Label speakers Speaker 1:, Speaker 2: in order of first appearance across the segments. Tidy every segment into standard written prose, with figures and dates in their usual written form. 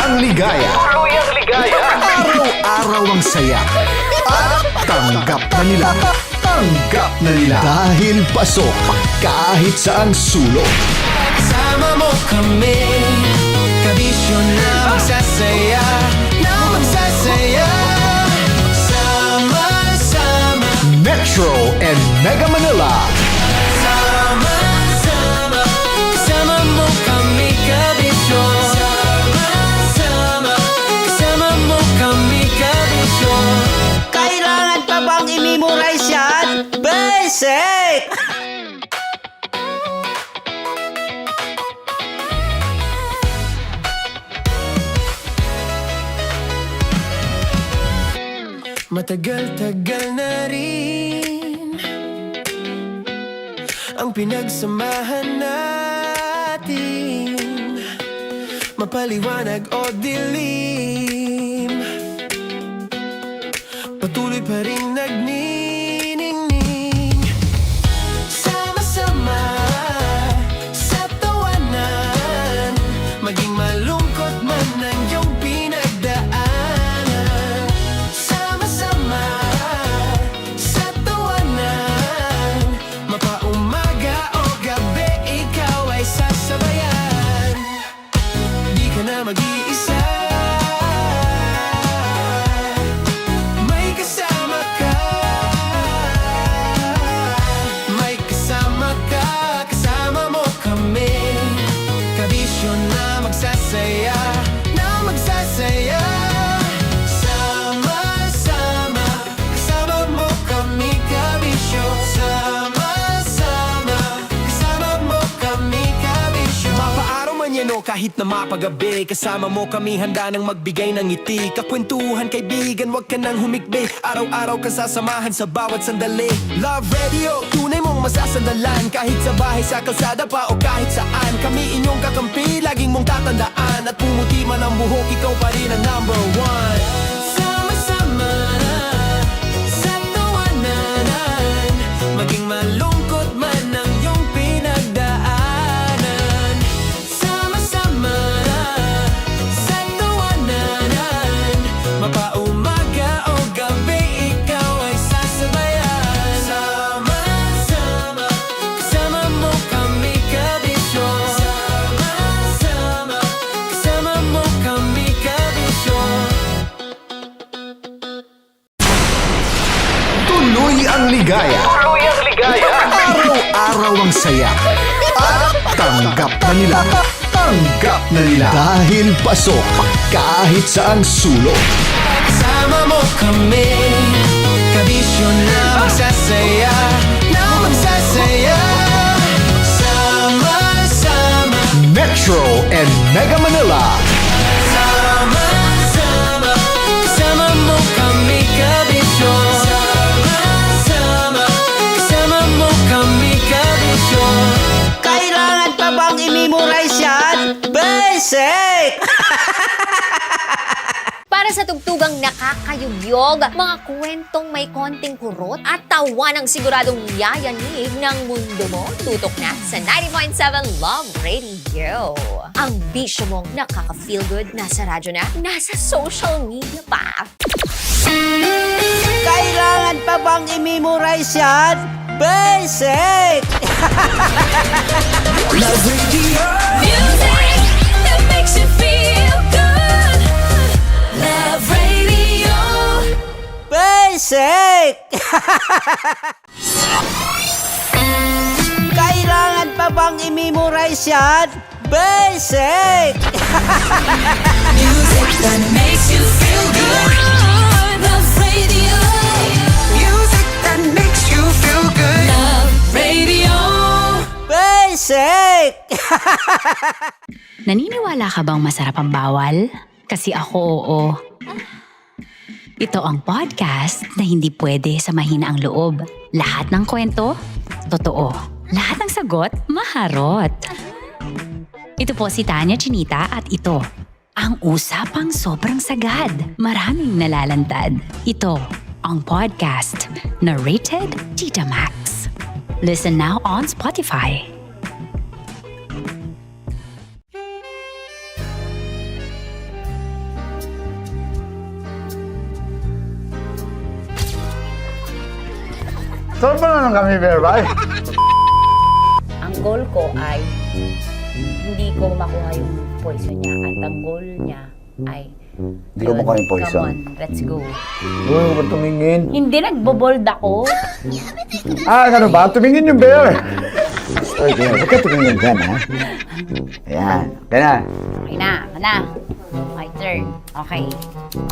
Speaker 1: ang ligaya. Araw-araw ang saya. At tanggap na nila. Dahil pasok kahit saang sulok.
Speaker 2: Sama mo kami, kabisyo na magsasaya, Sama-sama
Speaker 1: Metro and Mega Manila.
Speaker 2: Sama-sama, kasama mo kami, kabisyo. Sama-sama, kasama mo kami, kabisyo.
Speaker 3: Kailangan pa bang i-memorize yan? Basic!
Speaker 2: Matagal-tagal na rin ang pinagsamahan natin, mapaliwanag o dilim, patuloy pa rin nagniningning. Sama-sama sa tawanan, maging malungkot man ang iyong pinagdaanan. Sama-sama sa tawanan, mapaumaga o gabi, ikaw ay sasabayan. Di ka na mag-iisa, may kasama ka. May kasama ka, kasama mo kami, kabisyo na magsasaya, Sama-sama, kasama mo kami, kabisyo. Sama-sama, kasama mo kami, kabisyo. Mapaaraw man yan o kahit na mapagabi, kasama mo kami, handa nang magbigay ng ngiti. Kakwentuhan, kaibigan, wag ka nang humikbi. Araw-araw ka sasamahan sa bawat sandali. Love Radio, tunay mong masasandalan. Kahit sa bahay, sa kalsada pa o kahit saan, kami inyong kakampi, laging mong tatandaan. At pumuti man ang buhok, ikaw pa rin ang number one. Sama-sama sa tawanan, maging malungkot man ang iyong pinagdaanan. Sama-sama sa tawanan, mapaumaga o gabi, ikaw ay sasabayan. Sama-sama, kasama mo kami, kabisyo. Sama-sama, kasama mo kami, kabisyo.
Speaker 1: Tuloy ang ligaya. Araw-araw ang saya. At tanggap na nila. Dahil pasok kahit saang sulok.
Speaker 2: Sama mo kami, kabisyo na magsasaya, Sama-sama,
Speaker 1: Metro and Mega Manila.
Speaker 2: sama-sama, kasama mo kami, kabisyo. Sama-sama, kasama mo kami, kabisyo.
Speaker 3: Kailangan pa bang i-memorize yan? Basic!
Speaker 4: Para sa tugtugang nakakayubyog, mga kwentong may konting kurot at tawa ng siguradong yayanig ng mundo mo, tutok na sa 90.7 Love Radio. Ang bisyo mong nakaka-feel good, nasa radyo na, nasa social media pa.
Speaker 3: Kailangan pa bang i-memorize yan? Basic!
Speaker 2: Love Radio.
Speaker 5: Music that makes you feel good. Love Radio.
Speaker 3: Basic! Kailangan pa bang i-memorize yan? Basic!
Speaker 5: Music that makes you feel good. Love Radio.
Speaker 2: Music that makes you feel good.
Speaker 5: Love Radio.
Speaker 3: Basic!
Speaker 6: Naniniwala ka bang masarap ang bawal? Kasi ako oo. Ito ang podcast na hindi pwede sa mahina ang loob. Lahat ng kwento, totoo. Lahat ng sagot, maharot. Ito po si Tanya Chinita at ito, ang usapang sobrang sagad. Maraming nalalantad. Ito, ang podcast na Rated Tita Max. Listen now on Spotify.
Speaker 7: Saan pa na ng kami, Bear, ba?
Speaker 8: Ang goal ko ay hindi ko makuha yung poison niya at ang goal niya ay
Speaker 7: Hindi ko makuha yung poison.
Speaker 8: Come on, let's go.
Speaker 7: Huwag mo ba tumingin?
Speaker 8: Hindi nagbobold ako.
Speaker 7: Ano ba? Tumingin yung Bear. Oy, Bear, huwag ka tumingin dyan, ha? Ayan. Kaya na.
Speaker 8: Okay na, ako na. My turn. Okay.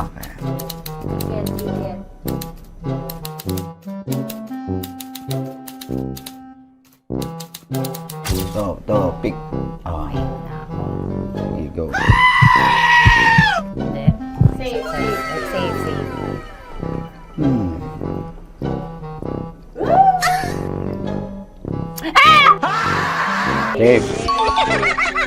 Speaker 7: Okay.
Speaker 8: Yan, yan.
Speaker 7: To, pick. Oh,
Speaker 8: Okay na ako.
Speaker 7: there you go.
Speaker 8: Hindi. Safe, safe. Safe, safe.
Speaker 7: Safe.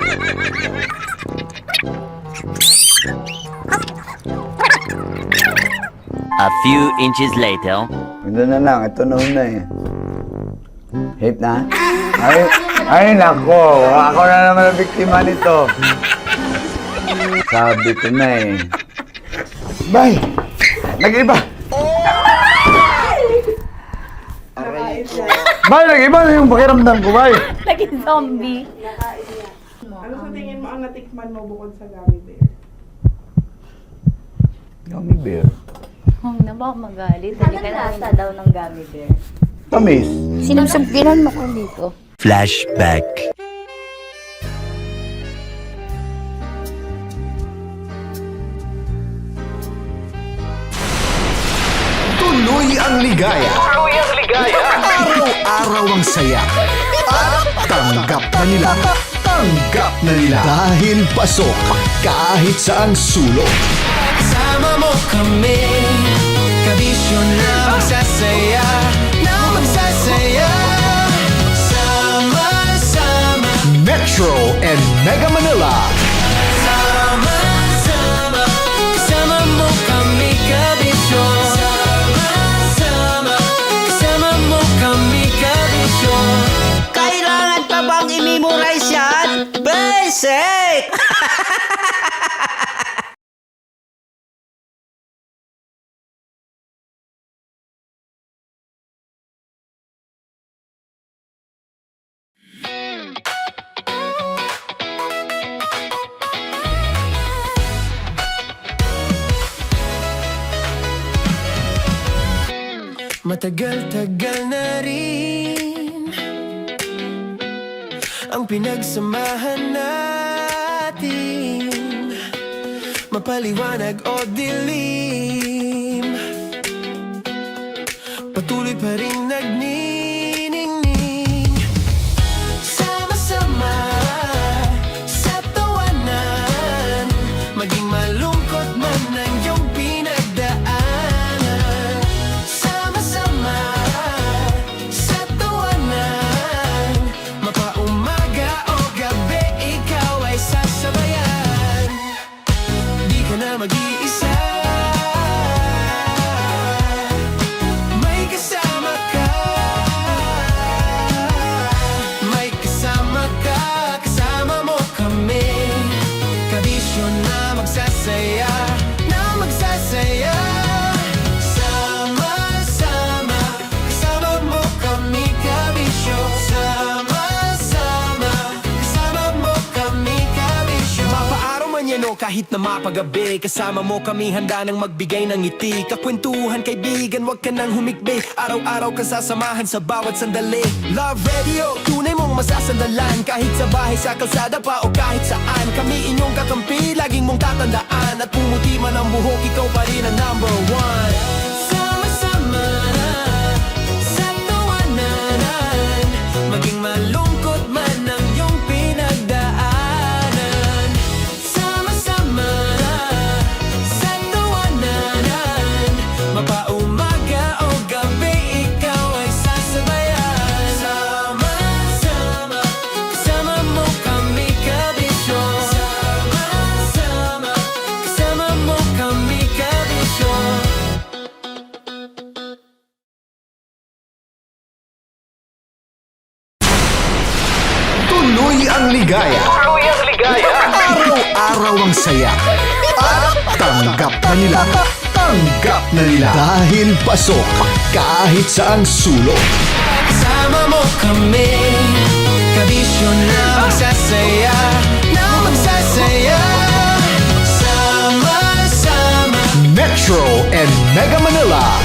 Speaker 9: A few inches later.
Speaker 7: Ito na lang. Ito na una eh. Safe na? Ay, nako. Ako na naman ang biktima nito. Sabi ko na eh. Bay! Nag-iba! Bay, nag-iba na yung pakiramdam ko, Bay!
Speaker 8: Naging zombie.
Speaker 10: Ano sa tingin mo ang natikman mo bukod sa gummy bear?
Speaker 7: Gummy bear.
Speaker 8: Huwag na ba ako magalit? Hindi ka lasa daw ng gummy bear.
Speaker 7: Tamis.
Speaker 8: Sinusumpiran mo ko dito.
Speaker 9: Flashback.
Speaker 1: Tuloy ang ligaya. Araw-araw ang saya. At tanggap na nila. Tanggap na nila. Dahil pasok kahit saang sulok.
Speaker 2: Kasama mo kami, kabisyo na magsasaya, na magsasaya. Sama-sama,
Speaker 1: Metro and Mega Manila.
Speaker 2: sama-sama, kasama mo kami, kabisyo. Sama-sama, kasama mo kami, kabisyo.
Speaker 3: Kailangan pa bang i-memorize yan? Basic!
Speaker 2: Matagal-tagal na rin ang pinagsamahan natin, mapaliwanag o dilim, patuloy pa rin nagniningning. Sama-sama sa tawanan, maging malungkot man ang iyong pinagdaanan. Sama-sama sa tawanan, mapaumaga o gabi, ikaw ay sasabayan. Di ka na mag-iisa, may kasama ka. May kasama ka, kasama mo kami, kabisyo na magsasaya, na magsasaya. Sama-sama, kasama mo kami, kabisyo. Sama-sama, kasama mo kami, kabisyo. Mapaaraw man yan o kahit na mapagabi, kasama mo kami, handa nang magbigay ng ngiti. Kakwentuhan, kaibigan, wag ka nang humikbi. Araw-araw ka sasamahan sa bawat sandali. Love Radio, tunay mong masasandalan. Kahit sa bahay, sa kalsada pa o kahit saan, kami inyong kakampi, laging mong tatandaan. At pumuti man ang buhok, ikaw pa rin ang number one. Sama-sama sa tawanan, maging malungkot man ang iyong pinagdaanan. Sama-sama sa tawanan, mapaumaga o gabi, ikaw ay sasabayan. Sama-sama, kasama mo kami, kabisyo. Sama-sama, kasama mo kami, kabisyo.
Speaker 1: Tuloy ang ligaya. Araw-araw ang saya. At tanggap na nila. Tanggap na nila dahil pasok kahit saang sulok.
Speaker 2: Kasama mo kami, kabisyo na magsasaya, sama-sama.
Speaker 1: Metro and Mega Manila.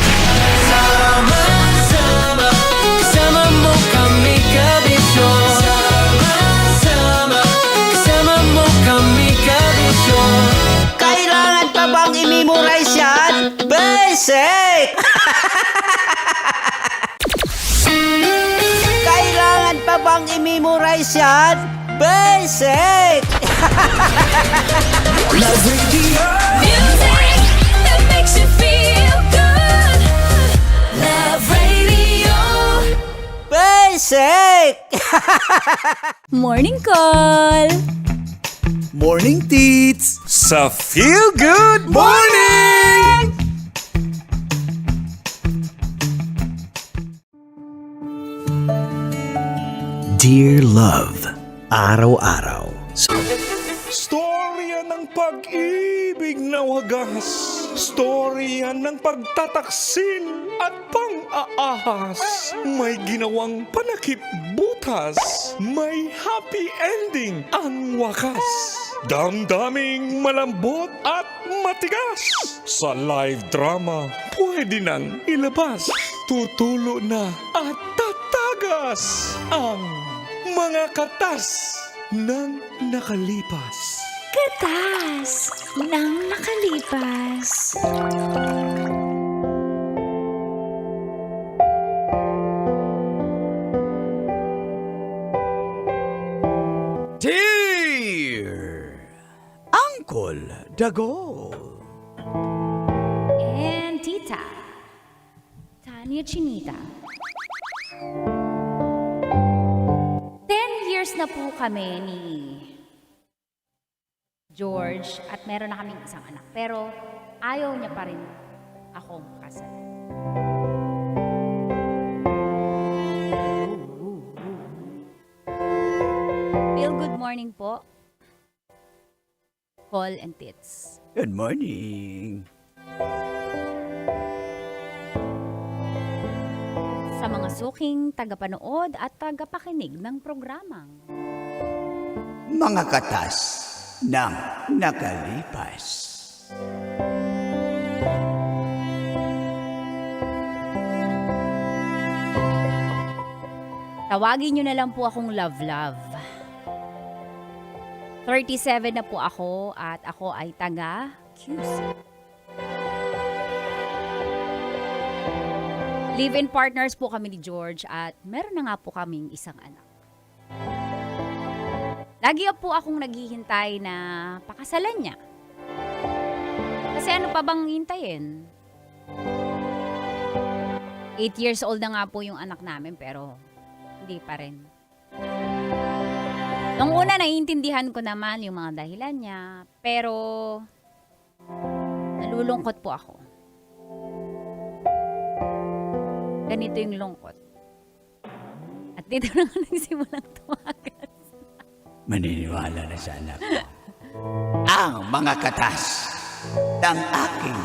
Speaker 2: Sama-sama, kasama mo kami, kabisyo. Sama-sama, kasama mo kami, kabisyo.
Speaker 3: Kailangan pa bang i-memorize yan? Basic! Kailangan pa bang i-memorize yan? Basic!
Speaker 2: Love Radio.
Speaker 5: Music that makes you feel good. Love Radio.
Speaker 3: Basic!
Speaker 8: Morning call!
Speaker 1: Morning, Tits!
Speaker 2: Sa Feel Good Morning!
Speaker 1: Dear Love, araw-araw.
Speaker 11: Storya ng pag-ibig na wagas. Storya ng pagtataksil at pang-aahas. May ginawang panakip butas. May happy ending ang wakas. Damdaming malambot at matigas. Sa live drama, pwede nang ilabas. Tutulo na at tatagas ang mga katas ng nakalipas.
Speaker 6: Katas ng nakalipas.
Speaker 7: Dear Uncle Dagol.
Speaker 8: And Tita, Tanya Chinita. 10 years na po kami ni George at meron na kaming isang anak. Pero ayaw niya pa rin akong kasalan. Feel good morning po. Call and Tits.
Speaker 7: Good morning.
Speaker 8: Sa mga suking tagapanood at tagapakinig ng programang
Speaker 7: Mga katas ng nakalipas.
Speaker 8: tawagin nyo na lang po akong Love. 37 na po ako at ako ay taga QC. Live-in partners po kami ni George at meron na nga po kaming isang anak. Lagi po akong naghihintay na pakasalan niya. Kasi ano pa bang hintayin? 8 years old na nga po yung anak namin pero hindi pa rin. Nung una, naiintindihan ko naman yung mga dahilan niya, pero nalulungkot po ako. Ganito yung lungkot. At dito na nga nagsimulang tumakas.
Speaker 7: Maniniwala na sana ako. Ang mga katas ng aking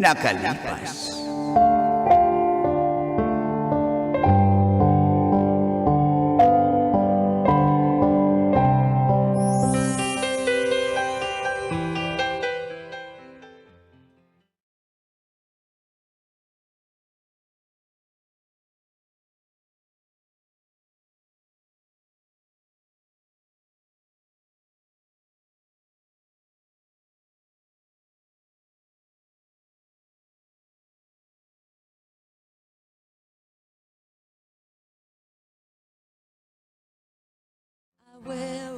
Speaker 7: nakalipas.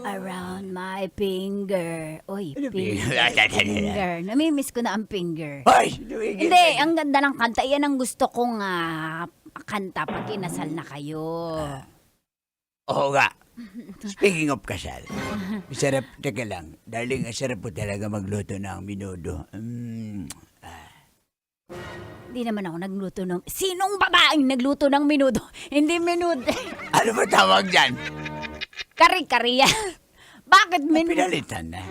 Speaker 8: Around my finger. Oy,
Speaker 7: Ano
Speaker 8: finger. Namimiss ko na ang finger.
Speaker 7: Hoy!
Speaker 8: Hindi, ang ganda ng kanta. Yan ang gusto kong kanta pag kinasal na kayo.
Speaker 7: Oo nga. Speaking of kasal, sarap, teka lang, darling, sarap po talaga magluto ng minudo.
Speaker 8: Hindi naman ako nagluto ng... Sinong babaeng nagluto ng minudo? Hindi minudo.
Speaker 7: Ano ba tawag dyan?
Speaker 8: Kari-kari yan. Bakit
Speaker 7: Pinalitan na.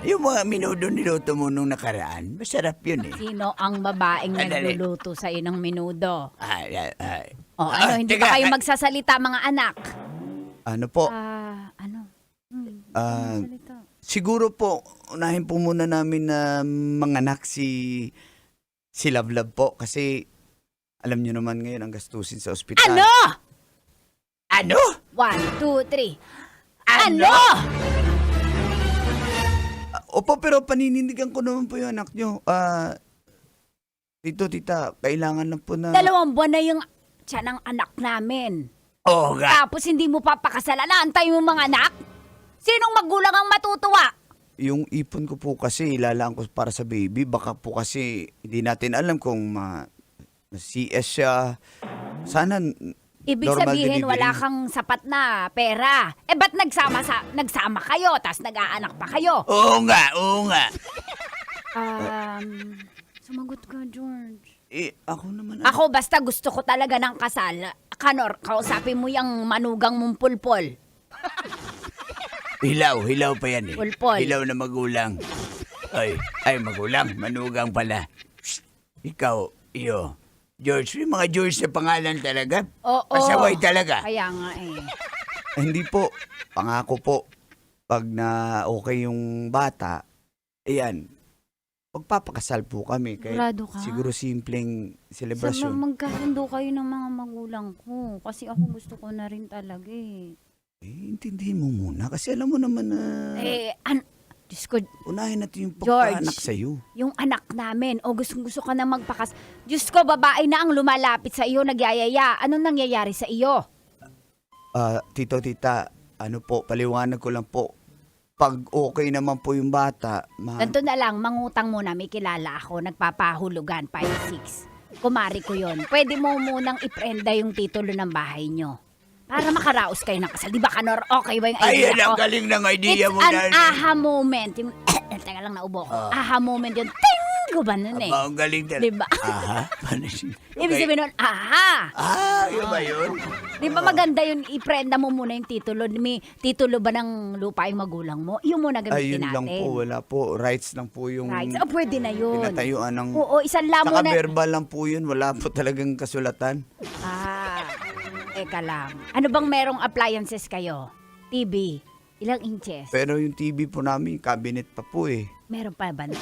Speaker 7: Yung mga minudo niluto mo nung nakaraan, masarap yun eh.
Speaker 8: Sino ang babaeng
Speaker 7: Andali.
Speaker 8: nagluluto sa ng menudo?
Speaker 7: Ay.
Speaker 8: Hindi
Speaker 7: teka,
Speaker 8: ba kayo magsasalita mga anak?
Speaker 7: Ano po?
Speaker 8: Ano?
Speaker 7: Ah, siguro po, unahin po muna namin na manganak si Love po. Kasi alam nyo naman ngayon ang gastusin sa ospital.
Speaker 8: Ano?
Speaker 7: Ano?
Speaker 8: 1, 2, 3. Ano?
Speaker 7: Opo, pero paninindigan ko naman po yung anak nyo. Tita, kailangan lang po na...
Speaker 8: 2 buwan na yung tiyan ng anak namin.
Speaker 7: Oo nga.
Speaker 8: Tapos hindi mo papakasalan. Antay mo mga anak? Sinong magulang ang matutuwa?
Speaker 7: Yung ipon ko po kasi ilalaan ko para sa baby. Baka po kasi hindi natin alam kung CS siya. Sana
Speaker 8: Ibig
Speaker 7: normal
Speaker 8: sabihin,
Speaker 7: delivery.
Speaker 8: wala kang sapat na pera. Ba't nagsama kayo, tas nag-aanak pa kayo?
Speaker 7: Oo nga.
Speaker 8: Sumagot ka, George.
Speaker 7: Ako naman.
Speaker 8: Ako, basta gusto ko talaga ng kasal. Kanor, kausapin mo yung manugang mong pulpol.
Speaker 7: Hilaw pa yan eh.
Speaker 8: Pulpol.
Speaker 7: Hilaw na magulang. Ay magulang, manugang pala. Shh, ikaw, iyo. George, yung mga George na pangalan talaga?
Speaker 8: Oo.
Speaker 7: Pasaway talaga.
Speaker 8: Kaya nga eh.
Speaker 7: Hindi po. Pangako po. Pag na okay yung bata, ayan, magpapakasal po kami.
Speaker 8: Sigurado ka?
Speaker 7: Siguro simpleng
Speaker 8: Sa
Speaker 7: selebrasyon.
Speaker 8: magkasundo kayo ng mga magulang ko. Kasi ako gusto ko na rin talaga eh.
Speaker 7: Intindihin mo muna. Kasi alam mo naman na
Speaker 8: Diyos ko,
Speaker 7: unahin natin yung
Speaker 8: George,
Speaker 7: pagkaanak sa'yo.
Speaker 8: yung anak namin, gusto ka na magpakas. Diyos ko, babae na ang lumalapit sa iyo, nagyayaya. Anong nangyayari sa iyo?
Speaker 7: Tita, ano po, paliwanag ko lang po. Pag okay naman po yung bata,
Speaker 8: Ganito na lang, mangutang muna, may kilala ako, nagpapahulugan, 5-6. Kumari ko yon. Pwede mo munang iprenda yung titulo ng bahay nyo. Para makaraos kayo ng kasal. Di ba, Kanor? Okay ba yung idea
Speaker 7: Ay,
Speaker 8: ko?
Speaker 7: ang galing ng idea mo.
Speaker 8: It's an aha moment. Yung, teka lang, naubo ko. Aha moment yun. Ting! Guban nun eh.
Speaker 7: Ang galing talaga.
Speaker 8: Diba?
Speaker 7: Aha?
Speaker 8: Ibig sabihin nun, aha!
Speaker 7: Yun ba yun?
Speaker 8: Di ba maganda yun, iprenda mo muna yung titulo. May titulo ba ng lupa yung magulang mo? Yung muna gamitin
Speaker 7: Ayun
Speaker 8: natin.
Speaker 7: lang po, wala po. Rights lang po yung
Speaker 8: Right. Pwede na yun.
Speaker 7: pinatayuan ng...
Speaker 8: Oo, isang lamo
Speaker 7: Saka
Speaker 8: na...
Speaker 7: verbal lang po yun. Wala po talagang kasulatan.
Speaker 8: Eka lang. Ano bang merong appliances kayo? TV. Ilang inches?
Speaker 7: Pero yung TV po namin, cabinet pa po eh.
Speaker 8: Meron pa ba na?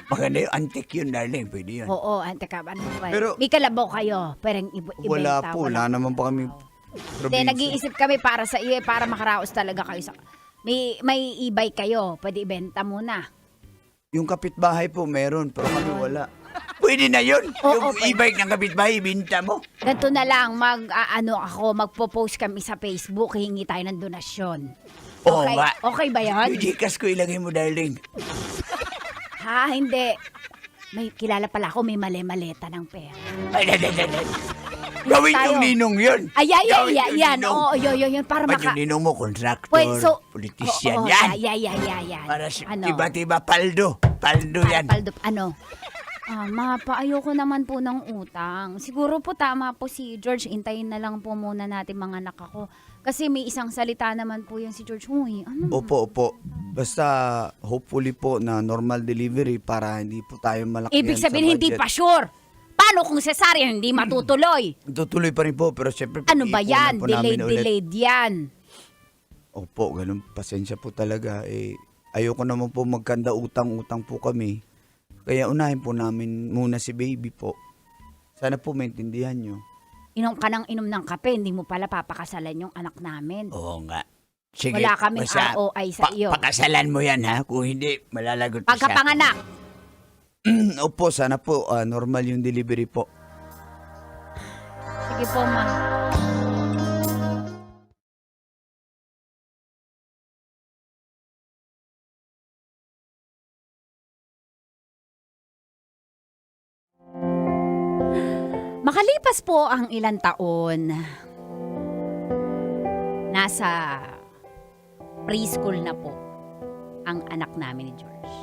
Speaker 7: Maganda yung antique yun, darling. Pwede yun.
Speaker 8: Oo, teka, ano ba?
Speaker 7: Pero-
Speaker 8: May kalabaw kayo. Pero ibenta.
Speaker 7: Wala po. Wala naman po kami
Speaker 8: Hindi,
Speaker 7: probinsya.
Speaker 8: nag-iisip kami para sa iyo, para makaraos talaga kayo sa... May e-bike kayo. Pwede ibenta muna.
Speaker 7: Yung kapitbahay po meron, pero kami wala. Pwede na yun.
Speaker 8: Oo,
Speaker 7: Yung e-bike ng kapitbahay, binta mo.
Speaker 8: Ganito na lang, magpo-post kami sa Facebook, hingi tayo ng donasyon.
Speaker 7: Oo
Speaker 8: Okay,
Speaker 7: nga.
Speaker 8: okay ba yan?
Speaker 7: Yung Gcash ko ilagay mo, darling.
Speaker 8: Hindi. May kilala pala ako, may mali-maleta ng pera.
Speaker 7: Ay. Gawin
Speaker 8: tayo.
Speaker 7: yung ninong yun. Gawin yung
Speaker 8: Yan.
Speaker 7: ninong.
Speaker 8: Oo, yun. Para
Speaker 7: Ba't yung ninong mo, contractor, politician,
Speaker 8: oo,
Speaker 7: yan.
Speaker 8: yan.
Speaker 7: Para
Speaker 8: Ano?
Speaker 7: tiba-tiba, paldo. Paldo yan.
Speaker 8: Ayoko naman po ng utang. Siguro po tama po si George. Intayin na lang po muna natin mga anak ako. Kasi may isang salita naman po yan si George. Uy, ano?
Speaker 7: Opo. Basta, hopefully po na normal delivery para hindi po tayo malaki
Speaker 8: Ibig sabihin, hindi pa sure. Paano kung cesarean hindi matutuloy?
Speaker 7: Tutuloy pa rin po, pero syempre,
Speaker 8: Ano ba yan?
Speaker 7: pag-iipunan po namin ulit.
Speaker 8: Delayed yan.
Speaker 7: Opo, ganun. Pasensya po talaga. Ayoko naman po magkanda utang po kami. Kaya unahin po namin muna si baby po. Sana po maintindihan nyo.
Speaker 8: Inom ka ng inom ng kape, hindi mo pala papakasalan yung anak namin.
Speaker 7: Oo nga. Sige,
Speaker 8: Wala kaming
Speaker 7: basta
Speaker 8: ROI sa iyo.
Speaker 7: Pakasalan mo yan ha. Kung hindi, malalagot pa siya.
Speaker 8: Pagkapanganak,
Speaker 7: Opo, sana po normal yung delivery po.
Speaker 8: sige po ma. Makalipas po ang ilang taon, nasa preschool na po ang anak namin ni George.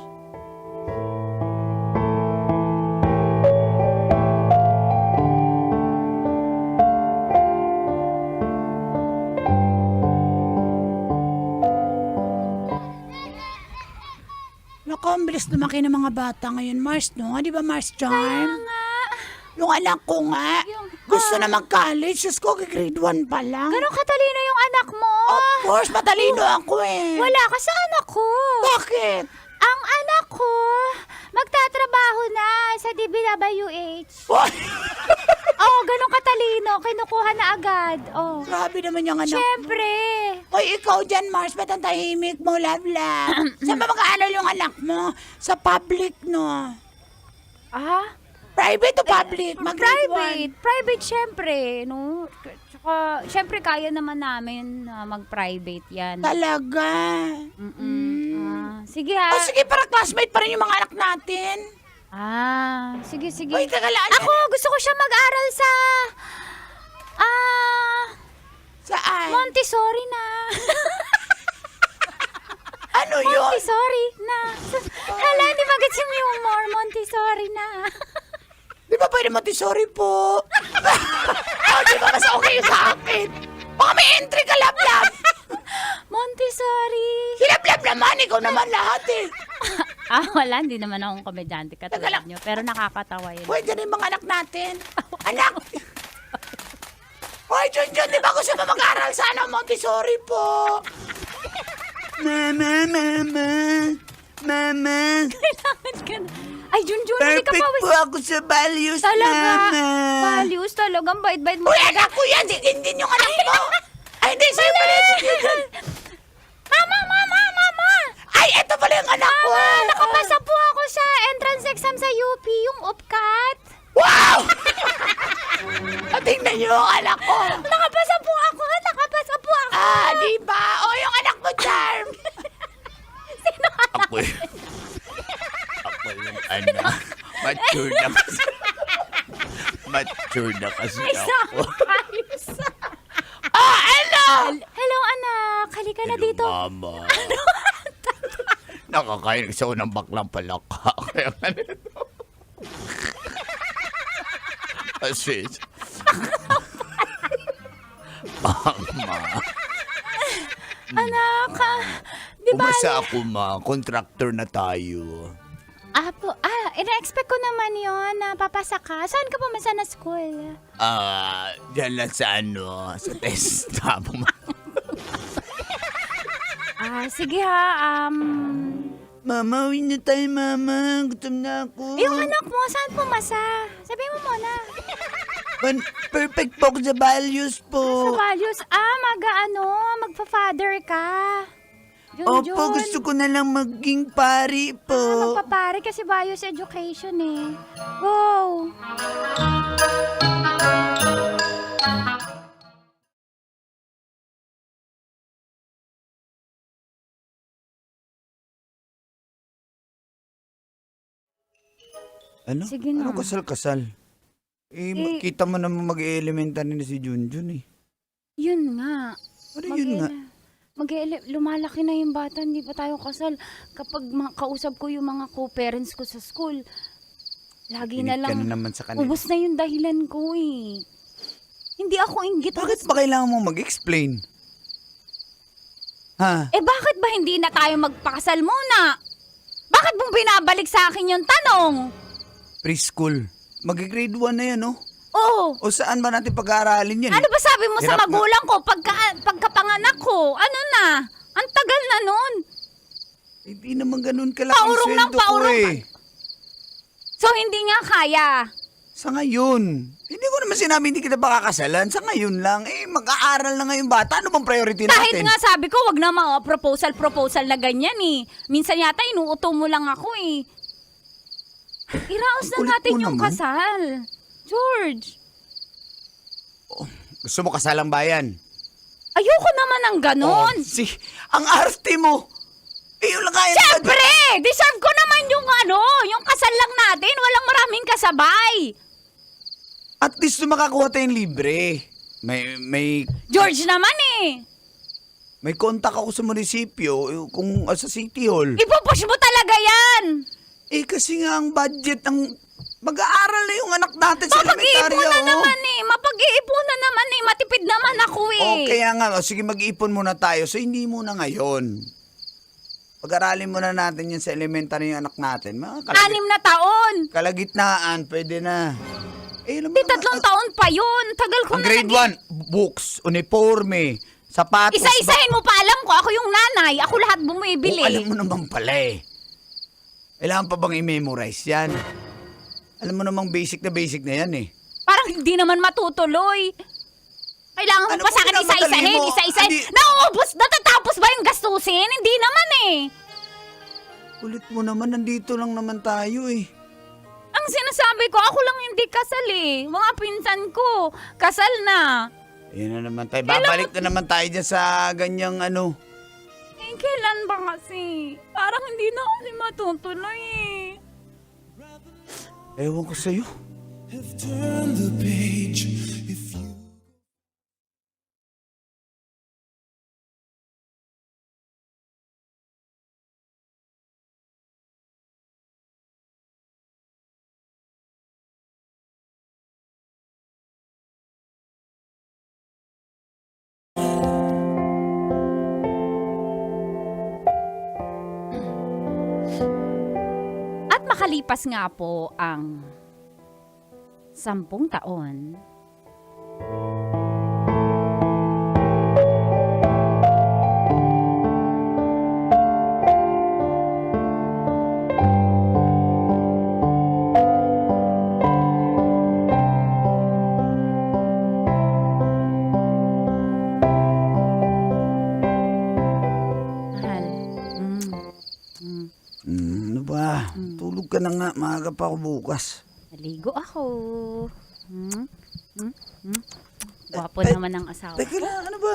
Speaker 12: Naku, ang bilis lumaki ng mga bata ngayon, Mars, no? Di ba, Mars Charm? Yung anak ko nga, gusto na mag-college. Diyos ko, grade 1 pa lang.
Speaker 8: Ganun katalino yung anak mo?
Speaker 12: Of course, matalino ako eh.
Speaker 8: Wala ka sa anak ko.
Speaker 12: Bakit?
Speaker 8: Ang anak ko, magtatrabaho na sa DBWH. Oh, ganun katalino. Kinukuha na agad. Oh.
Speaker 12: Grabe naman yung anak
Speaker 8: Siyempre.
Speaker 12: mo. Hoy, ikaw dyan, Mars, ba't ang tahimik mo, love? Saan ba mag-aaral yung anak mo? Sa public, no?
Speaker 8: Ah?
Speaker 12: Private o public?
Speaker 8: Private. Private, syempre. No? Tsaka, syempre, kaya naman namin mag-private yan.
Speaker 12: Talaga?
Speaker 8: Sige ha.
Speaker 12: O sige, para classmate pa rin yung mga anak natin.
Speaker 8: Sige.
Speaker 12: Uy, teka lang.
Speaker 8: Ako, gusto ko siya mag-aral sa...
Speaker 12: Saan?
Speaker 8: Montessori na.
Speaker 12: Ano yun?
Speaker 8: Montessori na. Hala, hindi ba gets yung humor? Montessori na.
Speaker 12: Di ba pwede Montessori po? Di ba mas okay sa akin? Baka may entry ka, lab.
Speaker 8: Montessori.
Speaker 12: Si lab naman, ikaw naman lahat eh.
Speaker 8: Wala, hindi naman akong komedyante katulad nyo. Pero nakakatawa yun.
Speaker 12: Pwede rin mga anak natin. Anak! Hoy, Junjun, di ba gusto mo mag-aral sa Montessori po? Mama.
Speaker 8: Kailangan ka na. Ay, Junjun, hindi ka
Speaker 12: Perfect
Speaker 8: pa.
Speaker 12: po ako sa values,
Speaker 8: Talaga.
Speaker 12: Mama.
Speaker 8: Values, talagang bait-bait mo.
Speaker 12: Uy, anak ko yan! Si Dindin yung anak mo! Ay, hindi, siya pala si Junjun.
Speaker 8: Mama!
Speaker 12: Ay, eto pala yung anak ko!
Speaker 8: Nakapasa po ako sa entrance exam sa UP, yung UPCAT.
Speaker 12: Wow! Tingnan niyo yung anak ko!
Speaker 8: Nakapasa po ako!
Speaker 12: Di ba? O, yung anak mo, Charm!
Speaker 8: Sino anak?
Speaker 7: Ako yung anak. Mature na kasi. Mature na kasi ako.
Speaker 8: Ayos.
Speaker 12: Ano?
Speaker 8: Hello, anak. Halika na dito.
Speaker 7: Mama. Nakakain kasi ako ng baklang palaka. Kaya ganito. Kasi... Mama.
Speaker 8: Anak, di ba?
Speaker 7: Umasa ako, ma. Contractor na tayo.
Speaker 8: Ina-expect ko naman yon na papasa ka. Saan ka pumasa na school?
Speaker 7: Diyan lang sa sa test.
Speaker 8: Sige ha,
Speaker 7: Mama, uwi na tayo, mama. Gutom na ako.
Speaker 8: yung anak mo, saan pumasa? Sabihin mo muna.
Speaker 7: Perfect po ako sa values po.
Speaker 8: Sa values, magpa-father ka. Junjun.
Speaker 7: Opo, gusto ko na lang maging pari po.
Speaker 8: Magpapare kasi values education eh. Go!
Speaker 7: Ano?
Speaker 8: Sige na.
Speaker 7: Ano kasal-kasal? Kita mo naman mag-elementary na si Junjun eh.
Speaker 8: Yun nga.
Speaker 7: Ano yun nga?
Speaker 8: Lumalaki na yung bata, hindi pa tayo kasal. Kapag kausap ko yung mga co-parents ko sa school, lagi na
Speaker 7: Pinig ka
Speaker 8: lang,
Speaker 7: na naman sa kanila.
Speaker 8: ubos na yung dahilan ko eh. Hindi ako inggit.
Speaker 7: Bakit ba kailangan mo mag-explain? Ha?
Speaker 8: Bakit ba hindi na tayo magpakasal muna? Bakit mong binabalik sa akin yung tanong?
Speaker 7: Preschool. Mag-grade 1 na yan, no?
Speaker 8: Oo.
Speaker 7: O saan ba natin pag-aaralin yan?
Speaker 8: Ano ba sabi mo sa
Speaker 7: Hirap na-
Speaker 8: magulang ko pagkapanganak ko? Ano na? Ang tagal na nun.
Speaker 7: Hindi naman ganun kalaki
Speaker 8: Paurong ng
Speaker 7: sweldo ko
Speaker 8: paurong
Speaker 7: eh.
Speaker 8: So hindi nga kaya.
Speaker 7: Sa ngayon. Hindi ko naman sinabi hindi kita pakakasalan. Sa ngayon lang. Mag-aaral na ngayon bata. Ano bang priority natin?
Speaker 8: Kahit nga sabi ko, wag na mga proposal na ganyan eh. Minsan yata inuuto mo lang ako eh. Iraos na
Speaker 7: Ang kulit
Speaker 8: natin
Speaker 7: mo
Speaker 8: yung
Speaker 7: naman.
Speaker 8: kasal. George,
Speaker 7: Gusto mo kasalang bayan?
Speaker 8: ayoko naman ng ganon.
Speaker 7: Ang arte mo. Yun lang kaya.
Speaker 8: Siyempre! Deserve ko naman yung kasal lang natin. Walang maraming kasabay.
Speaker 7: At least makakuha tayong libre. May
Speaker 8: George naman eh.
Speaker 7: May contact ako sa munisipyo, kung sa City Hall.
Speaker 8: Ipupush mo talaga yan.
Speaker 7: Kasi nga ang budget ng mag-aaral na yung anak natin sa elementarya.
Speaker 8: Mapag-iipon na naman eh. Mapag-iipon na naman eh. Matipid naman ako eh.
Speaker 7: Kaya nga, sige mag-ipon muna tayo. So hindi muna ngayon. Pag-aralin muna natin yan sa elementary yung anak natin. Mga
Speaker 8: 6 na taon.
Speaker 7: kalagitnaan, pwede na. Eh, alam mo
Speaker 8: Di
Speaker 7: naman,
Speaker 8: 3 taon pa yun. Tagal ko
Speaker 7: ang
Speaker 8: na
Speaker 7: grade 1, books, uniforme, sapatos.
Speaker 8: Isa-isahin mo pa, alam ko. Ako yung nanay. Ako lahat bumibili.
Speaker 7: Alam mo naman pala eh. Kailangan pa bang i-memorize yan? Alam mo namang basic na yan eh.
Speaker 8: Parang hindi naman matutuloy. Kailangan mo
Speaker 7: Ano
Speaker 8: pa sa
Speaker 7: kung
Speaker 8: akin
Speaker 7: minamadali
Speaker 8: isa-isahin,
Speaker 7: mo?
Speaker 8: isa-isahin.
Speaker 7: Hindi-
Speaker 8: Nauubos, natatapos ba yung gastusin? Hindi naman eh.
Speaker 7: Kulit mo naman, nandito lang naman tayo eh.
Speaker 8: Ang sinasabi ko, ako lang hindi kasal eh. Mga pinsan ko, kasal na.
Speaker 7: Yan na naman tayo. Babalik na naman tayo dyan sa ganyang ano.
Speaker 8: Eh, kailan ba kasi? Parang hindi na kasi matutuloy eh.
Speaker 7: Ewan ko sa'yo.
Speaker 2: Turn the page if you
Speaker 8: At makalipas nga po ang 10 taon, mahal.
Speaker 7: Ano ba? Tulog ka na nga. Maaga pa ako bukas.
Speaker 8: Naligo ako. Gwapo naman ang asawa.
Speaker 7: Teka lang, ano ba?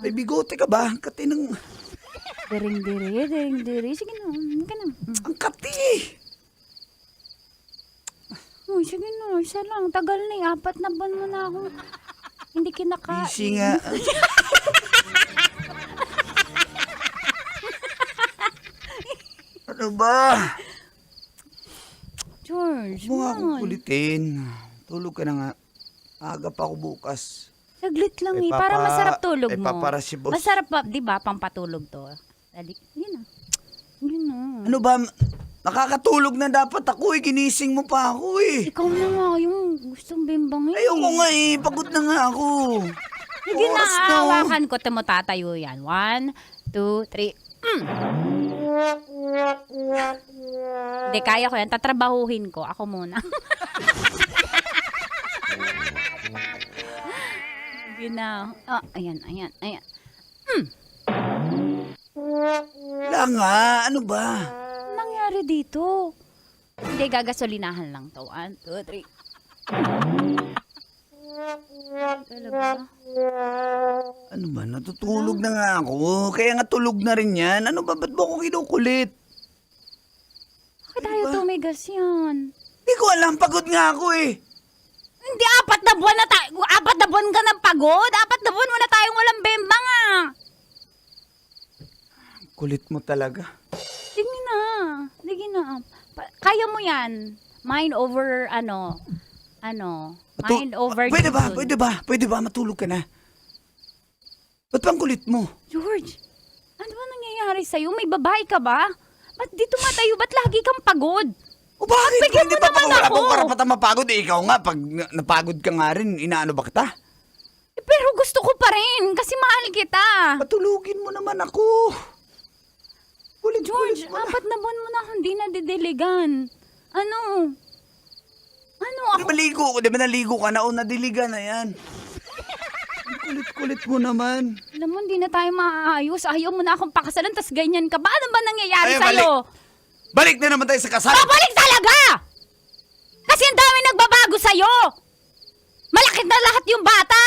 Speaker 7: May bigote ka ba? Ang kati ng...
Speaker 8: Dering-diri. Sige na, ka na.
Speaker 7: Ang kati!
Speaker 8: Oh, sige na, isa lang. Tagal na eh. 4 na buwan mo na ako. Hindi kinakain.
Speaker 7: Busy nga. Ano ba?
Speaker 8: George,
Speaker 7: Huwag mo nga akong
Speaker 8: man.
Speaker 7: kulitin. Tulog ka na nga. Aga pa ako bukas.
Speaker 8: Saglit lang
Speaker 7: Eh,
Speaker 8: eh. Para masarap tulog mo.
Speaker 7: para si boss.
Speaker 8: Masarap ba, di ba, pampatulog to? Dali, yun na. Yun na.
Speaker 7: Ano ba? Nakakatulog na dapat ako eh. Ginising mo pa ako eh.
Speaker 8: Ikaw na nga yung gustong bimbangin.
Speaker 7: Ayoko nga eh. Pagod na nga ako.
Speaker 8: Sige na,
Speaker 7: Oras na.
Speaker 8: hawakan ko. Tamo tatayo yan. 1, 2, 3. Hindi, kaya ko yan. Tatrabahuhin ko. Ako muna. Sige na. Oh, ayan.
Speaker 7: Wala nga. Ano ba?
Speaker 8: Anong nangyari dito? Hindi, gagasolinahan lang to. 1, 2, 3. Talaga?
Speaker 7: Ano ba? Natutulog na nga ako. Kaya nga tulog na rin yan. Ano ba? Ba't mo ako kinukulit?
Speaker 8: Bakit tayo tumigas yan?
Speaker 7: Hindi ko alam. Pagod nga ako eh.
Speaker 8: Hindi, 4 na buwan na tayo. 4 na buwan ka ng pagod. 4 na buwan wala tayong walang bembang ah.
Speaker 7: Kulit mo talaga.
Speaker 8: Sige na. Kaya mo yan. Mind over, mind over.
Speaker 7: Pwede ba? Matulog ka na. Ba't bang kulit mo?
Speaker 8: George, ano ba nangyayari sa'yo? May babae ka ba? Ba't di tumatayo? Ba't lagi kang pagod?
Speaker 7: O bakit?
Speaker 8: Bigyan
Speaker 7: Hindi
Speaker 8: mo
Speaker 7: ba
Speaker 8: naman
Speaker 7: wala
Speaker 8: ako.
Speaker 7: bang karapatan mapagod? Eh, ikaw nga, pag napagod ka nga rin, inaano ba kita?
Speaker 8: Pero gusto ko pa rin kasi mahal kita.
Speaker 7: Patulugin mo naman ako.
Speaker 8: George, 4 na buwan mo na akong di nadidiligan. Ano?
Speaker 7: Di ba ligo ko? Di ba naligo ka na o nadiligan na yan? Ang kulit-kulit mo naman.
Speaker 8: Alam mo, hindi na tayo maaayos. Ayaw mo na akong pakasalan, tas ganyan ka ba? Ano ba nangyayari
Speaker 7: Ay,
Speaker 8: sa'yo?
Speaker 7: Balik na naman tayo sa kasal.
Speaker 8: Babalik talaga! Kasi ang dami nagbabago sa'yo! Malaki na lahat yung bata!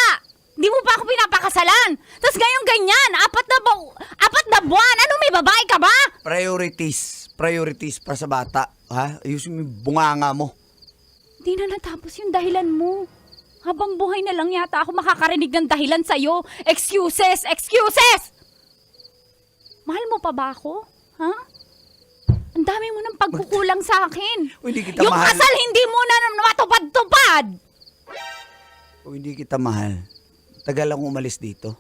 Speaker 8: Di mo pa ako pinapakasalan! Tapos ngayon ganyan! 4 na buwan! Ano, may babae ka ba?
Speaker 7: Priorities para sa bata. Ha? Ayusin mo yung bunganga mo.
Speaker 8: Hindi na natapos yung dahilan mo. Habang buhay na lang yata ako makakarinig ng dahilan sa'yo. Excuses! Mahal mo pa ba ako? Ha? Ang dami mo ng pagkukulang sa akin.
Speaker 7: O, hindi kita
Speaker 8: Yung
Speaker 7: mahal.
Speaker 8: kasal hindi mo na matupad-tupad.
Speaker 7: O hindi kita mahal. Tagal lang umalis dito.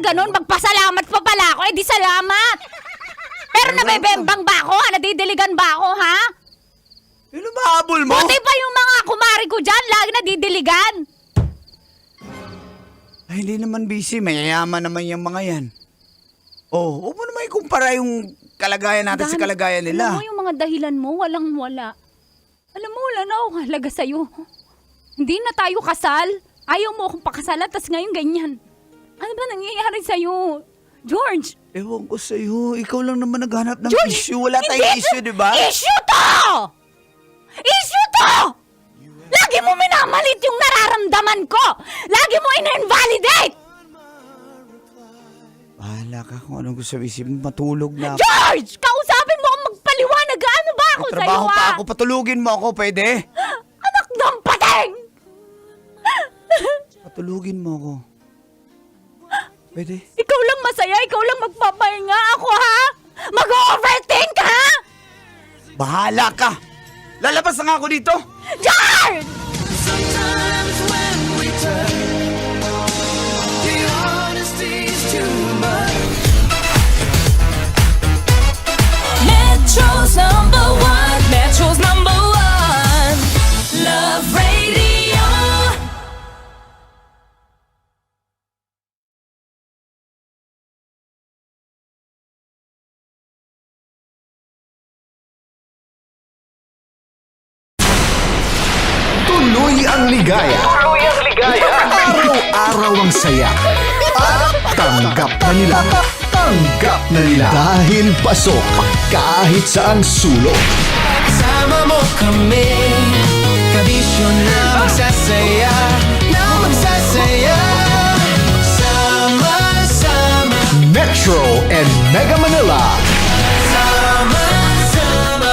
Speaker 8: Ganun, magpasalamat pa pala ako. Eh, di salamat. Pero nabebembang ba ako? Nadidiligan ba ako, ha?
Speaker 7: Ano mahabol mo?
Speaker 8: Buti pa yung mga kumari ko dyan, lagi nadidiligan.
Speaker 7: Ay, hindi naman busy. Mayayaman naman yung mga yan. Oh, huwag mo naman ikumpara yung kalagayan natin sa kalagayan
Speaker 8: Alam
Speaker 7: nila.
Speaker 8: mo yung mga dahilan mo, walang-wala. Alam mo, wala na akong halaga sa'yo. Hindi na tayo kasal. Ayaw mo akong pakasalan, tas ngayon ganyan. Ano ba nangyayari sa'yo? George!
Speaker 7: Ewan ko sa'yo. Ikaw lang naman naghanap ng
Speaker 8: George,
Speaker 7: issue. Wala tayong issue, di ba?
Speaker 8: Issue to! Issue to! Lagi mo minamalit yung nararamdaman ko! Lagi mo ina-invalidate!
Speaker 7: Bahala ka kung anong gusto isipin. Matulog na ako.
Speaker 8: George! Kausapin mo akong magpaliwanag. Ano ba ako sa'yo,
Speaker 7: Trabaho pa ako. Patulugin mo ako. Pwede?
Speaker 8: Anak ng pateng!
Speaker 7: Patulugin mo ako. Pwede?
Speaker 8: Ikaw lang masaya, ikaw lang magpapahinga. Ako, ha? Mag-overthink, ha?
Speaker 7: Bahala ka! Lalabas na nga ako dito!
Speaker 8: George!
Speaker 5: Sometimes when we turn, the honesty's too much. Metro's number one. Metro's number one. Love Radio.
Speaker 1: Tuloy ang ligaya. Araw-araw ang saya. At tanggap na nila. Tanggap na nila. Dahil pasok kahit saang sulok.
Speaker 2: Sama mo kami, kabisyon na magsasaya, na magsasaya. Sama-sama,
Speaker 1: Metro and Mega Manila.
Speaker 2: sama-sama,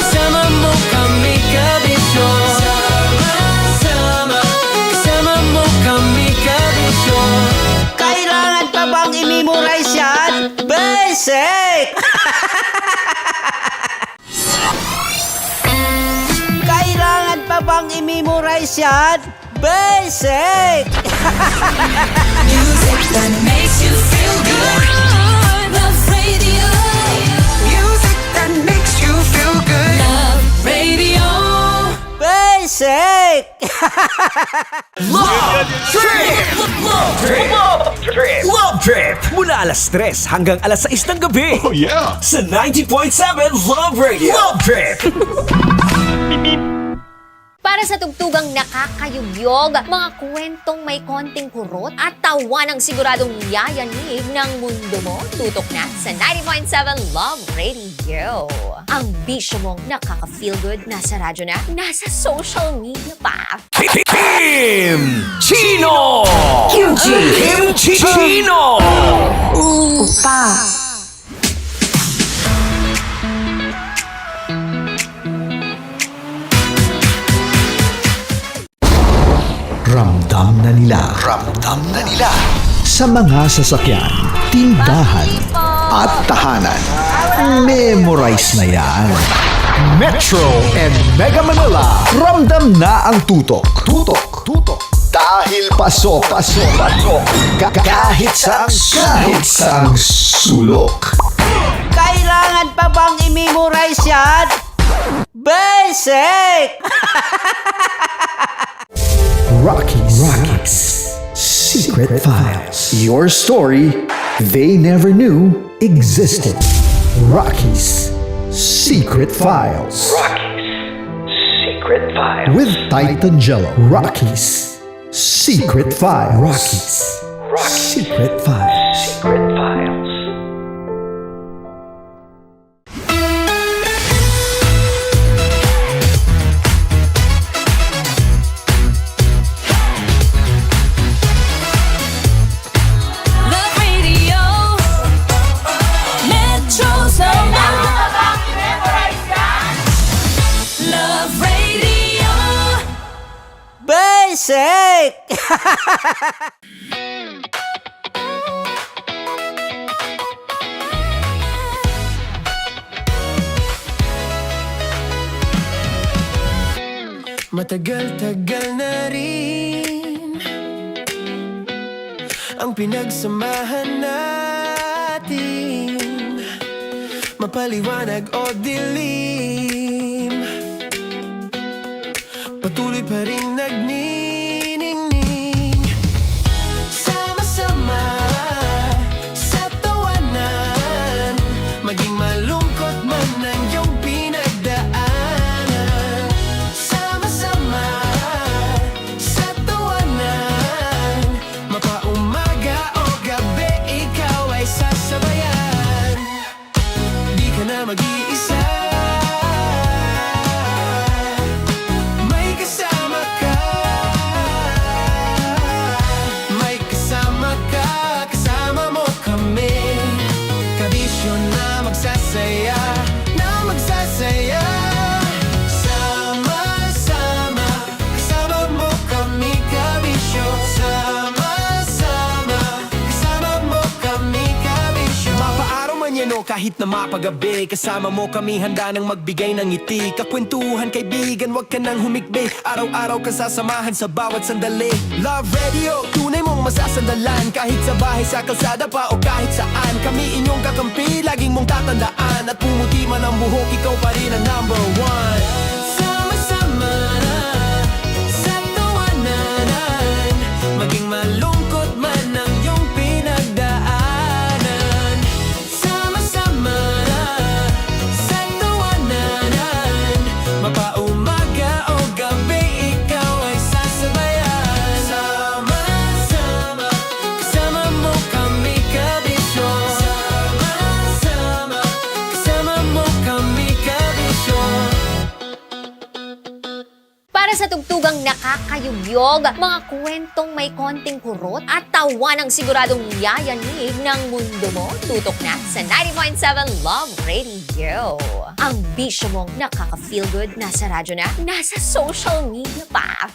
Speaker 2: kasama mo kami, kabisyon. Sama-sama, kasama mo kami, kabisyon.
Speaker 3: Kailangan pa bang i-memorize yan? Basic! Kailangan pa bang i-memorize yan? Basic!
Speaker 5: Music that makes you feel good. Love Radio.
Speaker 2: Music that makes you feel good.
Speaker 5: Love Radio.
Speaker 3: Basic!
Speaker 2: Love Trip! Mula alas 3 hanggang alas 6 ng gabi.
Speaker 1: Oh yeah!
Speaker 2: Sa 90.7 Love Radio. Love Trip!
Speaker 4: Para sa tugtugang nakakayugyog, mga kwentong may konting kurot at tawa ng siguradong yayanig ng mundo mo, tutok na sa 90.7 Love Radio. Ang bisyo mong nakaka-feel good, nasa radyo na, nasa social media pa.
Speaker 2: Kim Chino! Kimchi Chino!
Speaker 1: Ramdam na nila. Ramdam na nila. Sa mga sasakyan, tindahan, at tahanan. Memorize na yan. Metro and Mega Manila. Ramdam na ang tutok. Tutok. Tutok. Dahil pasok. Pasok. Pasok. Kahit saang sulok.
Speaker 3: Kailangan pa bang i-memorize yan? Basic!
Speaker 1: Rockies. Secret Files. Your story they never knew existed. Rockies. Secret Files.
Speaker 9: Secret Files.
Speaker 1: With Titan Jello. Rockies. Secret Files. Rockies. Secret Files.
Speaker 9: Secret Files.
Speaker 5: Love Radio. Metro's number one. Love Radio.
Speaker 3: Basic!
Speaker 2: Matagal-tagal na rin Ang pinagsamahan natin, mapaliwanag o dilim, patuloy pa rin nagniningning. Sama-sama sa tawanan, maging malungkot man ang iyong pinagdaanan. Sama-sama sa tawanan, mapaumaga o gabi, ikaw ay sasabayan. Di ka na mag-iisa, may kasama ka. May kasama ka, kasama mo kami. Kabisyo na magsasaya, na magsasaya. Sama-sama, kasama mo kami, kabisyo. Sama-sama, kasama mo kami, kabisyo. Mapaaraw man yan o kahit na mapagabi, kasama mo kami, handa nang magbigay ng ngiti. Kakwentuhan, kaibigan, wag ka nang humikbi. Araw-araw ka sasamahan sa bawat sandali. Love Radio, tunay mong masasandalan. Kahit sa bahay, sa kalsada pa o kahit saan, kami inyong kakampi, laging mong tatandaan. At pumuti man ang buhok, ikaw pa rin ang number one. Sama-sama sa tawanan, maging malungkot man ang iyong pinagdaanan. Sama-sama sa tawanan, mapaumaga o gabi, ikaw ay sasabayan. Sama-sama, kasama mo kami, kabisyo. Sama-sama, kasama mo kami, kabisyo.
Speaker 4: Para sa tugtugang nakakayubyog, mga kwentong may konting kurot at tawa ng siguradong yayanig ng mundo mo, tutok na sa 90.7 Love Radio. Ang bisyo mong nakaka-feel good, nasa radyo na, nasa social media pa.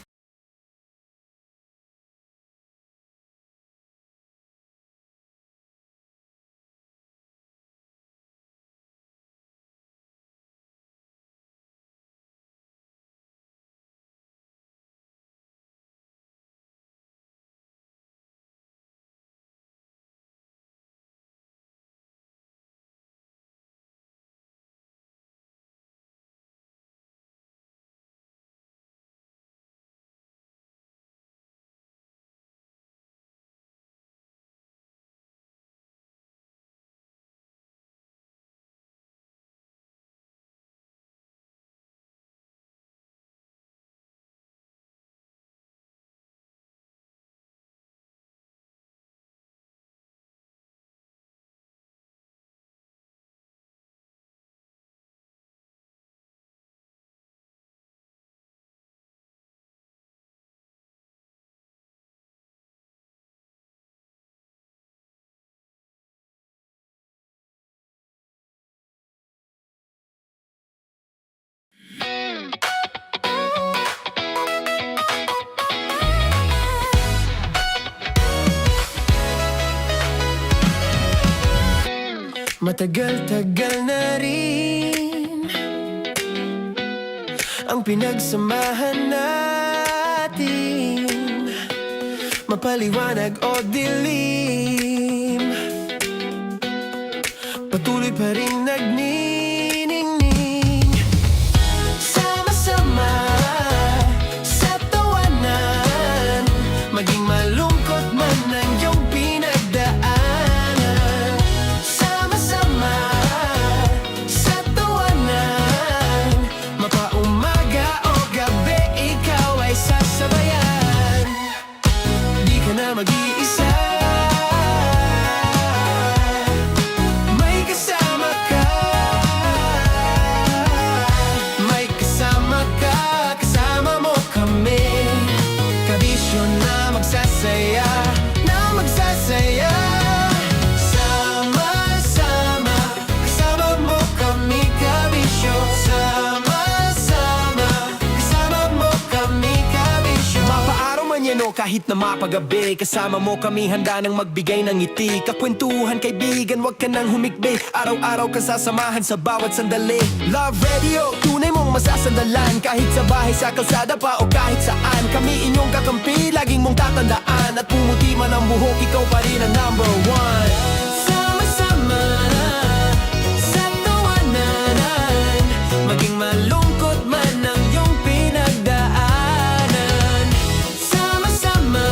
Speaker 2: Matagal-tagal na rin ang pinagsamahan natin, mapaliwanag o dilim, patuloy pa rin nagniningning. Sama-sama sa tawanan, maging malungkot man ang iyong pinagdaanan. Sama-sama sa tawanan, mapaumaga o gabi, ikaw ay sasabayan. Di ka na mag-iisa, may kasama ka. May kasama ka, kasama mo kami. Kabisyo na magsasaya, na magsasaya. Sama-sama, kasama mo kami, kabisyo. Sama-sama, kasama mo kami, kabisyo. Mapaaraw man yan o kahit na mapagabi, kasama mo kami, handa nang magbigay ng ngiti. Kakwentuhan, kaibigan, wag ka nang humikbi. Araw-araw ka sasamahan sa bawat sandali. Love Radio, tunay mong inyong masasandalan. Kahit sa bahay, sa kalsada pa o kahit saan, kami inyong kakampi, laging mong tatandaan. At pumuti man ang buhok, ikaw pa rin ang number one. Sama-sama sa tawanan, maging malungkot man ang iyong pinagdaanan. Sama-sama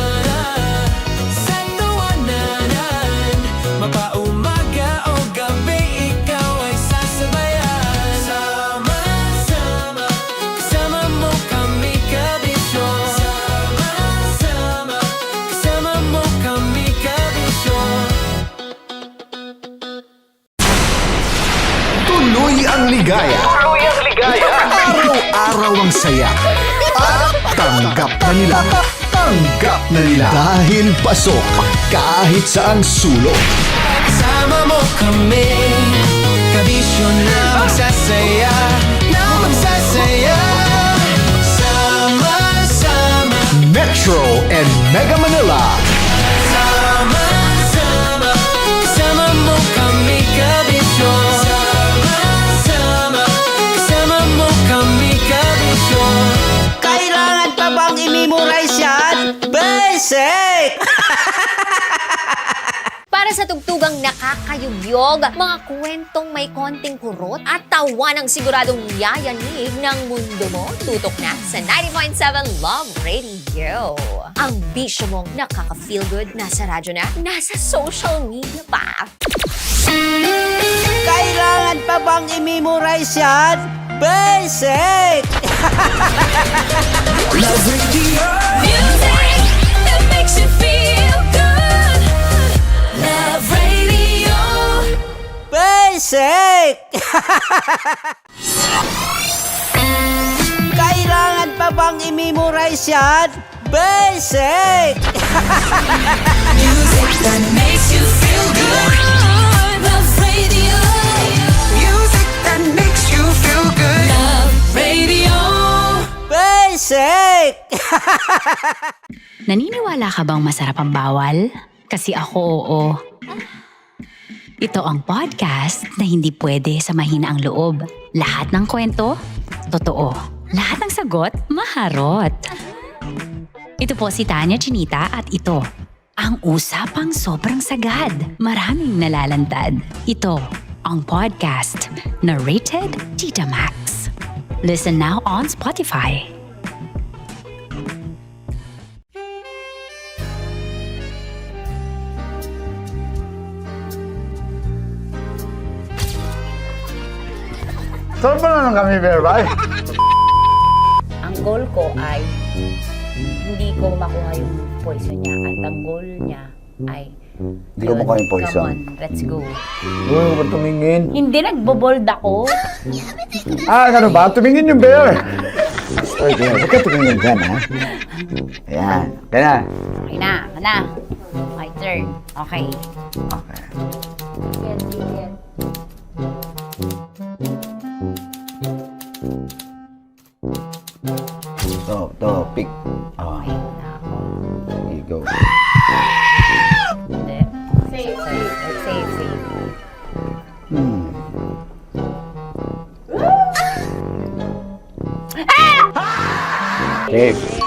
Speaker 2: sa tawanan, mapaumaga o gabi, ikaw ay sasabayan. Sama-sama, kasama mo kami kabisyo. Sama-sama, kasama mo kami kabisyo.
Speaker 1: Tuloy ang ligaya. Araw-araw ang saya. At tanggap na nila. Tanggap na nila. Dahil pasok kahit saang sulok.
Speaker 2: Sama mo kami, kabisyo na magsasaya, na magsasaya. Sama-sama,
Speaker 1: Metro and Mega Manila.
Speaker 2: sama-sama, kasama mo kami kabisyo. Sama-sama, kasama mo kami kabisyo.
Speaker 3: Kailangan pa bang i-memorize yan? Basic!
Speaker 4: Para sa tugtugang nakakayugyog, mga kwentong may konting kurot at tawa ng siguradong yayanig ng mundo mo, tutok na sa 90.7 Love Radio. Ang bisyo mong nakaka-feel good, nasa radyo na, nasa social media pa.
Speaker 3: Kailangan pa bang i-memorize yan? Basic!
Speaker 2: Love Radio.
Speaker 5: Music that makes you feel good. Love Radio.
Speaker 3: Basic! Kailangan pa bang i-memorize yan? Basic!
Speaker 5: Music that makes you feel good. Love Radio. Music that makes you feel good. Love Radio.
Speaker 3: Basic!
Speaker 6: Naniniwala ka bang masarap ang bawal? Kasi ako oo. Ito ang podcast na hindi pwede sa mahina ang loob. Lahat ng kwento, totoo. Lahat ng sagot, maharot. Ito po si Tanya Chinita at ito, ang usapang sobrang sagad. Maraming nalalantad. Ito, ang podcast na rated Tita Max. Listen now on Spotify.
Speaker 7: Saan ba na lang kami, Berbay?
Speaker 8: Ang goal ko ay hindi ko makuha yung poison niya at ang goal niya ay
Speaker 7: Hindi ko makuha yung poison.
Speaker 8: Come on, let's go.
Speaker 7: Uy, huwag tumingin.
Speaker 8: Hindi, nagbobold ako.
Speaker 7: Ano ba? Tumingin yung bear. Story bear. Huwag ka tumingin dyan, ha? Ayan. Kaya na.
Speaker 8: Okay na, na. My turn. Okay.
Speaker 7: Okay.
Speaker 8: Yan, yan.
Speaker 7: To, pick. Oh,
Speaker 8: Okay na ako.
Speaker 7: here you go.
Speaker 8: Hindi. Safe, safe. Safe, safe.
Speaker 7: Safe.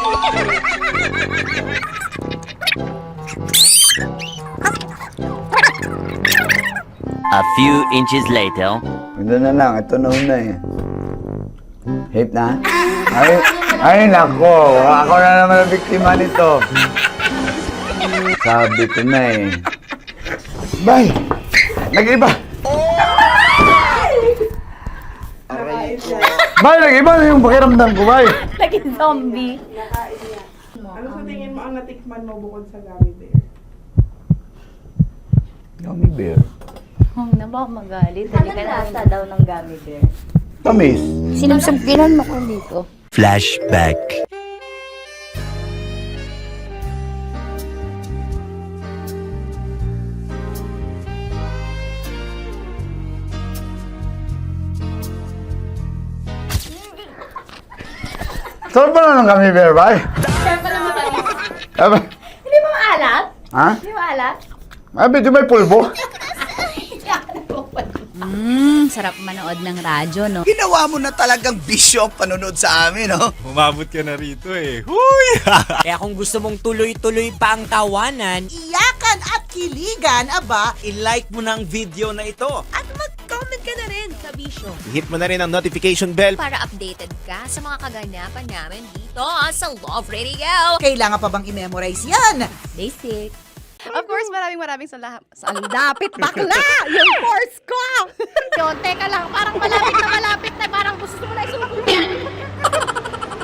Speaker 13: A few inches later.
Speaker 7: Ito na lang. Ito na una eh. Hip na? Ay, nako. Ako na naman ang biktima nito. Sabi ko na eh. Bay! Nag-iba! Bay, nag-iba na yung pakiramdam ko, bay!
Speaker 8: Naging zombie.
Speaker 10: Ano sa tingin mo ang natikman mo bukod sa gummy bear?
Speaker 7: Gummy bear?
Speaker 8: Oh, na baka magalit. Hindi ka nasa daw ng gummy bear.
Speaker 7: Tamis.
Speaker 8: Sinumsumpinan mo ko dito.
Speaker 13: Flashback.
Speaker 7: Saan ba na ng gummy bear, bay?
Speaker 8: Saan pa naman kami?
Speaker 7: Aba,
Speaker 8: Hindi mo maalat?
Speaker 7: ha?
Speaker 8: Hindi mo maalat?
Speaker 7: Medyo may pulbo.
Speaker 8: sarap manood ng radyo, no?
Speaker 7: Ginawa mo na talagang bisyo ang panonood sa amin, no?
Speaker 11: Umabot ka na rito eh. Huy!
Speaker 3: Kaya kung gusto mong tuloy-tuloy pa ang tawanan,
Speaker 12: Iyakan at kiligan, aba,
Speaker 3: i-like mo na ang video na ito.
Speaker 4: At mag-comment ka na rin sa Bisyo
Speaker 1: Hit mo na rin ang notification bell.
Speaker 4: para updated ka sa mga kaganapan namin dito sa Love Radio.
Speaker 12: kailangan pa bang i-memorize yan?
Speaker 4: Basic.
Speaker 10: Of course, maraming salamat. Ang lapit bakla! Yung course ko! Yun, teka lang, parang malapit na, parang gusto mo na isulat.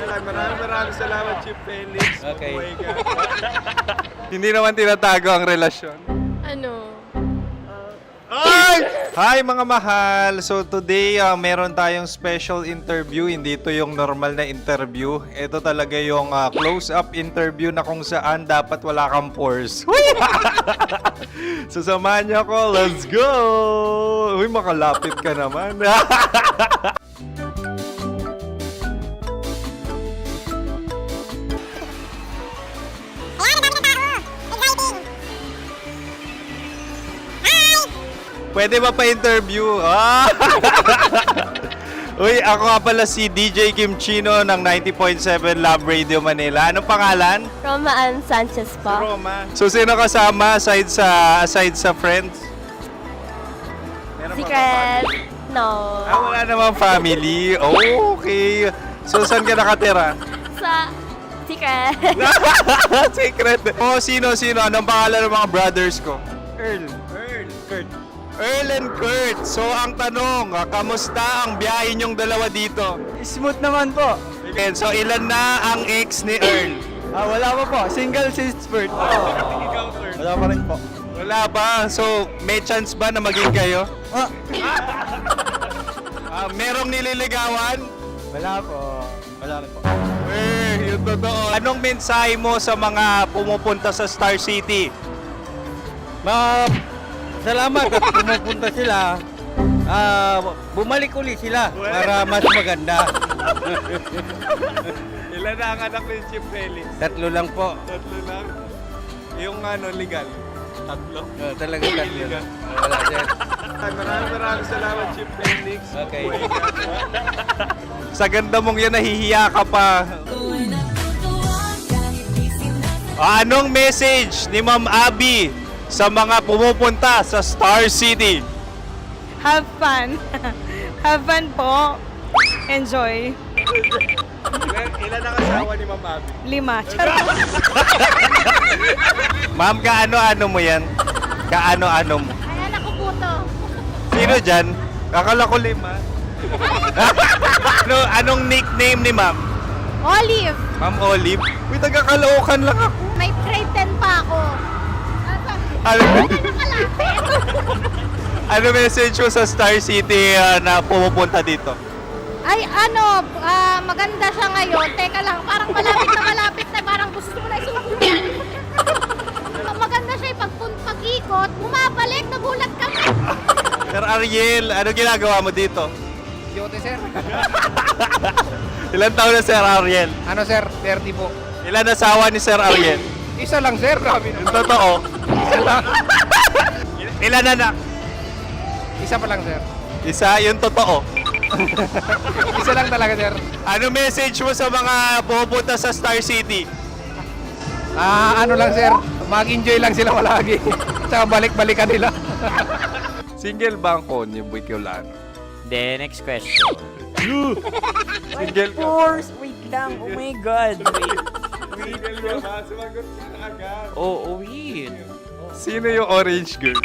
Speaker 11: Maraming salamat, Chief Felix. Okay. Hindi naman tinatago ang relasyon.
Speaker 10: Ano?
Speaker 11: Hi mga mahal! So today, meron tayong special interview. Hindi ito yung normal na interview. Ito talaga yung close-up interview na kung saan dapat wala kang pores. So samahan niyo ako. Let's go! Uy, makalapit ka naman. Pwede ba pa-interview? Uy, ako nga pala si DJ Kim Chino ng 90.7 Love Radio Manila. Anong pangalan?
Speaker 10: Roma Ann Sanchez po.
Speaker 11: Roma. So, sino kasama aside sa friends? Meron ba
Speaker 10: Secret. No.
Speaker 11: wala namang family. Oh, okay. So, saan ka nakatira?
Speaker 10: Sa Secret.
Speaker 11: Secret. Oh, sino? Anong pangalan ng mga brothers ko? Earl, Kurt. Earl and Kurt. So, ang tanong, kamusta ang biyahe niyong dalawa dito?
Speaker 3: Smooth naman po.
Speaker 11: Okay, so ilan na ang ex ni Earl?
Speaker 3: Wala pa po. Single since birth.
Speaker 11: Wala pa rin po. Wala ba? So, may chance ba na maging kayo? Merong nililigawan?
Speaker 3: Wala po. Wala rin po.
Speaker 11: Yung totoo. Anong mensahe mo sa mga pumupunta sa Star City?
Speaker 3: Salamat at pumupunta sila. Bumalik uli sila para mas maganda.
Speaker 11: Ilan na ang anak ni Chief Felix?
Speaker 3: 3 lang po.
Speaker 11: 3 lang. Yung legal? 3?
Speaker 3: Talaga 3. Wala sir.
Speaker 11: Maraming salamat, Chief Felix.
Speaker 3: Okay.
Speaker 11: Sa ganda mong yan, nahihiya ka pa. Anong message ni Ma'am Abby sa mga pumupunta sa Star City?
Speaker 10: Have fun. Have fun po. Enjoy.
Speaker 11: Ilan ang asawa ni Ma'am Abby?
Speaker 10: 5. Charot.
Speaker 11: Ma'am, kaano-ano mo yan? Kaano-ano mo?
Speaker 10: Ayan ako po to.
Speaker 11: Sino dyan? Akala ko 5. Anong nickname ni Ma'am?
Speaker 10: Olive.
Speaker 11: Ma'am Olive? Uy, taga-Caloocan lang ako.
Speaker 10: May grade 10 pa ako.
Speaker 11: Ano message mo sa Star City na pumupunta dito?
Speaker 10: Ay, maganda siya ngayon. Teka lang, parang malapit na, parang gusto mo na isulat. Maganda siya pag-ikot, bumabalik, nagulat ka.
Speaker 11: Sir Ariel, ano ginagawa mo dito?
Speaker 3: Yote sir.
Speaker 11: Ilan taon na Sir Ariel?
Speaker 3: Ano sir? 30 po.
Speaker 11: Ilan asawa ni Sir Ariel?
Speaker 3: Isa lang sir. Grabe
Speaker 11: Yung totoo. Ilan anak?
Speaker 3: Isa pa lang sir.
Speaker 11: Isa, yung totoo.
Speaker 3: Isa lang talaga sir.
Speaker 11: Ano message mo sa mga pumupunta sa Star City?
Speaker 3: Ano lang sir. Mag-enjoy lang sila palagi. Tsaka balik-balikan nila.
Speaker 11: Single ba ang Konyo Boy Kiolano?
Speaker 3: Then, next question.
Speaker 11: Single ka?
Speaker 3: Wait lang. Oh my God.
Speaker 11: Single ka ba? Sumagot ka na agad.
Speaker 3: Oh, wait.
Speaker 11: Sino yung orange girl?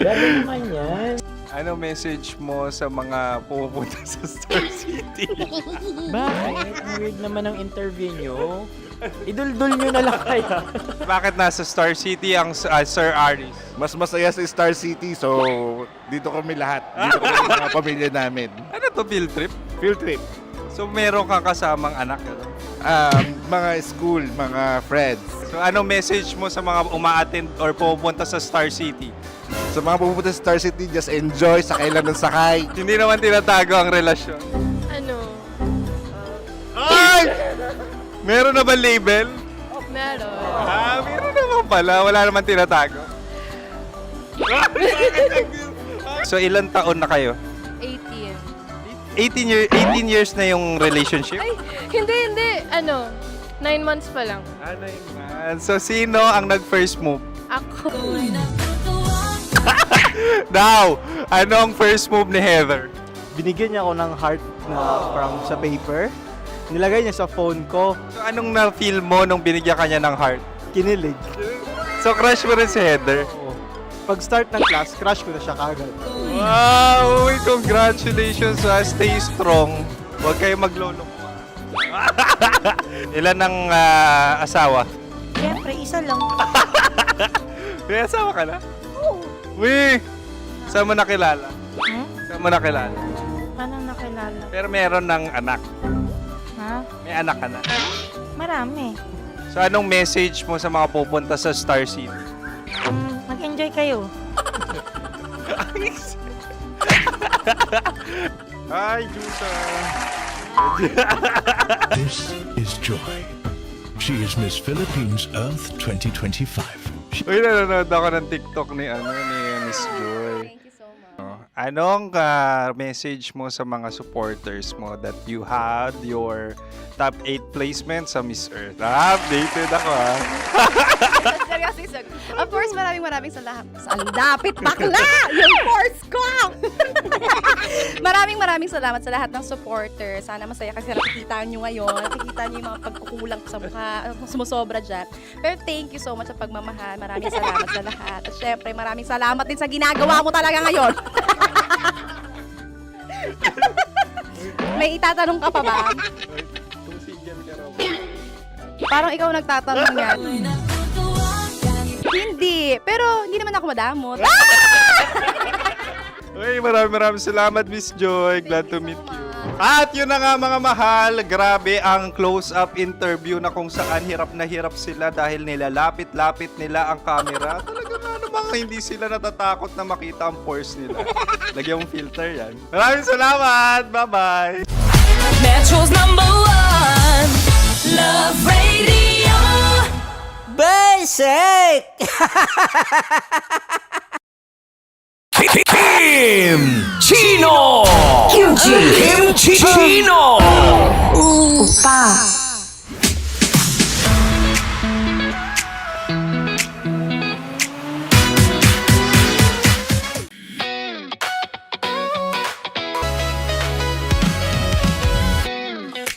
Speaker 3: Gano'n naman yan.
Speaker 11: Ano message mo sa mga pumupunta sa Star City?
Speaker 3: Bakit? Ang weird naman ang interview nyo. Idul-dul nyo na lang kaya.
Speaker 11: Bakit nasa Star City ang Sir Aris?
Speaker 1: Mas masaya sa Star City, so dito kami lahat. Dito kami mga pamilya namin.
Speaker 11: Ano to, field trip?
Speaker 1: Field trip.
Speaker 11: So meron kang kasamang anak? Ano?
Speaker 1: Mga school, mga friends.
Speaker 11: So anong message mo sa mga uma-attend or pumupunta sa Star City?
Speaker 1: Sa mga pupunta sa Star City, just enjoy, sakay lang ng sakay.
Speaker 11: Hindi naman tinatago ang relasyon.
Speaker 10: Ano?
Speaker 11: Ay! Meron na ba label?
Speaker 10: Meron.
Speaker 11: Meron naman pala, wala naman tinatago. So ilan taon na kayo?
Speaker 10: 18.
Speaker 11: 18 years na yung relationship?
Speaker 10: Ay, hindi. 9 months pa lang.
Speaker 11: 9 months. So sino ang nag-first move?
Speaker 10: Ako.
Speaker 11: Now, ano ang first move ni Heather?
Speaker 14: Binigyan niya ako ng heart na from sa paper. Nilagay niya sa phone ko.
Speaker 11: So anong na-feel mo nung binigyan ka niya ng heart?
Speaker 14: Kinilig.
Speaker 11: So crush mo rin si Heather?
Speaker 14: Oo. Pag-start ng class, crush ko na siya kagad.
Speaker 11: Wow! Uy, congratulations ha. Stay strong. Huwag kayo maglolo. Ilan ang asawa?
Speaker 12: Siyempre, isa lang.
Speaker 11: May asawa ka na? Oo. Uy! Saan mo nakilala? Saan mo nakilala?
Speaker 10: Paano nakilala?
Speaker 11: Pero meron ng anak.
Speaker 10: Ha?
Speaker 11: May anak ka na.
Speaker 10: Marami.
Speaker 11: So anong message mo sa mga pupunta sa Star City?
Speaker 10: Mag-enjoy kayo.
Speaker 11: Hi, Jusa!
Speaker 1: This is Joy. She is Miss Philippines Earth 2025.
Speaker 11: Uy, nanonood ako ng TikTok ni Miss Joy.
Speaker 10: Thank you so much.
Speaker 11: Anong message mo sa mga supporters mo that you had your top 8 placement sa Miss Earth? Updated ako ha.
Speaker 10: Seryoso. Of course, maraming salamat. Ang dapit bakla! Yung course ko! maraming salamat sa lahat ng supporter. Sana masaya kasi nakikita nyo ngayon. Nakikita nyo yung mga pagkukulang sa mukha, sumusobra dyan. Pero thank you so much sa pagmamahal. Maraming salamat sa lahat. At syempre, maraming salamat din sa ginagawa mo talaga ngayon. May itatanong ka pa ba? Parang ikaw nagtatanong yan. Hindi. Pero hindi naman ako madamot.
Speaker 11: Uy, maraming salamat, Miss Joy. Glad to meet you. At yun na nga mga mahal, grabe ang close-up interview na kung saan hirap na hirap sila dahil nilalapit-lapit nila ang camera. Talaga nga namang hindi sila natatakot na makita ang pores nila. Lagyan mong filter yan. Maraming salamat! Bye-bye!
Speaker 5: Metro's #1 Love Radio.
Speaker 3: Basic!
Speaker 2: Chino! Kimchi Chino!
Speaker 5: Opa.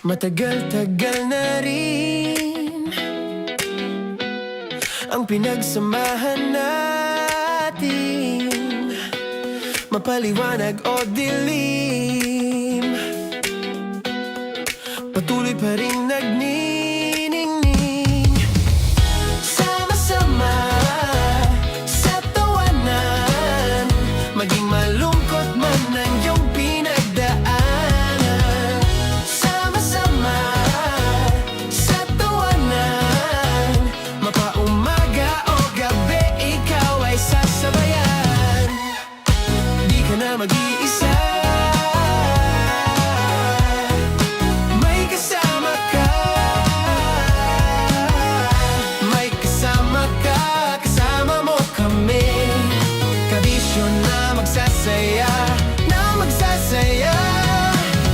Speaker 2: Matagal-tagal na rin ang pinagsamahan natin, mapaliwanag o dilim, patuloy pa rin nagniningning. Sama-sama sa tawanan, maging malungkot man ang iyong pinagdaanan. Sama-sama sa tawanan, mapaumaga o gabi, ikaw ay sasabayan. Di ka na mag-iisa, may kasama ka. May kasama ka, kasama mo kami. Kabisyo na magsasaya, na magsasaya.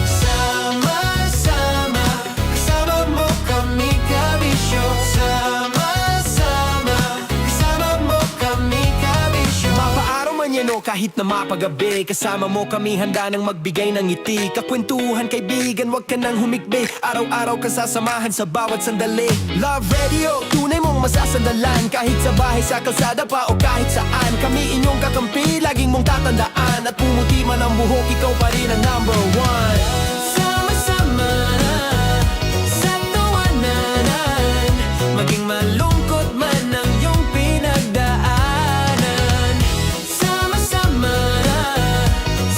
Speaker 2: Sama-sama, kasama mo kami, kabisyo. Sama-sama, kasama mo kami, kabisyo. Mapaaraw man yan o kahit na mapagabi, kasama mo kami, handa nang magbigay ng ngiti. Kakwentuhan, kaibigan, wag ka nang humikbi. Araw-araw ka sasamahan sa bawat sandali. Love Radio, tunay mong masasandalan. Kahit sa bahay, sa kalsada pa o kahit saan, kami inyong kakampi, laging mong tatandaan. At pumuti man ang buhok, ikaw pa rin ang #1. Sama-sama sa tawanan, maging malungkot man ang iyong pinagdaanan. Sama-sama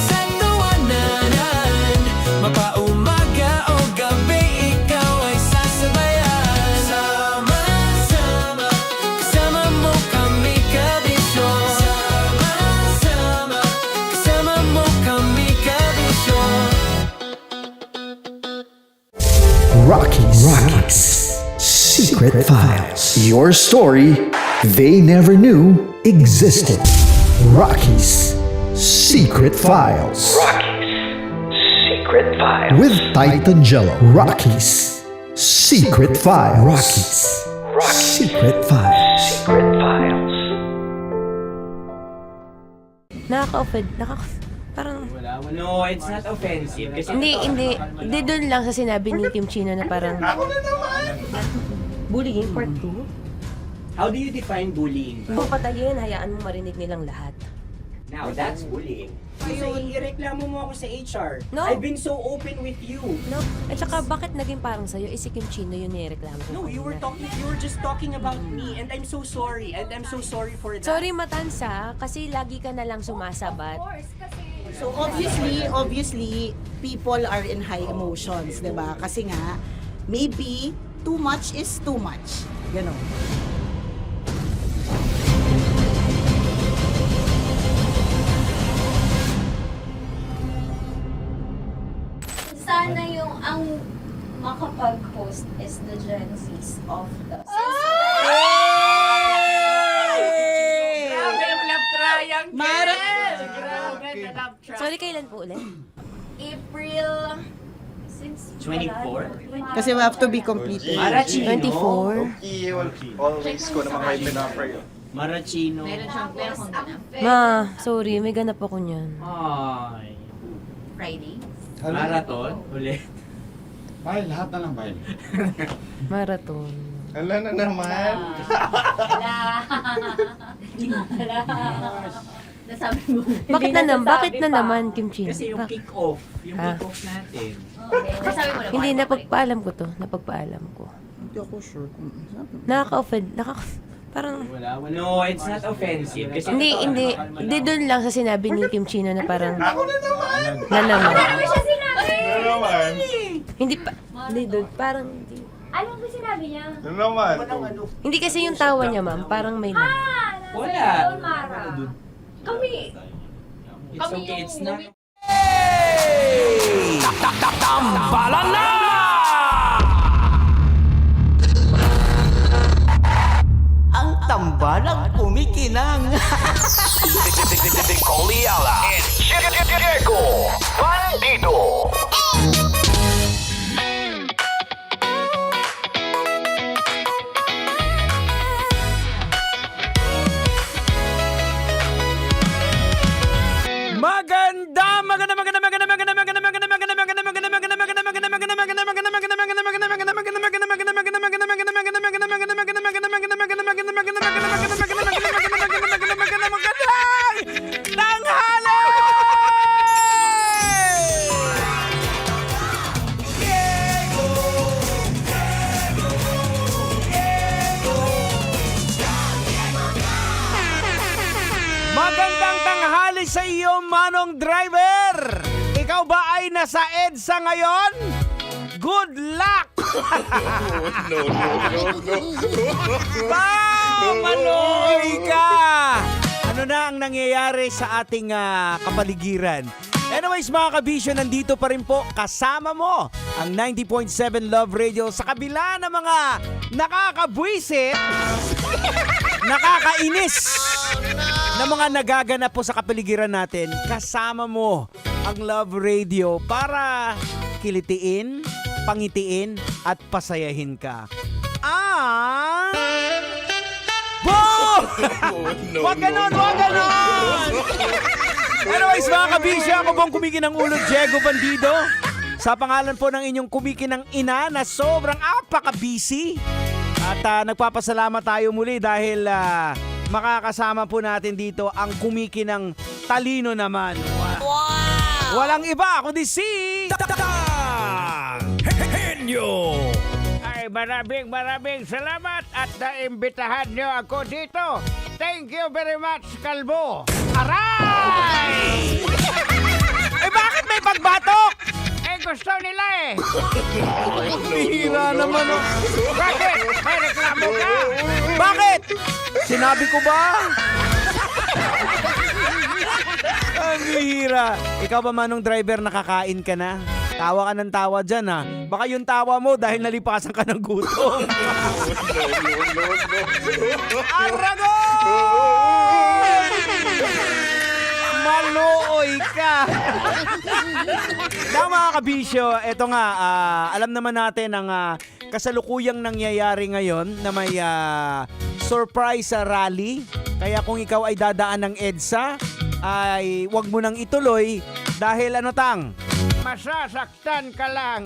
Speaker 2: sa tawanan, mapaumaga o gabi, ikaw ay sasabayan. Sama-sama, kasama mo kami, kabisyo. Sama-sama, kasama mo kami, kabisyo.
Speaker 1: Rockies Secret Files. Your story, they never knew existed. Rocky's Secret Files.
Speaker 9: Secret Files.
Speaker 1: With Titan Jello. Rocky's Secret Files. Rocky's Secret Files.
Speaker 9: Secret Files.
Speaker 15: Nakaka-offend. Parang...
Speaker 16: No, it's not offensive. Kasi
Speaker 15: Hindi doon lang sa sinabi ni Kim Chino na parang... Bullying, part 2?
Speaker 16: how do you define bullying?
Speaker 15: Kung patayin, hayaan mo marinig nilang lahat.
Speaker 16: Now, that's bullying. So, ireklamo mo ako sa HR.
Speaker 15: No.
Speaker 16: I've been so open with you.
Speaker 15: No? At saka, bakit naging parang sa'yo? Si Kim Chino yun nireklamo ko.
Speaker 16: No, you were just talking about me, and I'm so sorry. And I'm so sorry for that.
Speaker 15: Sorry, Matansa, kasi lagi ka na lang sumasabat.
Speaker 17: So obviously, people are in high emotions, 'di ba? Kasi nga, maybe too much is too much. Ganon.
Speaker 18: Sana yung ang makapag-host is the Gen Zs of the...
Speaker 16: Grabe ang love triangle!
Speaker 18: Grabe ang love triangle!
Speaker 15: Sorry, kailan po ulit?
Speaker 18: April... Since
Speaker 16: 24?
Speaker 17: Kasi we have to be completely...
Speaker 16: Marachino.
Speaker 15: 24?
Speaker 11: Always ko naman kayo pinapray.
Speaker 16: Marachino.
Speaker 18: meron siyang pera
Speaker 15: Ma, sorry, may ganap ako niyan.
Speaker 16: Ay.
Speaker 18: Friday.
Speaker 16: Marathon? Ulit.
Speaker 19: Bye, lahat na lang bye.
Speaker 15: Marathon.
Speaker 11: Ala na naman.
Speaker 18: Nasabi mo.
Speaker 15: Bakit na naman, Kim Chino?
Speaker 16: Kasi yung kick-off. Yung kick-off natin.
Speaker 18: Nasabi mo na.
Speaker 15: Hindi, napagpaalam ko to. Napagpaalam ko.
Speaker 17: Hindi ako sure kung...
Speaker 15: Nakaka-offend. Parang...
Speaker 16: No, it's not offensive. Kasi
Speaker 15: Hindi doon lang sa sinabi ni Kim Chino na parang...
Speaker 11: Ako na naman!
Speaker 15: Nalaman.
Speaker 18: Ano siya sinabi?
Speaker 11: Ano naman?
Speaker 15: Hindi pa... Hindi doon. Parang...
Speaker 18: Ano ba sinabi niya?
Speaker 11: Ano naman?
Speaker 15: Hindi kasi yung tawa niya, ma'am. Parang may lang.
Speaker 16: wala.
Speaker 18: Mara. Kami.
Speaker 16: It's okay, it's not...
Speaker 2: Tambalan na! Ang tambalang kumikinang.
Speaker 9: Coliala and Diego Bandido.
Speaker 2: Magandang tanghali sa iyo, Manong Driver! Ikaw ba ay nasa EDSA ngayon? Good luck!
Speaker 11: No.
Speaker 2: Manoy ka! Ano na ang nangyayari sa ating kapaligiran? Anyways, mga kabisyo, nandito pa rin po kasama mo ang 90.7 Love Radio sa kabila ng mga nakakabwisit, nakakainis na mga nagaganap po sa kapaligiran natin. Kasama mo ang Love Radio para kilitiin, pangitiin at pasayahin ka. Wag ganon! Anyways, mga kabisya, ako pong kumikinang ulo, Diego Bandido. Sa pangalan po ng inyong kumikinang ina na sobrang apaka-busy. At nagpapasalamat tayo muli dahil makakasama po natin dito ang kumikinang talino naman. Wow! Walang iba kundi si... Henyo! Ay, maraming salamat at naimbitahan nyo ako dito. Thank you very much, Kalbo. Aray! Eh, bakit may pagbatok? Eh, gusto nila eh. Hira naman oh. Bakit? May reklamo ka? Bakit? Sinabi ko ba? Ang hira. Ikaw ba, Manong Driver, nakakain ka na?
Speaker 20: Tawa ka ng tawa dyan ha. Baka yung tawa mo dahil nalipasan ka ng gutom. Aragon! Maluoy ka! Na mga kabisyo, eto nga, alam naman natin ang kasalukuyang nangyayari ngayon na may surprise rally. Kaya kung ikaw ay dadaan ng EDSA, ay wag mo nang ituloy dahil ano tang? Masasaktan ka lang.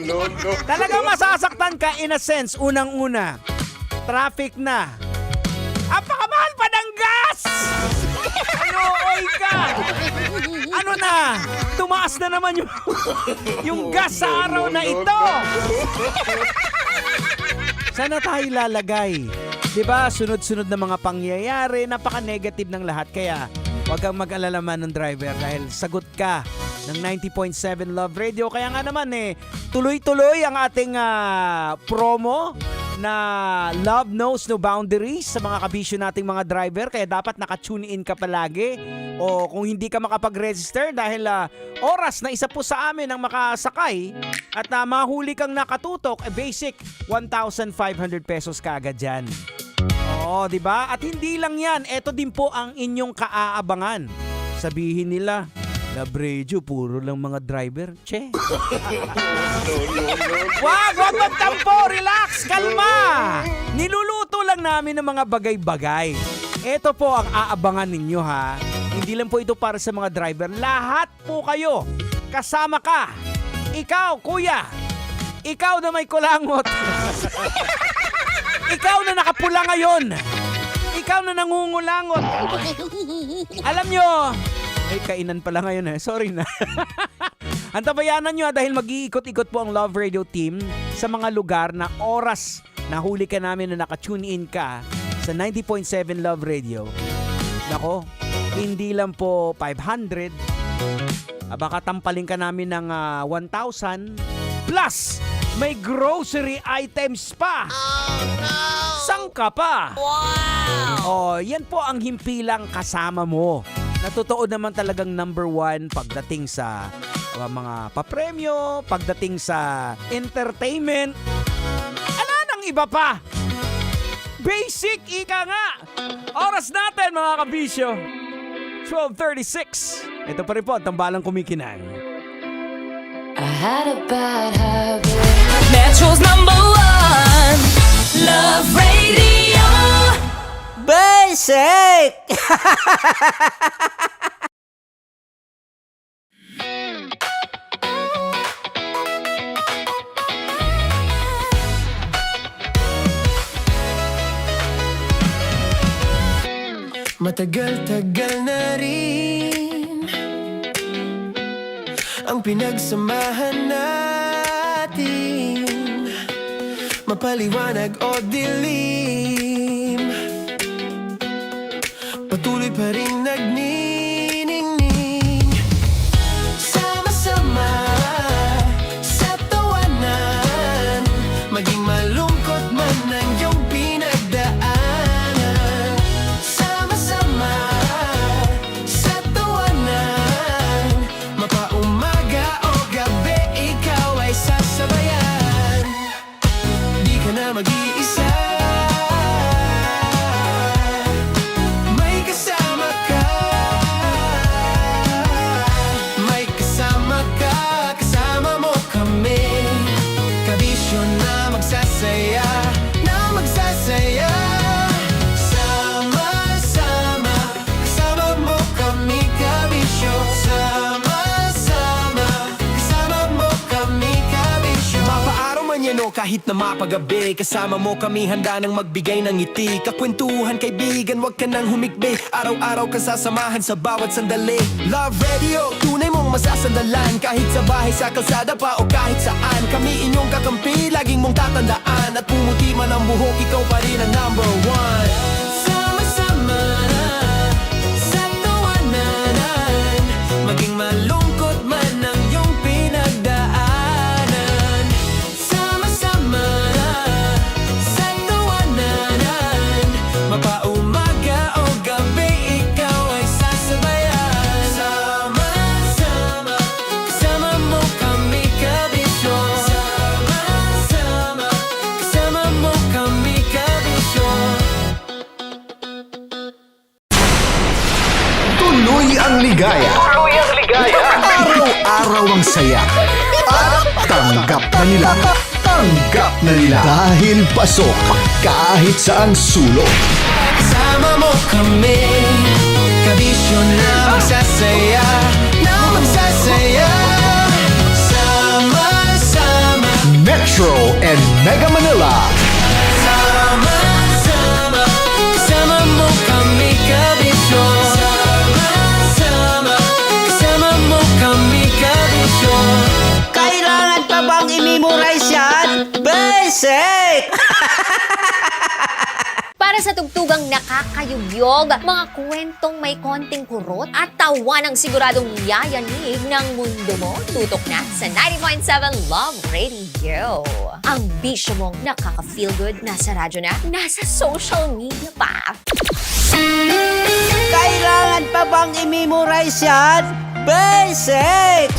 Speaker 20: No. Talagang masasaktan ka in a sense, unang-una. Traffic na. Apakamahal pa ng gas! Oy ka! Ano na? Tumaas na naman yung gas sa araw na ito! Sana tayo lalagay? Diba, sunod-sunod na mga pangyayari, napaka-negative ng lahat. Kaya, huwag kang mag-alala man ng driver dahil sagot ka ng 90.7 Love Radio. Kaya nga naman tuloy-tuloy ang ating promo na Love Knows No Boundaries sa mga kabisyo nating mga driver. Kaya dapat naka-tune in ka palagi. O kung hindi ka makapag-register dahil oras na isa po sa amin ang makasakay at mahuli kang nakatutok, basic 1,500 pesos kaagad dyan. Oo, di ba? At hindi lang yan, eto din po ang inyong kaaabangan. Sabihin nila, Love Radio, puro lang mga driver. Che. Wag magtampo, relax, kalma. Niluluto lang namin ng mga bagay-bagay. Ito po ang aabangan ninyo ha. Hindi lang po ito para sa mga driver. Lahat po kayo. Kasama ka. Ikaw, kuya. Ikaw na may kulangot. Ikaw na nakapula ngayon. Ikaw na nangungulangot. Alam nyo, kainan pala ngayon Sorry na. Antabayanan nyo dahil mag-iikot-ikot po ang Love Radio team sa mga lugar na oras na huli ka namin na naka-tune in ka sa 90.7 Love Radio. Nako, hindi lang po 500. Baka tampaling ka namin ng 1,000. Plus, may grocery items pa. Oh, no! Sangka pa. Wow! Yan po ang himpilang kasama mo. Natotoo naman talagang number 1 pagdating sa mga papremyo, pagdating sa entertainment. Ala nang iba pa. Basic, ika nga. Oras natin mga kabisyo. 12:36. Ito pa rin po, tambalang kumikinang.
Speaker 5: I had a bad habit. Metro's #1 Love Radio.
Speaker 20: Basic!
Speaker 2: Matagal-tagal na rin ang pinagsamahan natin, mapaliwanag o dilim, patuloy pa rin nagniningning. Sama-sama sa tawanan, maging malungkot man ang iyong pinagdaanan. Sama-sama sa tawanan, mapaumaga o gabi, ikaw ay sasabayan. Di ka na mag-iisa, may kasama ka. May kasama ka, kasama mo kami. Kabisyo na magsasaya, na magsasaya. Sama-sama, kasama mo kami, kabisyo. Sama-sama, kasama mo kami, kabisyo. Mapaaraw man yan o kahit na mapagabi, kasama mo kami, handa nang magbigay ng ngiti. Kakwentuhan, kaibigan, wag ka nang humikbi. Araw-araw ka sasamahan sa bawat sandali. Love Radio, tunay mong masasandalan. Kahit sa bahay, sa kalsada pa o kahit saan, kami inyong kakampi, laging mong tatandaan. At pumuti man ang buhok, ikaw pa rin ang #1. Sama-sama sa tawanan, maging malungkot man ang iyong pinagdaanan. Sama-sama sa tawanan, mapaumaga o gabi, ikaw ay sasabayan. Sama-sama,
Speaker 1: ligaya.
Speaker 9: Tuluyang ligaya.
Speaker 1: Araw-araw ang saya. At tanggap na nila. Tanggap na nila. Dahil pasok kahit saang sulok.
Speaker 2: Kasama mo kami, kabisyo na magsasaya, na magsasaya. Sama-sama,
Speaker 1: Metro and Mega Manila.
Speaker 2: sama-sama, kasama mo kami, kabisyo. Sama-sama, kasama mo kami, kabisyo.
Speaker 3: Kailangan pa bang i-memorize yan? Basic!
Speaker 4: Para sa tugtugang nakakayugyog, mga kwentong may konting kurot at tawa ng siguradong yayanig ng mundo mo, tutok na sa 90.7 Love Radio. Ang bisyo mong nakaka-feel good, nasa radyo na, nasa social media pa.
Speaker 3: Kailangan pa bang i-memorize yan? Basic!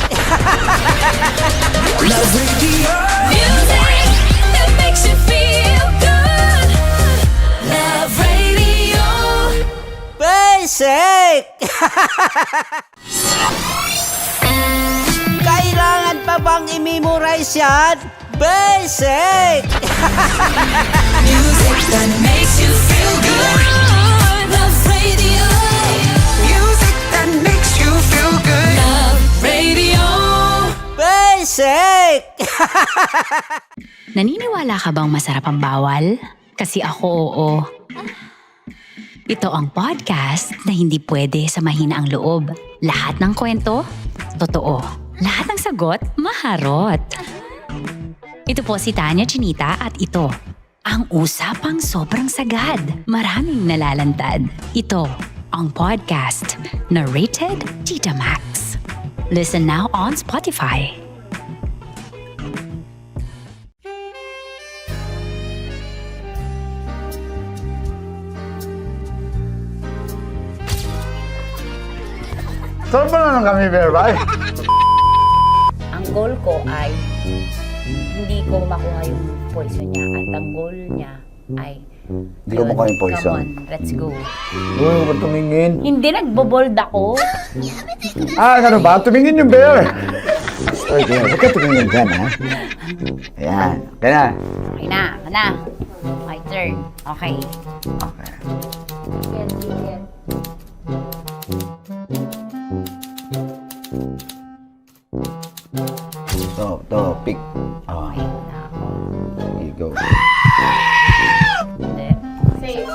Speaker 2: Love Radio.
Speaker 5: Music that makes you feel good. Love Radio.
Speaker 3: Basic! Kailangan pa bang i-memorize yan? Basic!
Speaker 5: Music that makes you feel good. Love Radio.
Speaker 2: Music that makes you feel good.
Speaker 5: Love Radio.
Speaker 3: Basic!
Speaker 6: Naniniwala ka bang masarap ang bawal? Kasi ako oo. Ito ang podcast na hindi pwede sa mahina ang loob. Lahat ng kwento, totoo. Lahat ng sagot, maharot. Ito po si Tanya Chinita at ito, ang usapang sobrang sagad. Maraming nalalantad. Ito, ang podcast na rated Tita Max. Listen now on Spotify.
Speaker 19: Saan ba na lang kami, Berbay?
Speaker 8: Ang goal ko ay hindi ko makuha yung poison niya at ang goal niya ay
Speaker 7: Hindi ko mukha yung poison.
Speaker 8: Come on, let's go.
Speaker 7: Uy, huwag tumingin.
Speaker 8: Hindi, nagbobold ako.
Speaker 19: Ano ba? Tumingin yung bear.
Speaker 7: Stoy, kaya huwag ka tumingin dyan, ha? Ayan. Kaya na.
Speaker 8: Okay na, my turn. Okay.
Speaker 7: Okay.
Speaker 8: Yan, yan.
Speaker 7: To, pick. Oh.
Speaker 8: Okay na ako.
Speaker 7: There you go.
Speaker 8: Hindi. Safe.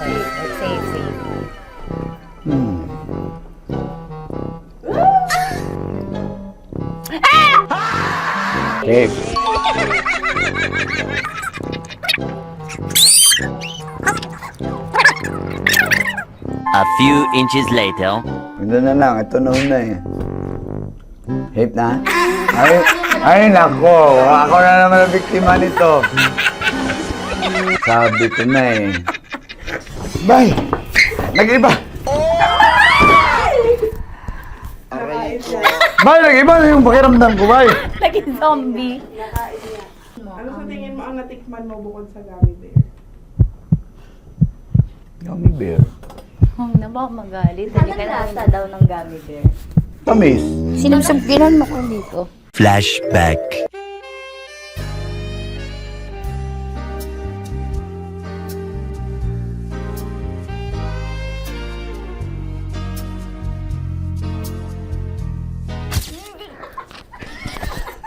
Speaker 7: Safe.
Speaker 13: A few inches later.
Speaker 7: Ito na lang. Ito na una eh. Safe na? Ay, nako. Ako na naman ang biktima nito. Sabi ko na eh. Bay! Nag-iba! Bay, nag-iba na yung pakiramdam ko, bay!
Speaker 8: Naging zombie.
Speaker 10: Ano sa tingin mo ang natikman mo bukod sa gummy bear?
Speaker 7: Gummy bear.
Speaker 8: Na baka magalit. Hindi ka nasa daw ng gummy bear.
Speaker 7: Tamis.
Speaker 8: Sinusumpilan mo ko dito.
Speaker 13: Flashback.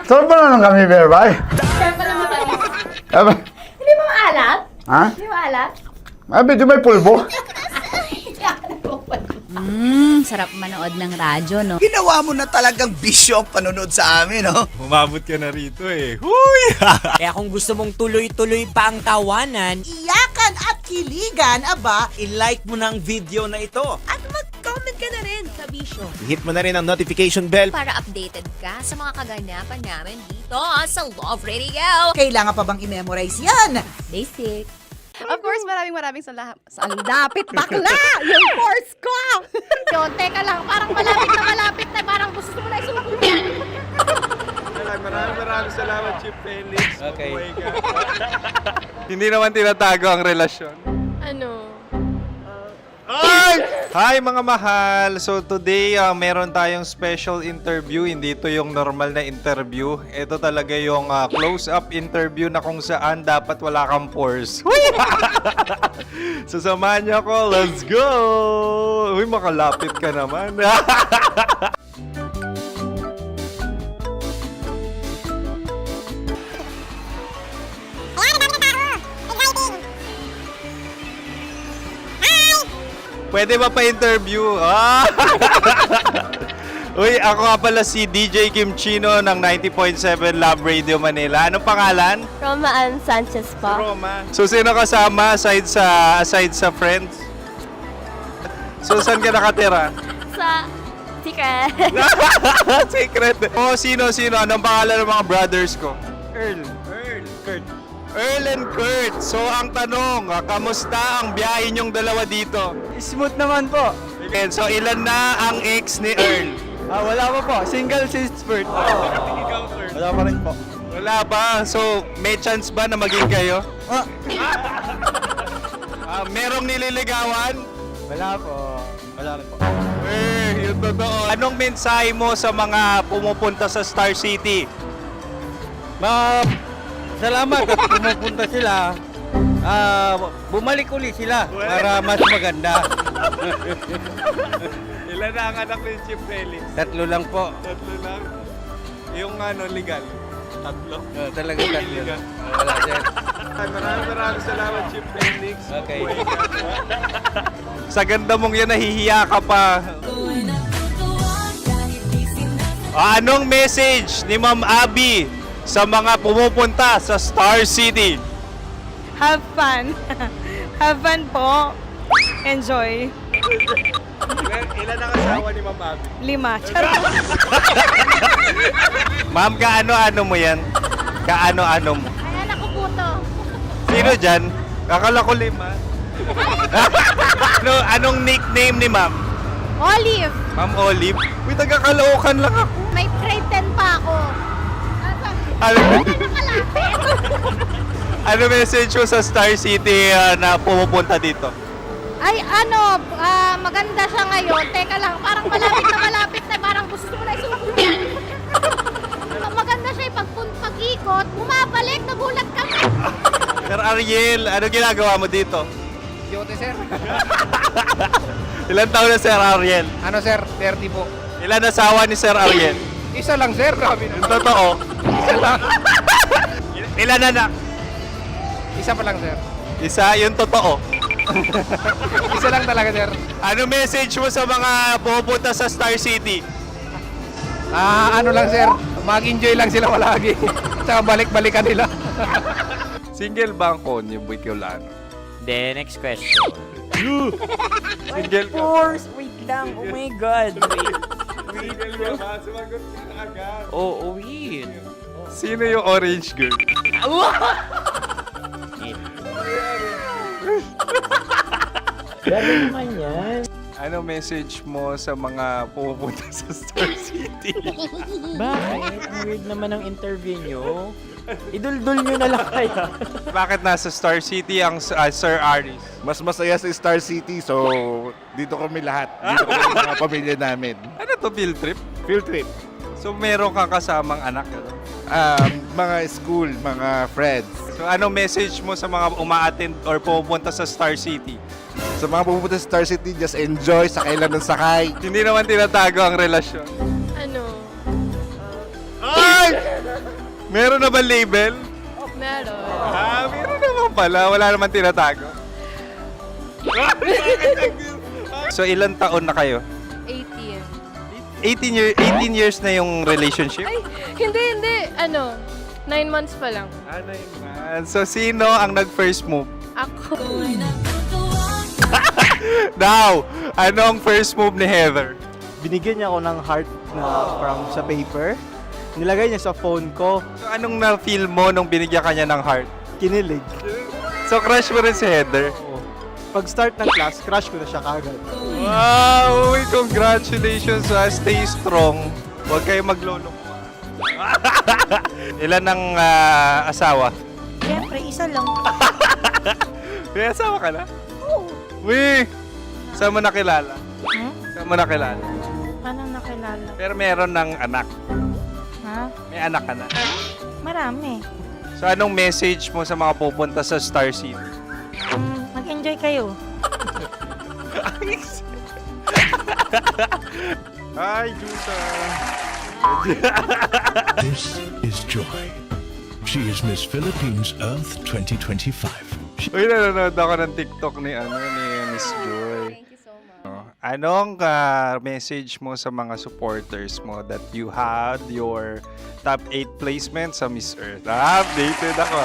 Speaker 19: Saan ba na lang kami, Berbay?
Speaker 8: Saan pa naman tayo? Hindi mo maalat?
Speaker 7: Ha?
Speaker 8: Hindi mo maalat?
Speaker 19: Medyo may pulbo.
Speaker 8: Sarap manood ng radyo, no?
Speaker 1: Ginawa mo na talagang bisyo ang panonood sa amin, no?
Speaker 11: Umabot ka na rito eh. Huy!
Speaker 20: Kaya kung gusto mong tuloy-tuloy pa ang tawanan,
Speaker 17: Iyakan at kiligan, aba,
Speaker 20: i-like mo na ang video na ito.
Speaker 15: At mag-comment ka na rin, kabisyo.
Speaker 14: Hit mo na rin ang notification bell.
Speaker 4: Para updated ka sa mga kaganapan namin dito sa Love Radio.
Speaker 17: kailangan pa bang i-memorize yan?
Speaker 4: Basic.
Speaker 10: Of course, maraming salamat. Ang lapit bakla! Yung course ko! Yun, teka lang, parang malapit na, parang gusto mo na isulat.
Speaker 11: Maraming salamat, Chief Felix. Okay. Hindi naman tinatago ang relasyon.
Speaker 10: Ano?
Speaker 11: Ay! Hi mga mahal! So today, meron tayong special interview. Hindi ito yung normal na interview. Ito talaga yung close-up interview na kung saan dapat wala kang pores. So samahan niyo ako. Let's go! Uy, makalapit ka naman. Pwede ba pa-interview? Uy, ako nga pala si DJ Kim Chino ng 90.7 Love Radio Manila. Anong pangalan?
Speaker 18: Roma Ann Sanchez po.
Speaker 11: Roma. So, sino kasama aside sa friends? So, saan ka nakatira?
Speaker 18: Sa secret.
Speaker 11: Secret. Oh, sino? Anong pangalan ng mga brothers ko? Earl, Kurt. Earl and Kurt. So, ang tanong, kamusta ang biyahe niyong dalawa dito?
Speaker 14: Smooth naman po.
Speaker 11: And so, ilan na ang ex ni Earl?
Speaker 14: Wala pa po. Single since birth. Wala pa rin po.
Speaker 11: Wala pa. So, may chance ba na maging kayo? Merong nililigawan?
Speaker 14: Wala po. Wala rin po.
Speaker 11: Yung totoo. Anong mensahe mo sa mga pumupunta sa Star City?
Speaker 3: Salamat at pumupunta sila. Bumalik uli sila para mas maganda.
Speaker 11: Ilan na ang anak ni Chief Felix?
Speaker 3: 3 lang po.
Speaker 11: 3 lang? Yung legal? 3?
Speaker 3: Talaga 3. Wala sir.
Speaker 11: Maraming salamat, Chief Felix.
Speaker 3: Okay.
Speaker 11: Sa ganda mong yan, nahihiya ka pa. Anong message ni Ma'am Abby sa mga pumupunta sa Star City?
Speaker 10: Have fun. Have fun po. Enjoy.
Speaker 11: Ilan ang asawa ni Ma'am Abby?
Speaker 10: 5. Charot.
Speaker 11: Ma'am, kaano-ano mo yan? Kaano-ano mo?
Speaker 8: Ay, anak ko po to.
Speaker 11: Sino dyan? Akala ko 5. Anong nickname ni Ma'am?
Speaker 8: Olive,
Speaker 11: Ma'am Olive? Uy, taga-Caloocan lang ako.
Speaker 8: may grade 10 pa ako.
Speaker 11: Ano message mo sa Star City na pumupunta dito?
Speaker 8: Ay, maganda siya ngayon. Teka lang, parang malapit na, parang gusto mo na isubukan. Maganda siya pag-ikot, bumabalik, nagulat kami.
Speaker 11: Sir Ariel, ano ginagawa mo dito?
Speaker 14: Yote, sir.
Speaker 11: Ilan taon na Sir Ariel?
Speaker 14: Ano, sir? 30 po.
Speaker 11: Ilan asawa ni Sir Ariel?
Speaker 14: Isa lang, sir. Grabe
Speaker 11: Yung totoo?
Speaker 14: Isa lang.
Speaker 11: Ilan anak?
Speaker 14: Isa pa lang, sir.
Speaker 11: Isa, yung totoo.
Speaker 14: Isa lang talaga, sir.
Speaker 11: Ano message mo sa mga pumupunta sa Star City?
Speaker 14: Ano lang, sir. Mag-enjoy lang sila palagi. Tsaka balik-balikan nila.
Speaker 11: Single ba ang Konyo Bicolano?
Speaker 13: The next question.
Speaker 11: Single ka?
Speaker 13: Wait lang. Oh my God.
Speaker 11: Single ka ba? Sumagot ka na agad.
Speaker 13: Oh, wait.
Speaker 11: Sino yung orange girl?
Speaker 13: Grabe naman yan.
Speaker 11: Ano message mo sa mga pumupunta sa Star City?
Speaker 13: Bakit? Ang weird naman ang interview nyo. Idul-dul nyo na lang kaya.
Speaker 11: Bakit nasa Star City ang Sir Aris?
Speaker 19: Mas masaya sa Star City, so dito kami lahat. Dito kami mga pamilya namin.
Speaker 11: Ano to, field trip?
Speaker 19: Field trip.
Speaker 11: So meron kang kasamang anak? Ano?
Speaker 19: Mga school, mga friends.
Speaker 11: So ano message mo sa mga uma-attend or pupunta sa Star City?
Speaker 19: Sa mga pupunta sa Star City, just enjoy, sakay lang ng sakay.
Speaker 11: Hindi naman tinatago ang relasyon.
Speaker 18: Ano?
Speaker 11: Ay! Meron na ba label?
Speaker 18: Meron.
Speaker 11: Meron naman pala. Wala naman tinatago. So ilan taon na kayo?
Speaker 18: 18.
Speaker 11: 18 years na yung relationship?
Speaker 18: Ay, hindi. 9 months pa lang.
Speaker 11: Ano yun? So sino ang nag-first move?
Speaker 18: Ako.
Speaker 11: Now, anong first move ni Heather?
Speaker 14: Binigyan niya ako ng heart na from sa paper. Nilagay niya sa phone ko.
Speaker 11: So anong na-feel mo nung binigyan ka niya ng heart?
Speaker 14: Kinilig.
Speaker 11: So crush mo rin si Heather?
Speaker 14: Pag start ng class, crush ko na siya kagad.
Speaker 11: Wow! Uy, congratulations! Stay strong. Huwag kayo maglolo. Ilan ang asawa?
Speaker 8: Siyempre, isa lang.
Speaker 11: May asawa ka na?
Speaker 8: Oo.
Speaker 11: Uy! Saan mo nakilala? Saan mo nakilala?
Speaker 21: Paano nakilala?
Speaker 11: Pero meron ng anak.
Speaker 21: Ha?
Speaker 11: May anak ka na.
Speaker 21: Marami.
Speaker 11: So anong message mo sa mga pupunta sa Star City?
Speaker 21: Mag-enjoy kayo.
Speaker 11: Hi, Jusa!
Speaker 1: This is Joy. She is Miss Philippines Earth 2025.
Speaker 11: Uy, nanonood ako ng TikTok ni Miss Joy. Thank you so much. Anong message mo sa mga supporters mo that you had your top 8 placement sa Miss Earth? Updated ako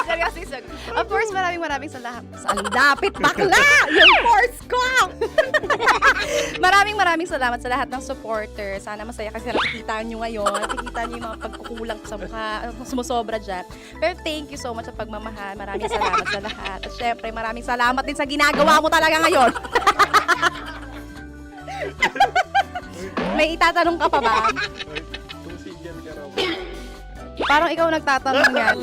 Speaker 10: Seryously, of course, maraming salamat. Ang dapit bakla! Yung course ko! maraming salamat sa lahat ng supporter. Sana masaya kasi nakikita nyo ngayon. Nakikita nyo yung mga pagkukulang sa mukha, sumusobra dyan. Pero thank you so much sa pagmamahal. Maraming salamat sa lahat. At syempre, maraming salamat din sa ginagawa mo talaga ngayon. May itatanong ka pa ba? Parang ikaw nagtatanong yan.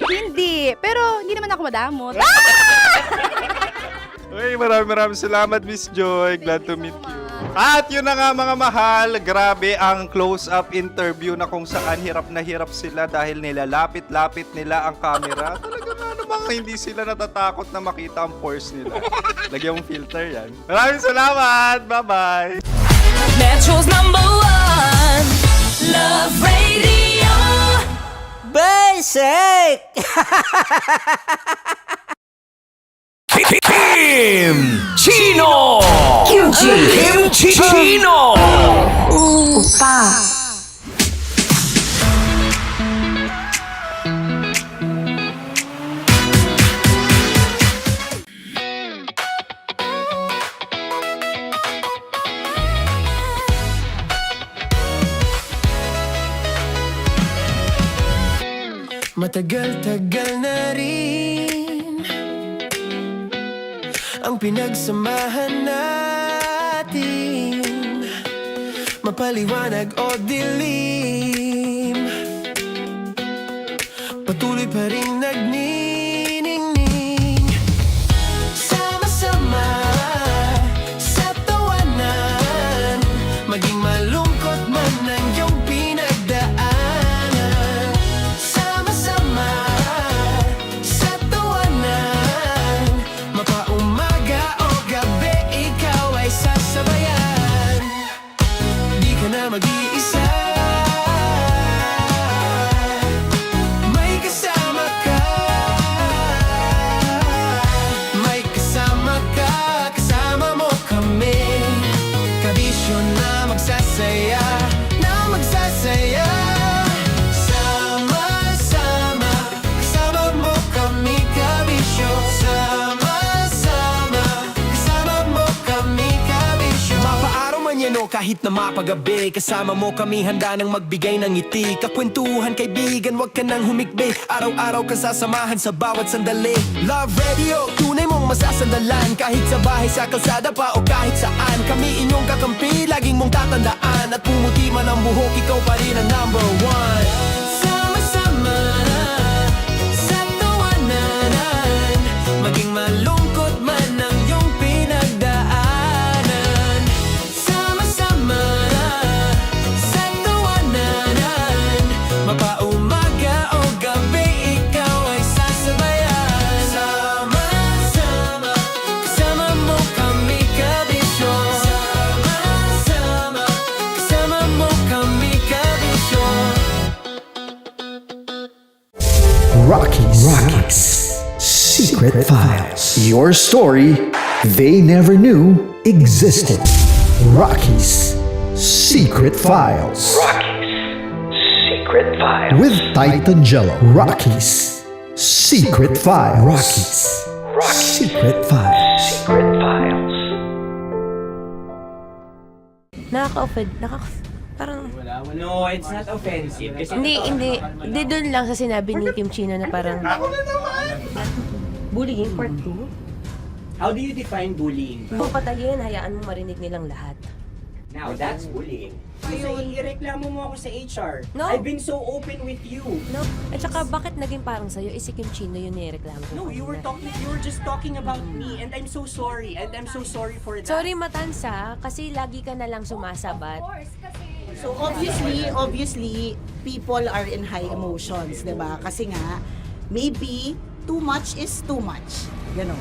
Speaker 10: Hindi. Pero hindi naman ako madamot.
Speaker 11: Uy, maraming salamat, Miss Joy. Glad to meet you. At yun na nga mga mahal, grabe ang close-up interview na kung saan hirap na hirap sila dahil nilalapit-lapit nila ang camera. Talaga nga namang hindi sila natatakot na makita ang pores nila. Lagyan mong filter yan. Maraming salamat! Bye-bye!
Speaker 5: Metro's #1 Love Radio.
Speaker 20: Basic!
Speaker 1: Kim Chino! Kim Chino!
Speaker 5: Opa.
Speaker 2: Matagal-tagal na rin ang pinagsamahan natin, mapaliwanag o dilim, patuloy pa rin nagniningning. Sama-sama sa tawanan, maging malungkot man ang iyong pinagdaanan. Sama-sama sa tawanan, mapaumaga o gabi, ikaw ay sasabayan. Di ka na mag-iisa, may kasama ka. May kasama ka, kasama mo kami. Kabisyo na magsasaya, na magsasaya. Sama-sama, kasama mo kami, kabisyo. Sama-sama, kasama mo kami, kabisyo. Mapaaraw man yan o kahit na mapagabi, kasama mo kami, handa nang magbigay ng ngiti. Kakwentuhan, kaibigan, wag ka nang humikbi. Araw-araw ka sasamahan sa bawat sandali. Love Radio, tunay mong masasandalan. Kahit sa bahay, sa kalsada pa o kahit saan, kami inyong kakampi, laging mong tatandaan. At pumuti man ang buhok, ikaw pa rin ang #1. Sama-sama sa tawanan, maging malungkot man ang iyong pinagdaanan. Sama-sama sa tawanan, mapaumaga o gabi, ikaw ay sasabayan. Sama-sama, kasama mo kami, kabisyo. Sama-sama, kasama mo kami, kabisyo.
Speaker 1: Rockies. Secret Files. Your story they never knew existed. Rockies. Secret Files.
Speaker 9: Secret Files.
Speaker 1: With Titan Jello. Rockies. Secret Files. Rockies. Secret Files.
Speaker 9: Secret Files.
Speaker 15: Nakaka-offend. Parang...
Speaker 16: No, it's not offensive. Kasi
Speaker 15: Hindi doon lang sa sinabi ni Kim Chino na parang... Bullying, part 2?
Speaker 16: How do you define bullying?
Speaker 15: Kung patayin, hayaan mo marinig nilang lahat.
Speaker 16: Now, that's bullying. Ayun, ireklamo mo ako sa HR.
Speaker 15: No.
Speaker 16: I've been so open with you.
Speaker 15: No. At saka, bakit naging parang sa'yo? Si Kim Chino yun nireklamo ko.
Speaker 16: No, you were just talking about me, and I'm so sorry. And I'm so sorry for that.
Speaker 15: Sorry, Matansa, kasi lagi ka na lang sumasabat.
Speaker 17: So obviously, people are in high emotions, 'di ba? Kasi nga, maybe too much is too much. Ganon.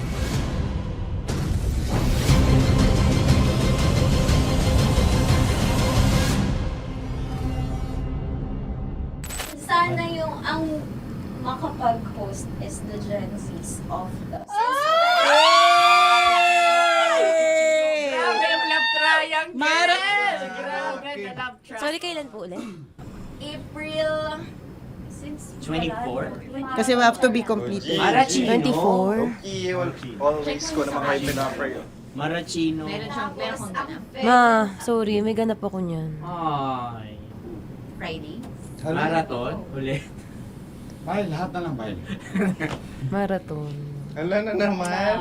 Speaker 18: Sana yung ang makapag-host is the Gen Zs of the
Speaker 16: Grabe yung love triangle!
Speaker 17: Mara!
Speaker 16: Grabe na love triangle.
Speaker 15: Sorry, kailan po ulit?
Speaker 18: April
Speaker 16: 24?
Speaker 17: Kasi we have to be completed.
Speaker 16: Marachino.
Speaker 15: 24.
Speaker 11: Okay, always ko naman kayo pinapray.
Speaker 16: Marachino.
Speaker 15: Ma, sorry, may ganap ako niyan.
Speaker 16: Ay.
Speaker 4: Friday.
Speaker 16: Marathon? Ulit.
Speaker 19: Mahal, lahat na lang mahal.
Speaker 15: Marathon.
Speaker 11: Ala na naman.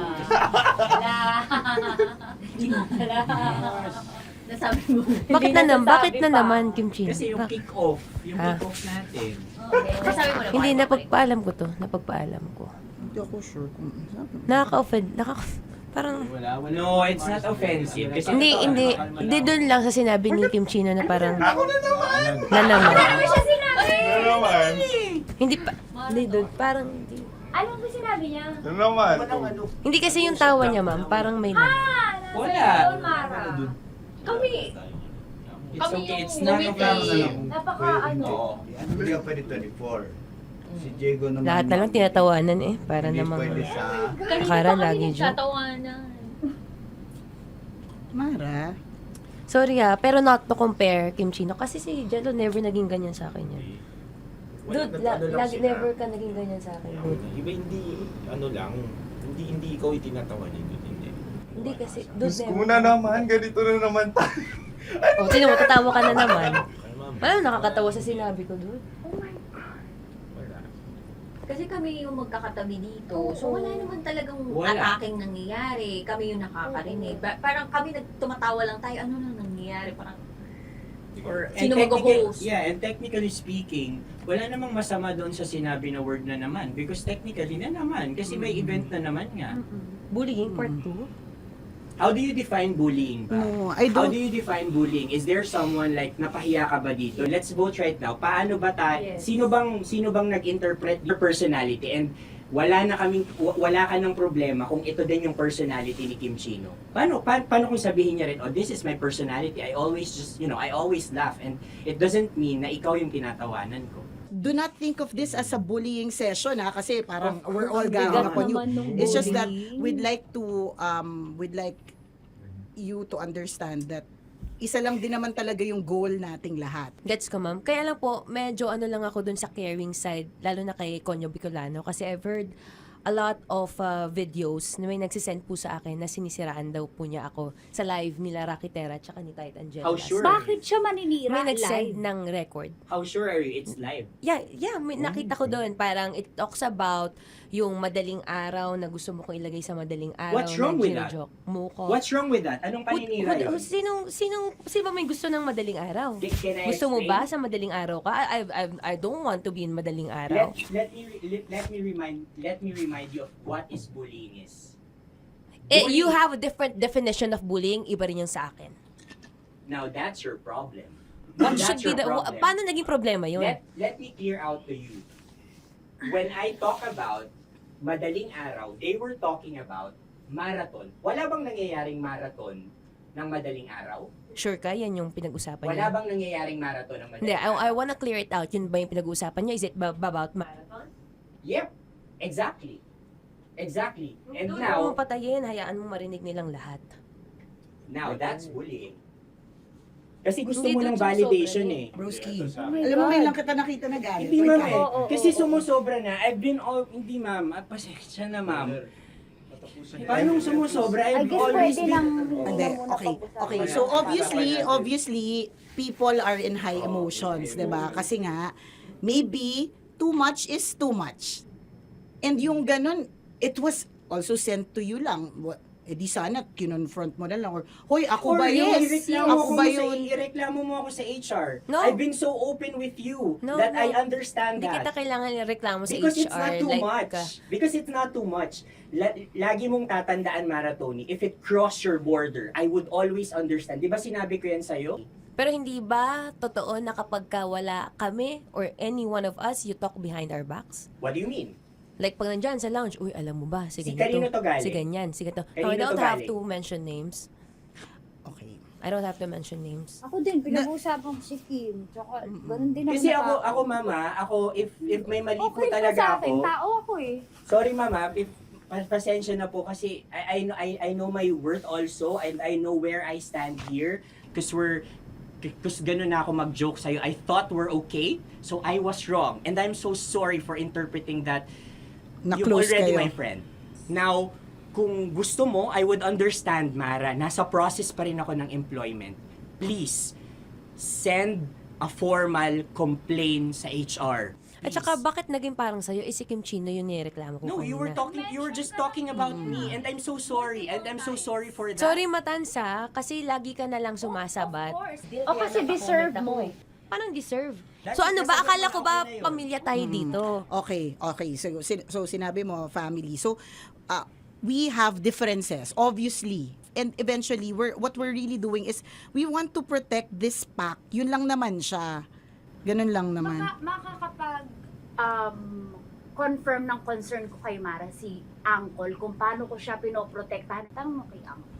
Speaker 4: Nasabi mo.
Speaker 15: Bakit na naman, Kim Chino?
Speaker 16: Kasi yung kick-off. Yung
Speaker 15: Ha?
Speaker 16: kick-off natin.
Speaker 4: Nasabi mo na.
Speaker 15: Hindi, napagpaalam ko to. Napagpaalam ko.
Speaker 17: Hindi ako sure kung
Speaker 15: Nakaka-offend. Parang...
Speaker 16: Wala. No, it's not offensive. Kasi
Speaker 15: Hindi doon lang sa sinabi ni Kim Chino na parang...
Speaker 11: Ako na naman.
Speaker 15: Na naman.
Speaker 11: Ano naman?
Speaker 15: Hindi pa... Hindi doon. Parang... Hindi.
Speaker 18: Ano ba sinabi niya?
Speaker 11: Ano naman?
Speaker 15: Hindi kasi yung tawa niya, ma'am. Parang may lang.
Speaker 16: Wala.
Speaker 18: Mara. Kami.
Speaker 16: It's
Speaker 18: Kami
Speaker 16: okay.
Speaker 18: yung
Speaker 16: It's not offensive.
Speaker 18: Napaka ano.
Speaker 7: Hindi ka pwede 24. Si Diego naman.
Speaker 15: Lahat na lang tinatawanan eh. Para
Speaker 7: Hindi
Speaker 15: namang...
Speaker 7: pwede sa...
Speaker 15: Akara lagi joke.
Speaker 4: Tatawanan.
Speaker 17: Mara.
Speaker 15: Sorry ha, pero not to compare Kim Chino. Kasi si Jello never naging ganyan sa akin yan. Dude, lagi never ka naging ganyan sa akin, dude.
Speaker 13: Iba hindi, ano lang, hindi ikaw itinatawanan yun, hindi.
Speaker 15: Hindi kasi, dude,
Speaker 11: Diyos ko
Speaker 15: never.
Speaker 11: na naman, ganito na naman tayo.
Speaker 15: O, sino mo, tatawa ka na naman. Alam, nakakatawa sa sinabi ko, dude.
Speaker 4: Kasi kami yung magkakatabi dito. So wala naman talagang ataking nangyayari. Kami yung nakakarinig. Parang kami tumatawa lang tayo. Ano nang nangyayari? Parang sino mag-host?
Speaker 16: Yeah, and technically speaking, wala namang masama doon sa sinabi na word na naman. Because technically na naman. Kasi may event na naman nga.
Speaker 15: Bullying, part 2?
Speaker 16: How do you define bullying ba?
Speaker 17: No, I
Speaker 16: How
Speaker 17: don't.
Speaker 16: do you define bullying? Is there someone like napahiya ka ba dito? Let's vote right now. Paano ba sino bang nag-interpret your personality and wala ka ng problema kung ito din yung personality ni Kim Chino? Paano kung sabihin niya rin, oh, this is my personality. I always laugh and it doesn't mean na ikaw yung tinatawanan ko.
Speaker 17: Do not think of this as a bullying session kasi parang we're all ganging upon you. It's just that we'd like you to understand that isa lang din naman talaga yung goal nating lahat.
Speaker 15: Gets ko, ma'am. Kaya lang po, medyo ano lang ako dun sa caring side, lalo na kay Conyo Bicolano, kasi I've heard a lot of videos na may nagsisend po sa akin na sinisiraan daw po niya ako sa live nila Rocky Terra tsaka ni Tight Angela.
Speaker 16: How sure?
Speaker 8: Bakit siya maninira
Speaker 15: May
Speaker 8: live?
Speaker 15: nagsend ng record.
Speaker 16: How sure are you it's live?
Speaker 15: Yeah, may nakita ko doon. Parang it talks about yung madaling araw na gusto mo kong ilagay sa madaling araw.
Speaker 16: What's wrong with that?
Speaker 15: Mo ko.
Speaker 16: What's wrong with that? Anong paninira yun?
Speaker 15: Sino ba may gusto ng madaling araw?
Speaker 16: Can I
Speaker 15: Gusto mo
Speaker 16: explain?
Speaker 15: ba sa madaling araw ka? I don't want to be in madaling araw.
Speaker 16: Let me remind you of what is bullying is.
Speaker 15: You have a different definition of bullying, iba rin yung sa akin.
Speaker 16: Now that's your problem.
Speaker 15: What
Speaker 16: That's
Speaker 15: should be
Speaker 16: your
Speaker 15: the
Speaker 16: problem.
Speaker 15: paano naging problema yun?
Speaker 16: Let me clear out to you. When I talk about madaling araw, they were talking about marathon. Wala bang nangyayaring marathon ng madaling araw?
Speaker 15: Sure ka, yan yung pinag-usapan
Speaker 16: Wala
Speaker 15: niya?
Speaker 16: bang nangyayaring marathon ng
Speaker 15: Hindi,
Speaker 16: madaling araw?
Speaker 15: I wanna clear it out. Yun ba yung pinag-usapan niya? Is it about marathon?
Speaker 16: Yep, exactly. Exactly. And
Speaker 15: Doon
Speaker 16: now,
Speaker 15: mo patayin, hayaan mo marinig nilang lahat.
Speaker 16: now that's bullying. Kasi gusto
Speaker 15: Hindi
Speaker 16: mo
Speaker 15: doon
Speaker 16: ng validation
Speaker 15: sumusobra
Speaker 16: eh.
Speaker 17: Broski, alam mo ngayon lang kita nakita na galit.
Speaker 16: Hindi ma'am eh. Kasi sumusobra na. Hindi ma'am. Pasensya na ma'am. Paano sumusobra? I've always been...
Speaker 17: Hindi, okay. So obviously, people are in high emotions, 'di ba? Kasi nga, maybe too much is too much. And yung ganun, it was also sent to you lang. Eh di sana kinonfront mo na lang or hoy ako
Speaker 16: Or
Speaker 17: ba yun?
Speaker 16: ireklamo
Speaker 17: Ako ba yun?
Speaker 16: Ireklamo mo ako sa HR.
Speaker 15: No.
Speaker 16: I've been so open with you
Speaker 15: No,
Speaker 16: that
Speaker 15: no.
Speaker 16: I understand
Speaker 15: Hindi
Speaker 16: that.
Speaker 15: kita kailangan ireklamo sa
Speaker 16: Because
Speaker 15: HR.
Speaker 16: it's not too
Speaker 15: like,
Speaker 16: much. Because it's not too much. Lagi mong tatandaan, Mara Tony, if it cross your border, I would always understand. Di ba sinabi ko yan sa'yo?
Speaker 15: Pero hindi ba totoo na kapag wala kami or any one of us, you talk behind our backs?
Speaker 16: What do you mean?
Speaker 15: Like pag nandyan sa lounge, uy, alam mo ba, si
Speaker 16: Si
Speaker 15: ganito,
Speaker 16: kanino to galing?
Speaker 15: si ganyan, si ganito.
Speaker 16: Kanino
Speaker 15: No, I don't
Speaker 16: to
Speaker 15: have
Speaker 16: galing?
Speaker 15: to mention names.
Speaker 17: Okay.
Speaker 15: I don't have to mention names.
Speaker 12: Ako din, pinag-uusapan ko si Kim. Tsaka, ganun din
Speaker 16: Kasi
Speaker 12: naman
Speaker 16: ako mama, if may mali po
Speaker 12: okay
Speaker 16: talaga
Speaker 12: sa akin,
Speaker 16: ako.
Speaker 12: tao ako eh.
Speaker 16: Sorry mama, if pasensya na po kasi I know my worth also and I know where I stand here because ganun na ako mag-joke sa'yo. I thought we're okay, so I was wrong. And I'm so sorry for interpreting that you're
Speaker 17: Na-close
Speaker 16: already
Speaker 17: kayo.
Speaker 16: my friend. Now, kung gusto mo, I would understand, Mara. Nasa process pa rin ako ng employment. Please, send a formal complaint sa HR.
Speaker 15: At saka, bakit naging parang sa'yo, si Kim Chino yung nireklamo ko
Speaker 16: No, you were just talking about me and I'm so sorry. And I'm so sorry for that.
Speaker 15: Sorry, Matansa, kasi lagi ka na lang sumasabat.
Speaker 12: O kasi deserve mo eh.
Speaker 15: Parang deserve. So ano ba, akala ko ba pamilya tayo dito?
Speaker 17: Okay. So sinabi mo family. So we have differences obviously. And eventually what we're really doing is we want to protect this pack. Yun lang naman siya. Ganun lang naman.
Speaker 8: Makakapag confirm ng concern ko kay Mara si Uncle kung paano ko siya pinoprotektahan. Tanong mo kay Uncle.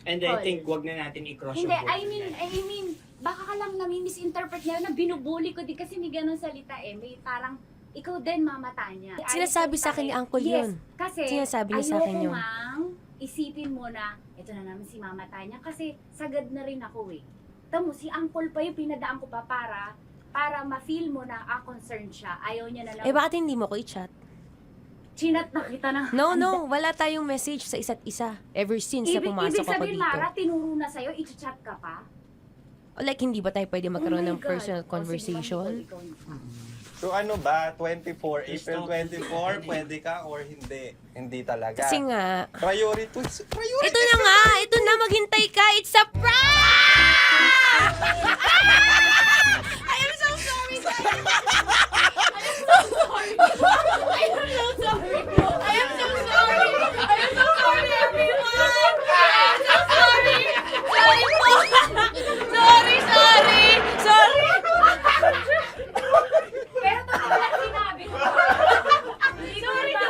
Speaker 16: And I think wag na natin i-cross
Speaker 8: Hindi,
Speaker 16: yung
Speaker 8: I mean, baka ka lang nami-misinterpret niya na binubuli ko din kasi may ganun salita eh. May parang, ikaw din mamata niya.
Speaker 15: Sinasabi sa akin ni Uncle yun.
Speaker 8: Kasi
Speaker 15: Sinasabi niya sa akin yun.
Speaker 8: ayoko mang isipin mo na, ito na naman si mamata niya kasi sagad na rin ako eh. Tamo, si Uncle pa yung pinadaan ko pa para ma-feel mo na concerned siya. Ayaw niya na lang.
Speaker 15: Eh, bakit hindi mo ko i-chat?
Speaker 8: Chinat na kita na.
Speaker 15: No, wala tayong message sa isa't isa ever since na pumasok
Speaker 8: Ibig
Speaker 15: ako
Speaker 8: sabihin,
Speaker 15: dito.
Speaker 8: Mara, tinuro na sa'yo, i-chat ka pa?
Speaker 15: O like, hindi ba tayo pwede magkaroon
Speaker 8: Oh my
Speaker 15: ng
Speaker 8: God.
Speaker 15: personal conversation?
Speaker 11: So ano ba, April 24, pwede ka or hindi? Hindi talaga.
Speaker 15: Kasi nga,
Speaker 11: Priorities.
Speaker 15: ito na nga, ito na, maghintay ka, it's a prank! I am so sorry, guys! I am so sorry! I am so sorry! I am so sorry, everyone! I am so sorry! Sorry po! Sorry!
Speaker 8: Pero totoo lang sinabi ko. Sorry na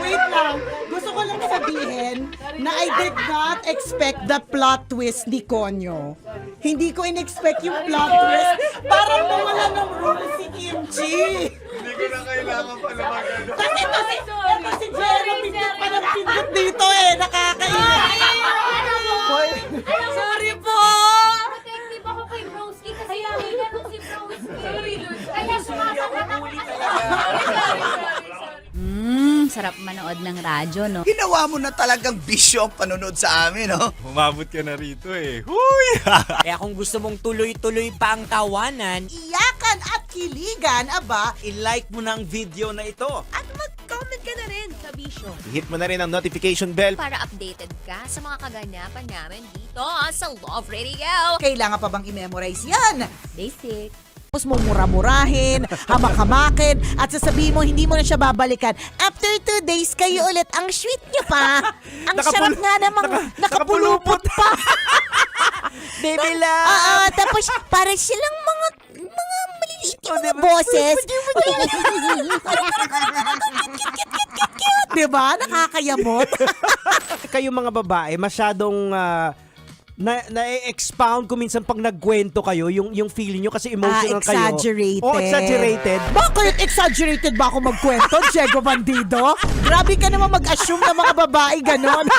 Speaker 17: Wait lang. Gusto ko lang sabihin na I did not expect the plot twist ni Konyo. Hindi ko in-expect yung plot twist. Parang nawala ng role si Kimchi.
Speaker 11: Hindi ko na kailangan pa na magano.
Speaker 17: Kasi si Jeremy pindot pa ng pindot dito eh. Nakakainis.
Speaker 15: Sorry po!
Speaker 8: Protective ako kay Broski kasi hina nung si Broski. Sorry, kaya sumasagot ako.
Speaker 6: Sarap manood ng radyo, no?
Speaker 1: Ginawa mo na talagang bisyo ang panonood sa amin, no?
Speaker 11: Umabot ka na rito eh. Huy!
Speaker 20: Kaya kung gusto mong tuloy-tuloy pa ang tawanan,
Speaker 17: Iyakan at kiligan, aba.
Speaker 20: i-like mo na ang video na ito.
Speaker 15: At mag-comment ka na rin sa bisyo.
Speaker 1: Hit mo na rin ang notification bell.
Speaker 4: Para updated ka sa mga kaganapan namin dito sa Love Radio.
Speaker 17: Kailangan pa bang i-memorize yan?
Speaker 15: Basic.
Speaker 17: Tapos mo mura-murahin, hamak-hamakin, at sasabihin mo hindi mo na siya babalikan. After 2 days, kayo ulit. Ang sweet nyo pa. Ang sarap nga namang nakapulupot pa.
Speaker 20: Baby love!
Speaker 17: Oo, tapos para silang mga maliliit yung mga boses. Diba? Nakakayamot.
Speaker 20: Kayo mga babae, masyadong na-expound ko minsan pag nagkwento kayo, yung feeling nyo kasi emotional kayo.
Speaker 17: Exaggerated.
Speaker 20: Oh, exaggerated.
Speaker 17: Bakit exaggerated ba ako magkwento, Diego Bandido? Grabe ka naman mag-assume na mga babae ganon.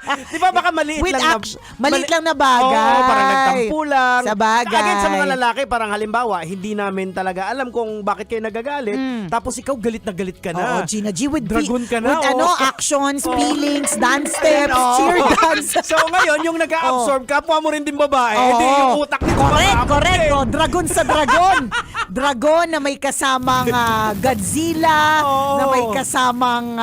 Speaker 20: Di ba baka maliit
Speaker 17: With
Speaker 20: lang
Speaker 17: maliit lang na bagay.
Speaker 20: Oo, parang nagtampo lang.
Speaker 17: Sa bagay.
Speaker 20: Again, sa mga lalaki, parang halimbawa, hindi namin talaga alam kung bakit kayo nagagalit. Tapos ikaw galit ka na.
Speaker 17: Oo, Gina G, with
Speaker 20: Dragon ka na.
Speaker 17: with actions, feelings, dance steps, cheer dance.
Speaker 20: So ngayon, yung nag-a-absorb, kapwa mo rin din babae, hindi yung utak nito.
Speaker 17: Correct. Oh, dragon sa dragon. Dragon na may kasamang Godzilla, na may kasamang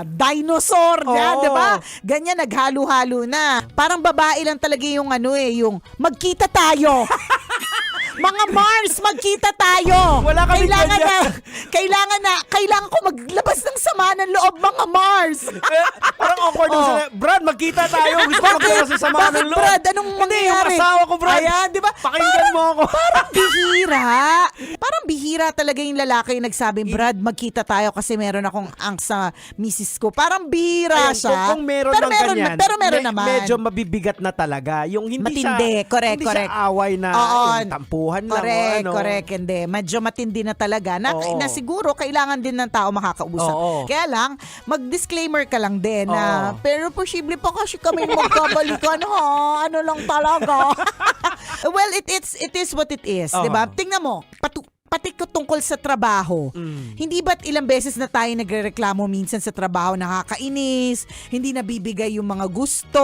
Speaker 17: dinosaur, di ba? Ganyan, naghalo-halo na. Parang babae lang talaga yung yung magkita tayo. Mga Mars, magkita tayo.
Speaker 20: Wala kami
Speaker 17: kailangan ko maglabas ng sama ng loob, mga Mars.
Speaker 20: Parang awkward sila. Brad, magkita tayo. Gusto ko maglabas ng sama ng loob.
Speaker 17: Brad, anong mangyayari?
Speaker 20: Hindi, yung asawa ko, Brad.
Speaker 17: Ayan, di ba?
Speaker 20: Pakinggan mo ako.
Speaker 17: Parang bihira talaga yung lalaki yung nagsabing, Brad, magkita tayo kasi meron akong angst sa misis ko. Parang bihira siya.
Speaker 20: Kung meron
Speaker 17: pero
Speaker 20: ng ganyan,
Speaker 17: pero meron naman.
Speaker 20: Medyo mabibigat na talaga. Yung hindi
Speaker 17: matindi, correct.
Speaker 20: siya away na tampuhan lang.
Speaker 17: Correct, hindi. Medyo matindi na talaga. Na siguro, kailangan din ng tao makakausap. Kaya lang, mag-disclaimer ka lang din na, pero posible pa kasi kami magkabalikan, ha? Ano lang talaga. Well, it is what it is, di ba? Tingnan mo, pati tungkol sa trabaho. Hindi ba't ilang beses na tayo nagrereklamo minsan sa trabaho, nakakainis, hindi nabibigay yung mga gusto,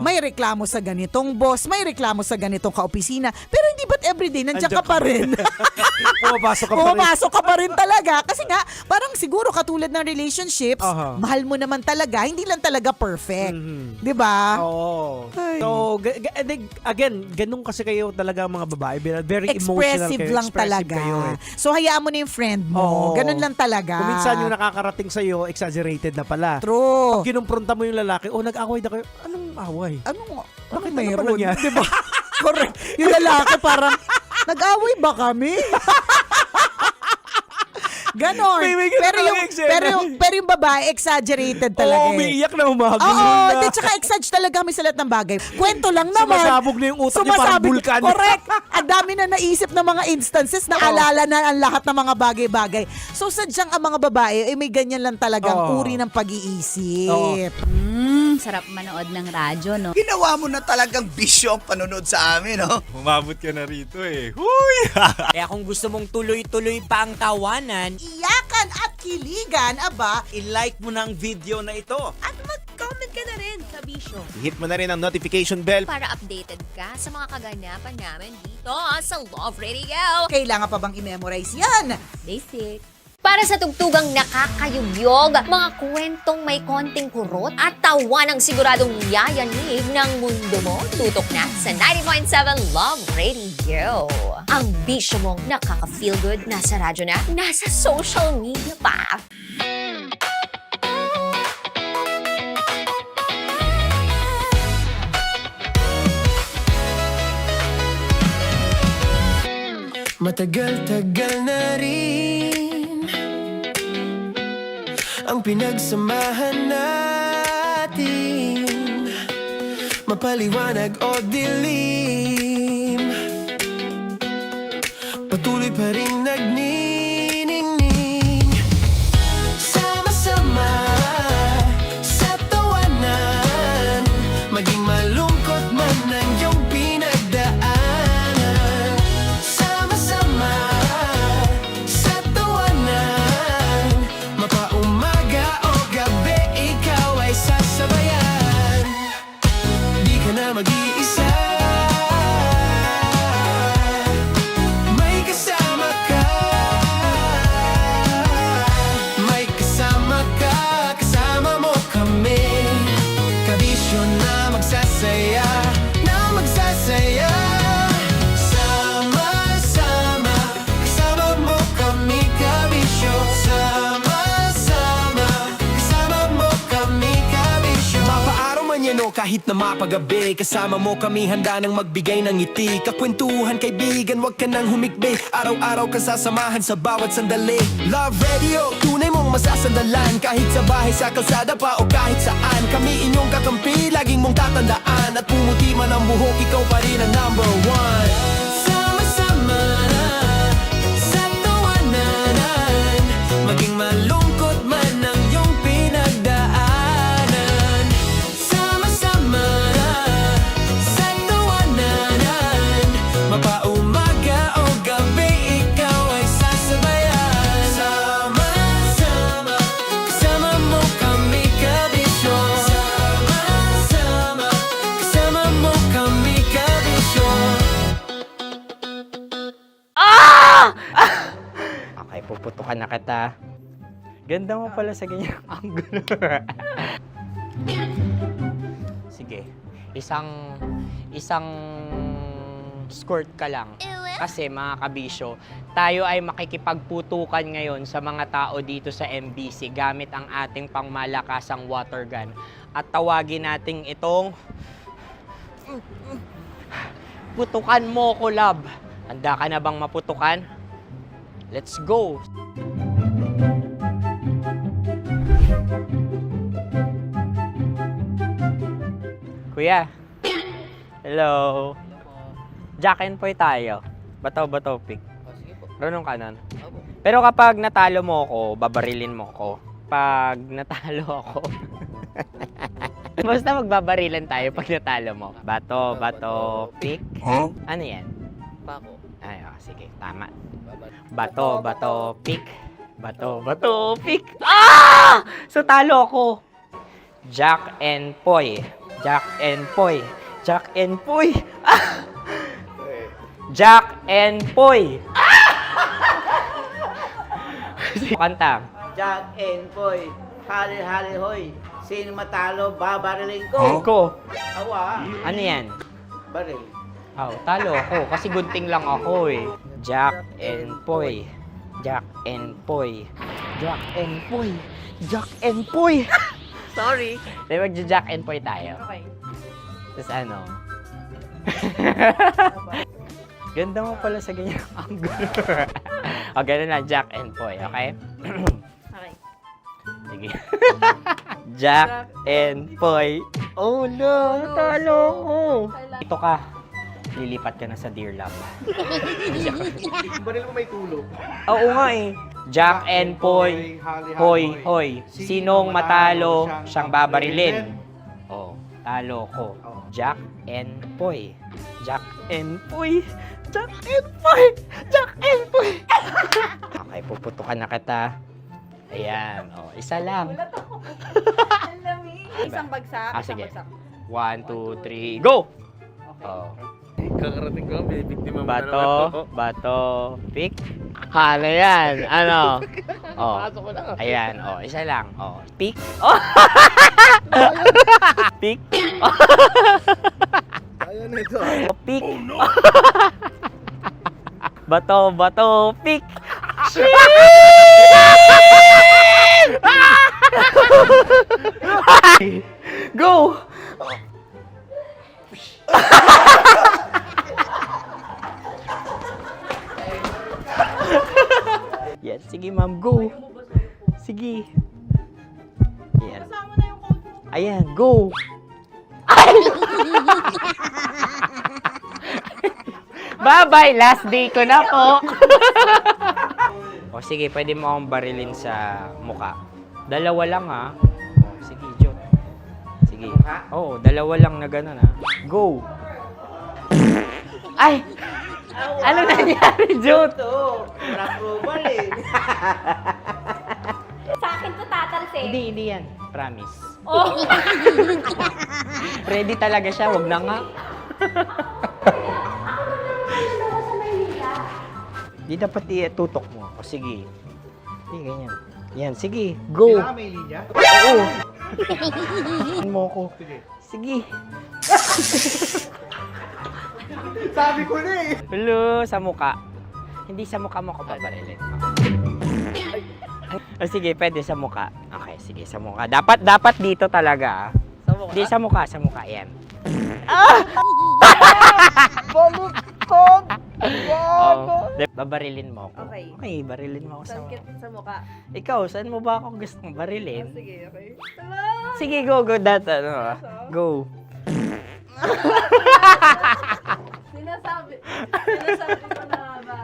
Speaker 17: may reklamo sa ganitong boss, may reklamo sa ganitong kaopisina, pero hindi ba't everyday nandiyan ka pa rin? Pumapasok ka pa rin talaga. Kasi nga, parang siguro katulad ng relationships, mahal mo naman talaga, hindi lang talaga perfect. Di ba?
Speaker 20: Oo. So, again, ganun kasi kayo talaga mga babae. Very emotional
Speaker 17: expressive
Speaker 20: kayo.
Speaker 17: lang talaga.
Speaker 20: Kayo,
Speaker 17: So, hayaan mo na yung friend mo. Ganun lang talaga.
Speaker 20: Kung minsan yung nakakarating sa'yo, exaggerated na pala.
Speaker 17: True.
Speaker 20: Pag kinumpronta mo yung lalaki, nag-away na kayo. Anong away?
Speaker 17: Bakit mayroon?
Speaker 20: Diba?
Speaker 17: Correct. Yung lalaki parang, nag-away ba kami? Ganon. Pero yung babae, exaggerated talaga.
Speaker 20: Umiiyak na umagod.
Speaker 17: Oo, tsaka exage talaga kami sa lahat ng bagay. Kwento lang naman.
Speaker 20: Sumasabog na yung utak niya parang vulkan.
Speaker 17: Correct. Ang dami na naisip ng mga instances, naalala na ang lahat ng mga bagay-bagay. So, sadyang ang mga babae, may ganyan lang talagang uri ng pag-iisip.
Speaker 8: Sarap manood ng radyo, no?
Speaker 1: Ginawa mo na talagang bisyo ang panonood sa amin, no?
Speaker 11: Umabot ka na rito eh. Huy!
Speaker 13: Kaya kung gusto mong tuloy-tuloy pa ang tawanan,
Speaker 17: iyakan at kiligan,
Speaker 20: i-like mo na ang video na ito.
Speaker 4: At mag-comment ka na rin, kabisyo.
Speaker 1: Hit mo na rin ang notification bell.
Speaker 4: Para updated ka sa mga kaganapan namin dito sa Love Radio.
Speaker 17: Kailangan pa bang i-memorize yan?
Speaker 4: Basic. Para sa tugtugang nakakayugyog, mga kwentong may konting kurot at tawa ng siguradong yayanig ng mundo mo, tutok na sa 90.7 Love Radio. Ang bisyo mong nakaka-feel good, nasa radyo na, nasa social media pa.
Speaker 2: Matagal-tagal na rin ang pinagsamahan natin, mapaliwanag o dilim, patuloy pa rin nagniningning. Sama-sama sa tawanan, maging malungkot man ang iyong pinagdaanan. Sama-sama sa tawanan, mapaumaga o gabi, ikaw ay sasabayan. Di ka na mag-iisa, may kasama ka. May kasama ka, kasama mo kami. Kabisyo na magsasaya, na magsasaya. Sama-sama, kasama mo kami, kabisyo. Sama-sama, kasama mo kami, kabisyo. Mapaaraw man yan o kahit na mapagabi, kasama mo kami, handa nang magbigay ng ngiti. Kakwentuhan, kaibigan, wag ka nang humikbi. Araw-araw ka sasamahan sa bawat sandali. Love Radio, tunay mong masasandalan. Kahit sa bahay, sa kalsada pa o kahit saan, kami inyong kakampi, laging mong tatandaan. At pumuti man ang buhok, ikaw pa rin ang number one. Sama-sama sa tawanan, maging malungkot man ang iyong pinagdaanan.
Speaker 13: puputukan na kita. Ganda mo pala sa ganyang angulo. Sige, isang squirt ka lang. Kasi mga kabisyo, tayo ay makikipagputukan ngayon sa mga tao dito sa MBC gamit ang ating pangmalakasang water gun. At tawagin natin itong putukan mo ko, love. Handa ka na bang maputukan? Let's go! Kuya. Hello. Jack and Poy tayo. Bato-bato pick. Runong ka nun. Pero kapag natalo mo ako, babarilin mo ako. Pag natalo ako, basta magbabarilan tayo pag natalo mo. Bato, pick.
Speaker 1: Huh?
Speaker 13: Ano yan?
Speaker 3: Pako.
Speaker 13: Ay, sige, tama. Bato, pick. Bato, pick. Ah! So, talo ako. Jack and Poy. Jack and Poy. Jack and Poy. Ah! Jack and Poy. Kanta.
Speaker 3: Jack and Poy, hali-hali hoy. Sino matalo, babariling ko.
Speaker 13: Ko.
Speaker 3: Awa.
Speaker 13: Ano yan?
Speaker 3: Baril.
Speaker 13: Oh, talo ako kasi gunting lang ako eh. Jack and Poy. Jack and Poy. Jack and Poy. Jack and Poy. Sorry. Di mag-Jack and Poy tayo.
Speaker 10: Okay.
Speaker 13: Tapos ano? Ganda mo pala sa ganyang angulo. O, ganun lang, Jack and Poy, okay?
Speaker 10: Okay.
Speaker 13: Sige. Jack and Poy. Oh no, talo ko. Ito ka. Lilipat ka na sa Dear Love.
Speaker 14: Baril mo may tulo.
Speaker 13: Oo nga eh. Jack and Poy. Hoy, hoy. Sinong matalo, siyang babarilin. Oh, talo ko. Jack and Poy. Jack and Poy. Jack and Poy. Jack and Poy. Okay, puputukan na kita. Ayan. Oh, isa lang.
Speaker 10: Isang bagsak.
Speaker 13: Sige. 1, 2, 3, go! Oh.
Speaker 3: Kakarating ko, binibiktima mo
Speaker 13: Bato, pick. Ano yan? Ano? Oh. Ayan, oh, isa lang. Oh, pick. Oh. Pick.
Speaker 3: Ayaw na ito.
Speaker 13: Oh, pick. Bato, pick. Go! Yan, sige ma'am, go. Sige. Ayan. Ayan, go. Bye-bye, last day ko na po. O sige, pwede mo akong barilin sa muka. Dalawa lang ha. O, sige, Jot. Sige. Oo, dalawa lang na gano'n ha. Go. Ay! Ano nangyari, Jot?
Speaker 3: Approval eh.
Speaker 18: Sa akin to tatalsik.
Speaker 13: Hindi yan. Promise.
Speaker 18: Oh.
Speaker 13: Ready talaga siya, wag na nga. Di dapat tutok mo. O sige. Sige, ganyan. Yan, sige. Go.
Speaker 14: Kailangan may linya?
Speaker 13: Oo. Mo ko. Sige.
Speaker 14: Sabi ko na eh.
Speaker 13: Hello, sa muka. Hindi sa muka mo ko babarilin. O sige, pwede sa muka. Okay, sige, sa muka. Dapat dito talaga.
Speaker 10: Sa mukha?
Speaker 13: Hindi, sa muka. Yan.
Speaker 10: Baluktot!
Speaker 13: Oh, babarilin mo ako.
Speaker 10: Okay.
Speaker 13: Okay, barilin mo ako sa muka.
Speaker 10: Sa mukha.
Speaker 13: Ikaw, saan mo ba ako gustong barilin?
Speaker 10: Sige, okay.
Speaker 13: Sige, go. Go.
Speaker 10: Sinasabi ko na ba?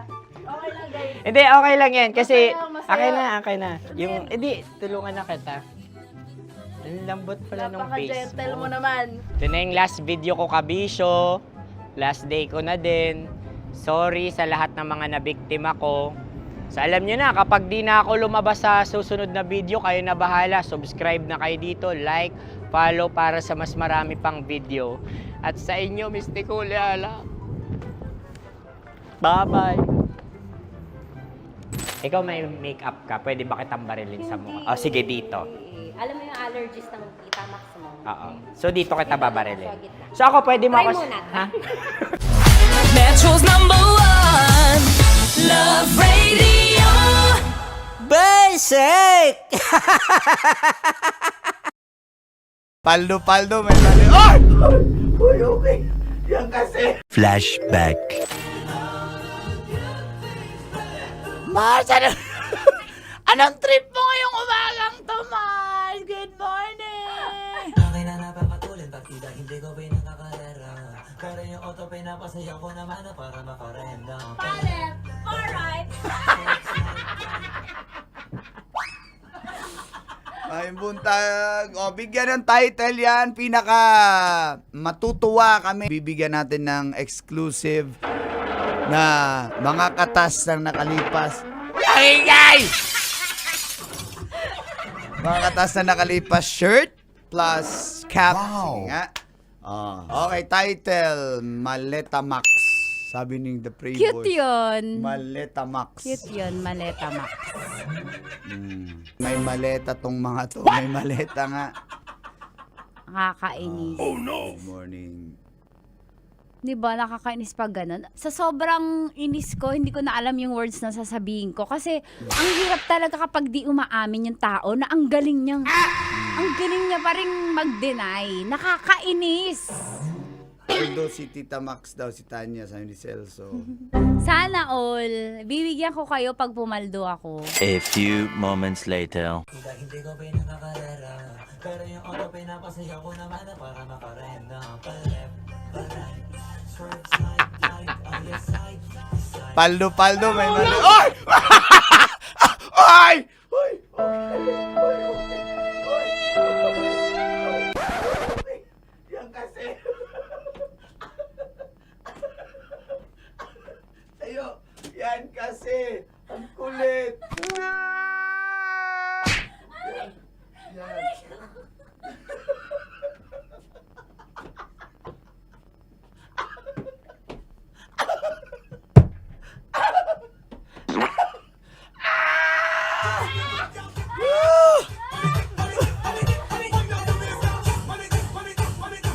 Speaker 10: Okay lang, guys.
Speaker 13: Hindi, okay lang yan. Kasi,
Speaker 10: Masaya.
Speaker 13: okay na. Yung, hindi, tulungan na kita. Ang lambot pala ng face
Speaker 10: Napaka-gentle
Speaker 13: mo.
Speaker 10: mo naman.
Speaker 13: Ito na yung last video ko, kabisyo. Last day ko na din. Sorry sa lahat ng mga nabiktima ko. So alam nyo na, kapag di na ako lumabas sa susunod na video, kayo na bahala. Subscribe na kayo dito, like, follow para sa mas marami pang video. At sa inyo, Mistiko Leala. Bye-bye. Ikaw may makeup ka, pwede ba kitang barilin sa mukha? O, sige, dito.
Speaker 12: Alam mo yung allergies ng Tita Max mo?
Speaker 13: Oo. So, dito kita babarilin. So, ako pwede mo
Speaker 12: Try
Speaker 13: ako...
Speaker 12: muna.
Speaker 13: Ha?
Speaker 5: Metro's #1 Love Radio.
Speaker 3: Basic!
Speaker 7: Paldo, may mali. Ay! Uy, okay. Yan kasi.
Speaker 1: Flashback.
Speaker 3: Mars, anong trip mo ngayong umagang to, Mars? Good morning!
Speaker 2: Akin na napapatulin, partida hindi ko pinakakarera. Pero yung auto pinapasaya ko naman na para makarenda.
Speaker 12: Palit! Alright!
Speaker 7: Ay, buntag. O, bigyan ng title yan. Pinaka matutuwa kami. Bibigyan natin ng exclusive na mga katas ng nakalipas. Ay, guys! Mga katas na nakalipas shirt plus cap. Wow. Nga. Okay, title, Maleta Max. Sabi ni The Playboy.
Speaker 8: Cute yun.
Speaker 7: Maleta Max.
Speaker 8: Cute yun, Maleta Max.
Speaker 7: May maleta tong mga to. May maleta nga.
Speaker 8: Nakakainis.
Speaker 7: Oh no! Good morning.
Speaker 8: Di ba, nakakainis pag ganun. Sa sobrang inis ko, hindi ko na alam yung words na sasabihin ko. Kasi, ang hirap talaga kapag di umaamin yung tao na ang galing niyang, ang galing niya pa rin mag-deny. Nakakainis.
Speaker 7: Although si Tita Max daw, si Tanya, sabi ni Celso.
Speaker 8: Sana all, bibigyan ko kayo pag pumaldo ako.
Speaker 1: A few moments later.
Speaker 2: Hindi ko pinakakarera. Pero yung auto pinapasaya ko naman na para makarenda. Palep, palep, swerve, slide, on your side.
Speaker 7: Paldo, may mali. Ay! Ay! Ay! Yan kasi. Sa'yo, yan kasi. Ang kulit. Yan.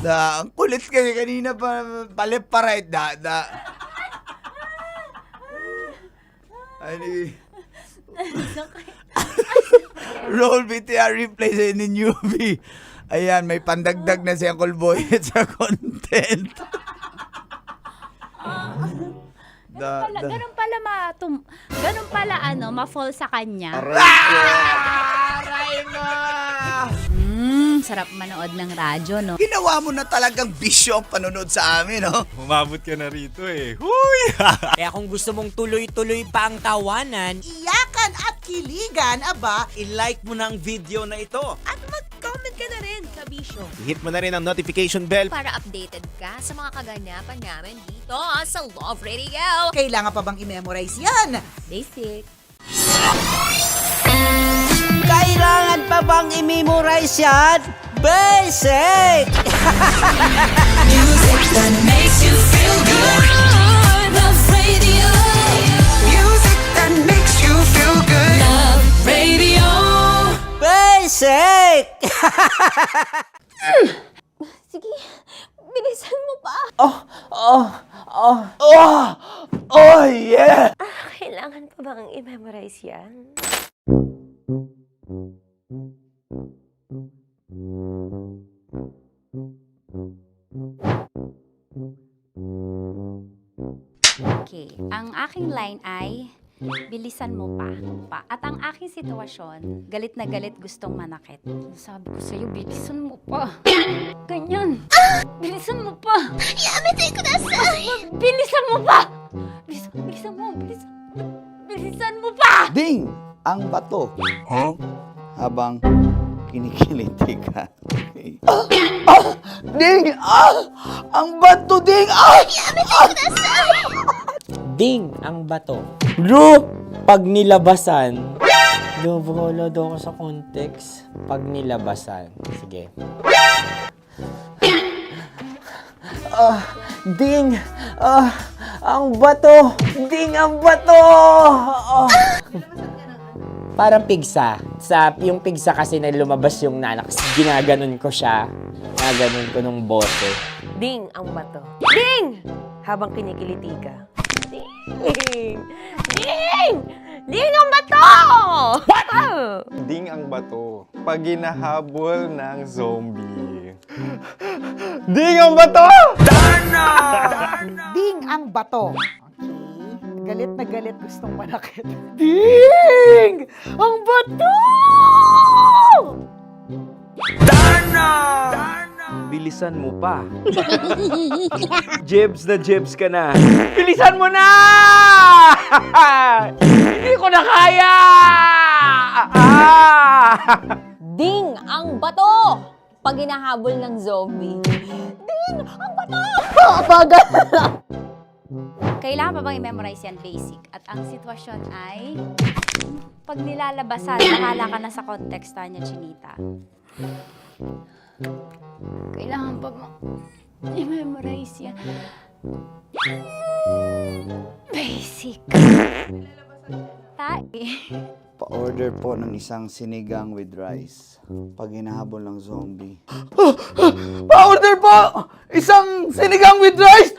Speaker 7: Ang kulit kasi kanina pa paliparate da. Ani. Roll BTR replay sa ni newbie. Ayan, may pandagdag na si Uncle Boy sa content.
Speaker 8: Ganun pala ma-fall sa kanya.
Speaker 7: Aray mo!
Speaker 8: Sarap manood ng radyo, no?
Speaker 7: Ginawa mo na talagang bisyo ang panonood sa amin, no?
Speaker 11: Umabot ka na rito eh. Huy!
Speaker 13: Kaya kung gusto mong tuloy-tuloy pa ang tawanan,
Speaker 17: Iyakan at kiligan, aba,
Speaker 20: I-like mo na ang video na ito.
Speaker 4: At mag-comment ka na rin, kabisyo.
Speaker 14: Hit mo na rin ang notification bell.
Speaker 4: Para updated ka sa mga kaganapan namin dito sa Love Radio.
Speaker 17: kailangan pa bang i-memorize yan?
Speaker 8: Basic.
Speaker 3: Kailangan pa bang i-memorize yan? Basic!
Speaker 5: Music that makes you feel good. Love Radio. Music that makes you feel good. Love Radio.
Speaker 3: Basic!
Speaker 4: Sige, bilisan mo pa.
Speaker 7: Oh, yeah!
Speaker 4: Kailangan pa bang i-memorize yan?
Speaker 8: Okay, ang aking line ay, bilisan mo pa. At ang aking sitwasyon, galit na galit gustong manakit. Sabi ko sa'yo, bilisan mo pa. Ganyan. Bilisan mo pa.
Speaker 5: Yamitay ko na sa.
Speaker 8: Bilisan mo pa. Bilisan mo pa.
Speaker 7: Ding! Ang bato. Habang kinikiliti ka. Okay. Ding! Ang bato, Ding!
Speaker 13: ding ang bato. Drew, pag nilabasan. Wala daw ako sa context. Pag nilabasan. Sige. Ding! Ang bato! Ding ang bato! Oh. Parang pigsa. Yung pigsa kasi na lumabas yung nanak, ginaganon ko siya. Ginaganon ko nung bote.
Speaker 15: Ding ang bato. Ding! Habang kinikiliti ka. Ding! Ding! Ding ang bato! What?
Speaker 11: Ding ang bato. Pag hinahabol ng zombie. Ding ang bato!
Speaker 17: Ding ang bato. Okay. Galit na galit, gustong manakit. Ding! Ang bato!
Speaker 20: Bilisan mo pa. Jebs na jebs ka na. Bilisan mo na! Hindi ko na kaya!
Speaker 4: Ding ang bato! Pag hinahabol ng zombie. Ding ang bato! Bagal!
Speaker 8: Kailangan pa bang i-memorize yan basic? At ang sitwasyon ay, pag nilalabasan, nakala ka na sa konteksta niya, Chinita. Kailangan pa bang i-memorize yan? Basic.
Speaker 7: Pa-order po ng isang sinigang with rice. Pag hinahabol ng zombie.
Speaker 20: Pa-order po! Isang sinigang with rice!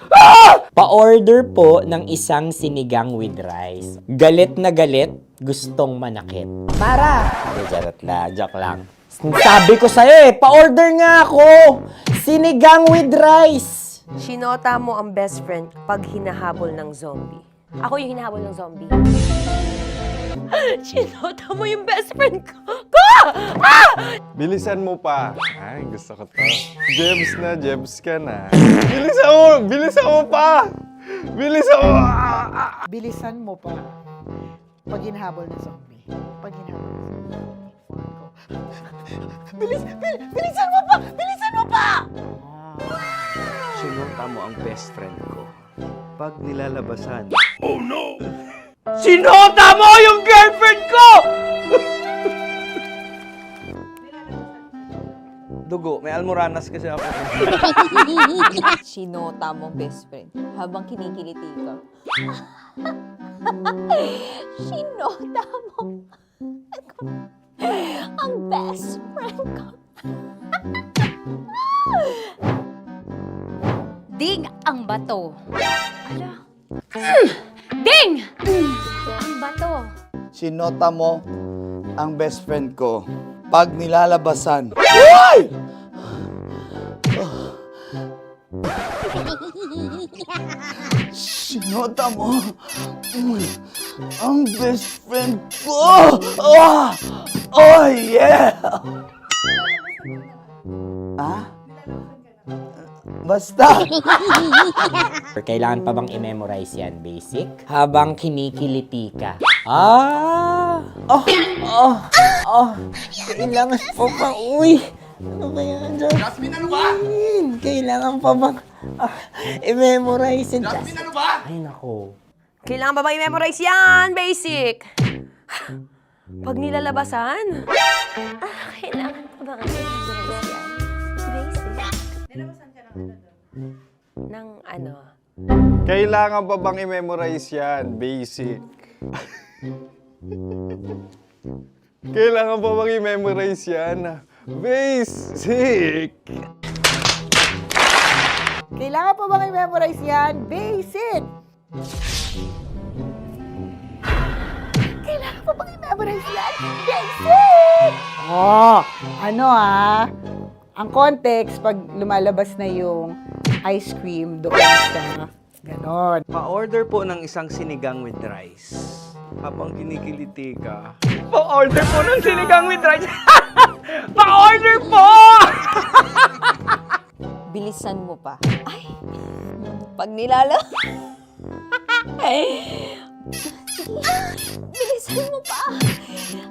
Speaker 13: Pa-order po ng isang sinigang with rice. Galit na galit, gustong manakit. Para! Joke lang. Sabi ko sa'yo pa-order nga ako! Sinigang with rice!
Speaker 15: Sinota mo ang best friend pag hinahabol ng zombie. Ako yung hinahabol ng zombie. Sinota mo yung best friend ko!
Speaker 11: Bilisan mo pa. Ay, gusto ko to. Jebs ka na. Bilisan mo pa! Bilisan mo!
Speaker 17: Bilisan mo pa. Pag hinahabol ng zombie. Pag hinahabol ng zombie. Bilisan mo pa! Bilisan mo pa!
Speaker 20: Sinota mo ang best friend ko. Pag nilalabasan. Oh no! Sinota mo yung girlfriend ko! Dugo, may almoranas kasi ako.
Speaker 4: Sinota mo best friend habang kinikiliti ka. Sinota mo ang best friend ko.
Speaker 8: Ding ang bato. Ala. Ding! Ang bato.
Speaker 7: Sinota mo ang best friend ko. Pag nilalabasan. Uy! Sinota mo ang best friend ko. Oh yeah! Basta!
Speaker 13: Kailangan pa bang i-memorize yan, basic? Habang kinikiliti ka. Kailangan pa bang, ano ba yan, Jasmine?
Speaker 1: Jasmine, ano ba?
Speaker 13: Kailangan pa bang i-memorize yan,
Speaker 1: Jasmine, ano ba?
Speaker 13: Ay, nako.
Speaker 15: Kailangan ba bang i-memorize yan? Basic. Pag nilalabasan? Kailangan pa bang i-memorize yan? Basic. Nilabasan ka ng ano?
Speaker 11: Kailangan pa bang i-memorize yan? Basic. Kailangan pa bang i-memorize yan? Basic.
Speaker 17: Kailangan pa bang i-memorize yan? Basic! Kailangan pa bang i-memorize yan? Basic! Ang context, pag lumalabas na yung ice cream doon sa ganon.
Speaker 20: Pa-order po ng isang sinigang with rice. Habang kinikiliti ka. Pa-order po ng sinigang with rice! Pa-order po!
Speaker 4: Bilisan mo pa. Ay! Pag bilisan mo pa!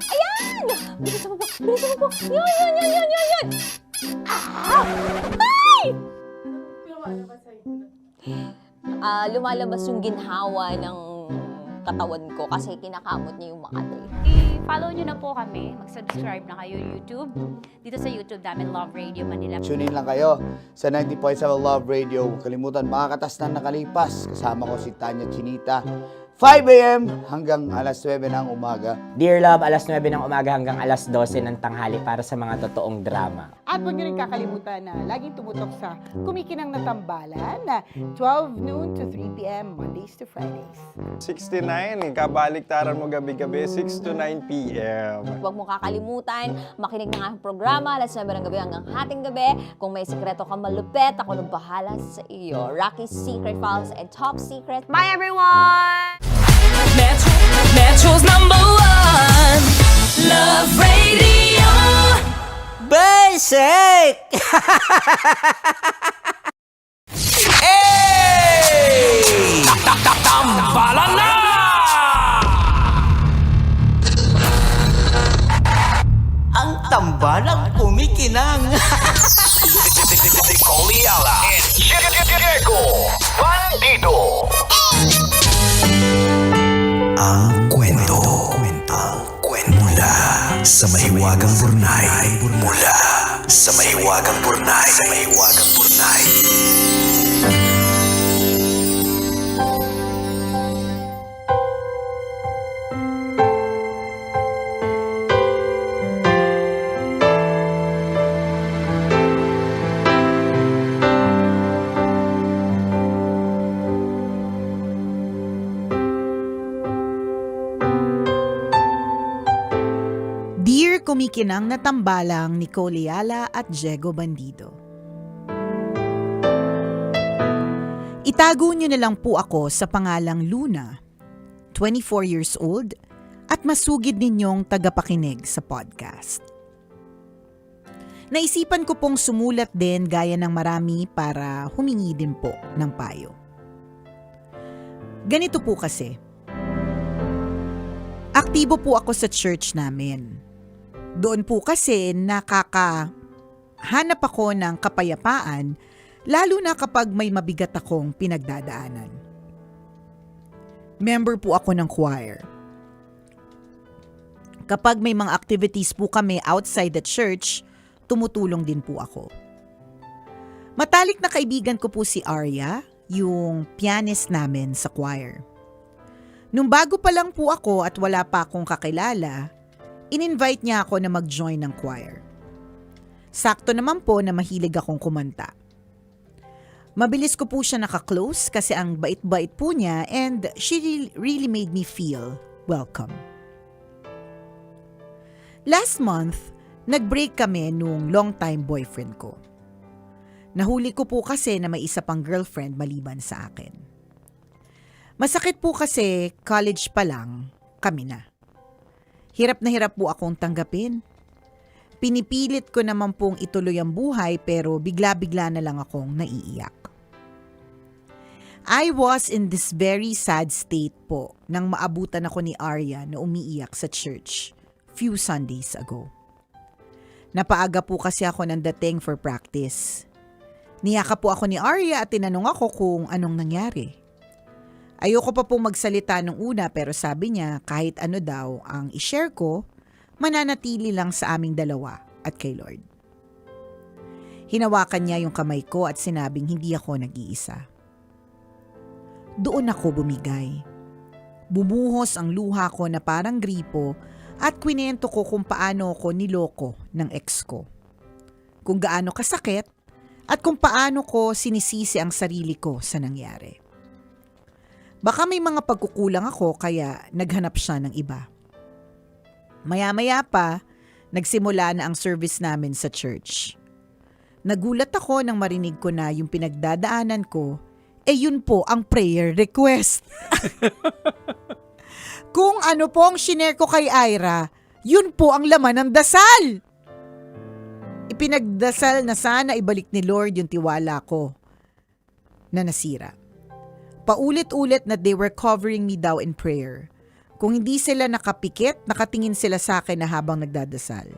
Speaker 4: Ayan! Bilisan mo pa! Bilisan mo pa! Yan! Ay! Lumalabas yung ginhawa ng katawan ko kasi kinakamot niya yung Makati.
Speaker 8: If follow nyo na po kami. Mag-subscribe na kayo YouTube. Dito sa YouTube namin, Love Radio Manila.
Speaker 7: Tune in lang kayo sa 90.7 Love Radio. Huwag kalimutan, mga katas na nakalipas. Kasama ko si Tanya Chinita. 5 a.m. hanggang alas 9 ng umaga.
Speaker 13: Dear Love, alas 9 ng umaga hanggang alas 12 ng tanghali para sa mga totoong drama.
Speaker 21: At huwag niyo rin kakalimutan na laging tumutok sa Kumikinang na Tambalan na 12 noon to 3 p.m. Mondays to Fridays.
Speaker 11: 69, kabaliktaran mo gabi-gabi, 6 to 9 p.m.
Speaker 4: Huwag mo kakalimutan, makinig ng aking programa, alas 9 ng gabi hanggang hating gabi. Kung may sikreto ka malupet, ako nang bahala sa iyo. Rocky's Secret Files and Top Secret. Bye everyone!
Speaker 5: Metro's number 1 Love Radio.
Speaker 13: Basic!
Speaker 5: Hey!
Speaker 2: Tambalan na!
Speaker 5: Ang tambalang kumikinang.
Speaker 2: Nicole Yala and Diego Bandido.
Speaker 1: Ang kwento. Mula sa mahiwagang burnay. Mula sa mahiwagang burnay.
Speaker 17: Dear Kumikinang na Tambalang, Nicole Yala at Diego Bandido. Itago niyo na lang po ako sa pangalang Luna, 24 years old, at masugid ninyong tagapakinig sa podcast. Naisipan ko pong sumulat din gaya ng marami para humingi din po ng payo. Ganito po kasi. Aktibo po ako sa church namin. Doon po kasi nakakahanap ako ng kapayapaan, lalo na kapag may mabigat akong pinagdadaanan. Member po ako ng choir. Kapag may mga activities po kami outside the church, tumutulong din po ako. Matalik na kaibigan ko po si Arya, yung pianist namin sa choir. Nung bago pa lang po ako at wala pa akong kakilala, in-invite niya ako na mag-join ng choir. Sakto naman po na mahilig akong kumanta. Mabilis ko po siya naka-close kasi ang bait-bait po niya and she really made me feel welcome. Last month, nag-break kami nung long-time boyfriend ko. Nahuli ko po kasi na may isa pang girlfriend maliban sa akin. Masakit po kasi college pa lang kami na. Hirap na hirap po akong tanggapin. Pinipilit ko naman pong ituloy ang buhay pero bigla-bigla na lang akong naiiyak. I was in this very sad state po nang maabutan ako ni Arya na umiiyak sa church few Sundays ago. Napaaga po kasi ako ng dating for practice. Niyaka po ako ni Arya at tinanong ako kung anong nangyari. Ayoko pa pong magsalita nung una pero sabi niya kahit ano daw ang i-share ko, mananatili lang sa aming dalawa at kay Lord. Hinawakan niya yung kamay ko at sinabing hindi ako nag-iisa. Doon ako bumigay. Bumuhos ang luha ko na parang gripo at kwinento ko kung paano ako niloko ng ex ko. Kung gaano kasakit at kung paano ko sinisisi ang sarili ko sa nangyari. Baka may mga pagkukulang ako kaya naghanap siya ng iba. Maya-maya pa, nagsimula na ang service namin sa church. Nagulat ako nang marinig ko na yung pinagdadaanan ko, yun po ang prayer request. Kung ano po ang shinare ko kay Ira, yun po ang laman ng dasal. Ipinagdasal na sana ibalik ni Lord yung tiwala ko na nasira. Paulit-ulit na they were covering me daw in prayer. Kung hindi sila nakapikit, nakatingin sila sa akin na habang nagdadasal.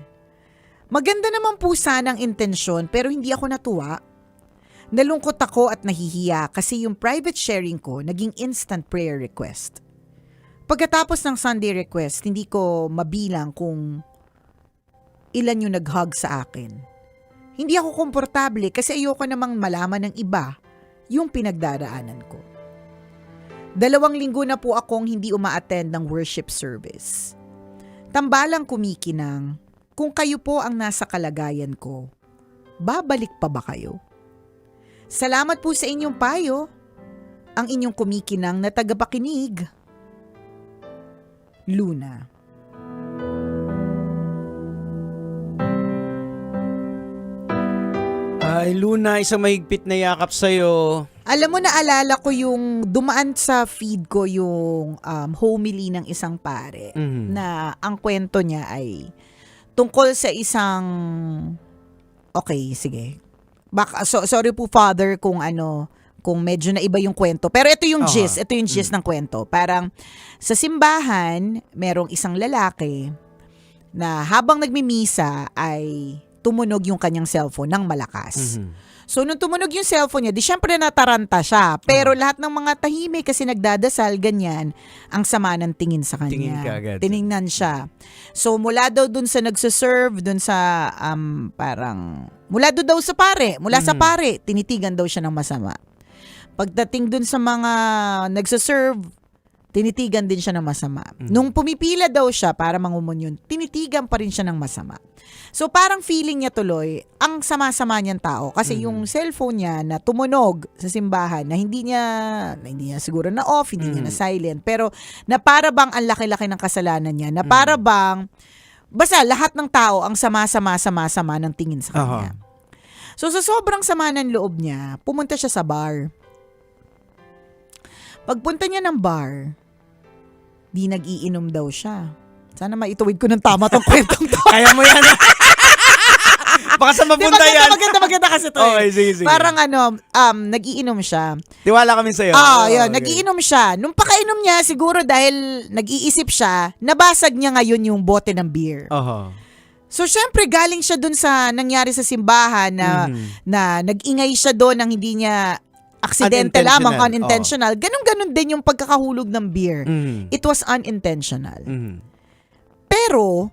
Speaker 17: Maganda naman po sana ang intensyon pero hindi ako natuwa. Nalungkot ako at nahihiya kasi yung private sharing ko naging instant prayer request.
Speaker 21: Pagkatapos ng Sunday request, hindi ko mabilang kung ilan yung nag-hug sa akin. Hindi ako komportable kasi ayoko namang malaman ng iba yung pinagdaraanan ko. 2 linggo na po akong hindi uma-attend ng worship service. Tambalang kumikinang, kung kayo po ang nasa kalagayan ko, babalik pa ba kayo? Salamat po sa inyong payo, ang inyong kumikinang na tagapakinig. Luna.
Speaker 20: Ay, Luna, isang mahigpit na yakap sa'yo.
Speaker 21: Alam mo, naalala ko yung dumaan sa feed ko yung homily ng isang pare na ang kwento niya ay tungkol sa isang okay, sige. Sorry po, Father, kung medyo na iba yung kwento. Pero ito yung gist, ng kwento. Parang sa simbahan, merong isang lalaki na habang nagmimisa ay tumunog yung kanyang cellphone ng malakas. So, nung tumunog yung cellphone niya, di syempre nataranta siya. Pero lahat ng mga tahimik kasi nagdadasal, ganyan, ang sama ng tingin sa kanya.
Speaker 20: Tingin ka agad.
Speaker 21: Tiningnan siya. So, mula daw dun sa nagsiserve, dun sa mula daw sa pare, sa pare, tinitigan daw siya ng masama. Pagdating dun sa mga nagsiserve, tinitigan din siya ng masama. Nung pumipila daw siya para mangumunyon, tinitigan pa rin siya ng masama. So parang feeling niya tuloy, ang sama-sama niyang tao. Kasi yung cellphone niya na tumunog sa simbahan, na hindi niya siguro na off, hindi niya na silent, pero na para bang ang laki-laki ng kasalanan niya, na para bang, basta lahat ng tao ang sama-sama ng tingin sa kanya. So sa sobrang sama ng loob niya, pumunta siya sa bar. Pagpunta niya ng bar, di nag-iinom daw siya. Sana maituwid ko ng tama tong kwentong to.
Speaker 20: Kaya mo yan. Baka sa mapunta yan.
Speaker 21: Maganda kasi to.
Speaker 20: Okay, sige.
Speaker 21: Parang nag-iinom siya.
Speaker 20: Tiwala kami sa'yo.
Speaker 21: Yun, nag-iinom siya. Nung pakainom niya, siguro dahil nag-iisip siya, nabasag niya ngayon yung bote ng beer. So, syempre, galing siya dun sa nangyari sa simbahan na nag-ingay siya doon nang hindi niya aksidente lamang, unintentional. Ganon din yung pagkakahulog ng beer. It was unintentional. Pero,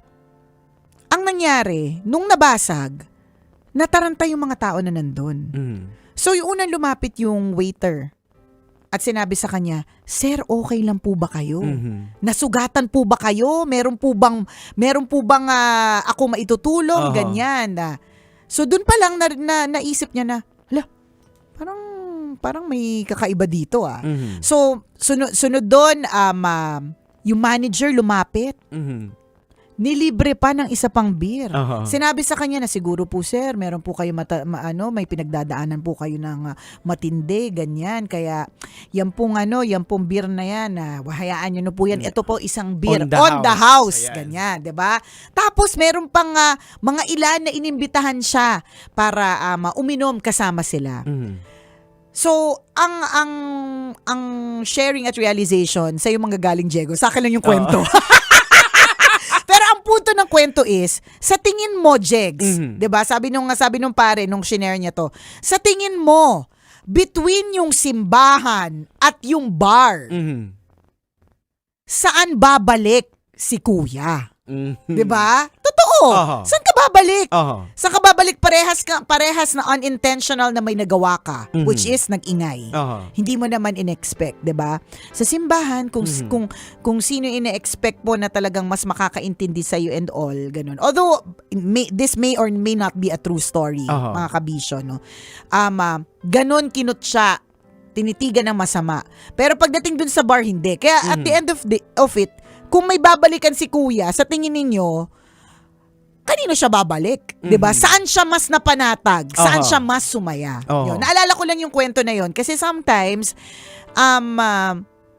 Speaker 21: ang nangyari, nung nabasag, nataranta yung mga tao na nandun. So, yung unang lumapit yung waiter at sinabi sa kanya, "Sir, okay lang po ba kayo? Nasugatan po ba kayo? Meron po bang ako maitutulong?" Ganyan. So, dun pa lang naisip niya na, parang may kakaiba dito So, sunod doon, yung manager lumapit. Nilibre pa ng isa pang beer. Sinabi sa kanya na siguro po, sir, meron po kayo may pinagdadaanan po kayo ng matindi, ganyan. Kaya yan pong beer na yan, hayaan nyo na po yan. Ito po isang beer on the house. Ganyan, 'di ba? Tapos meron pang mga ilan na inimbitahan siya para uminom kasama sila. So, ang sharing at realization sa yung mga galing Diego, sa akin lang yung kwento. Pero ang punto ng kwento is, sa tingin mo, Jegs, 'di ba? Sabi nung pare nung shinare niya to, sa tingin mo, between yung simbahan at yung bar, saan babalik si Kuya? 'Di ba? Totoo. Saan ka babalik? Saan ka babalik? Parehas na unintentional na may nagawa ka, which is nag-ingay. Hindi mo naman in-expect, 'di ba? Sa simbahan kung sino ine-expect mo na talagang mas makakaintindi sa you and all, ganun. Although this may or may not be a true story, mga kabisyo, no. Ganun kinut siya, tinitigan ng masama. Pero pagdating dun sa bar, hindi. Kaya at the end of it, kung may babalikan si Kuya, sa tingin ninyo, kanino siya babalik? 'Di ba? Saan siya mas napanatag? Saan siya mas sumaya? Yun. Naalala ko lang yung kwento na yon kasi sometimes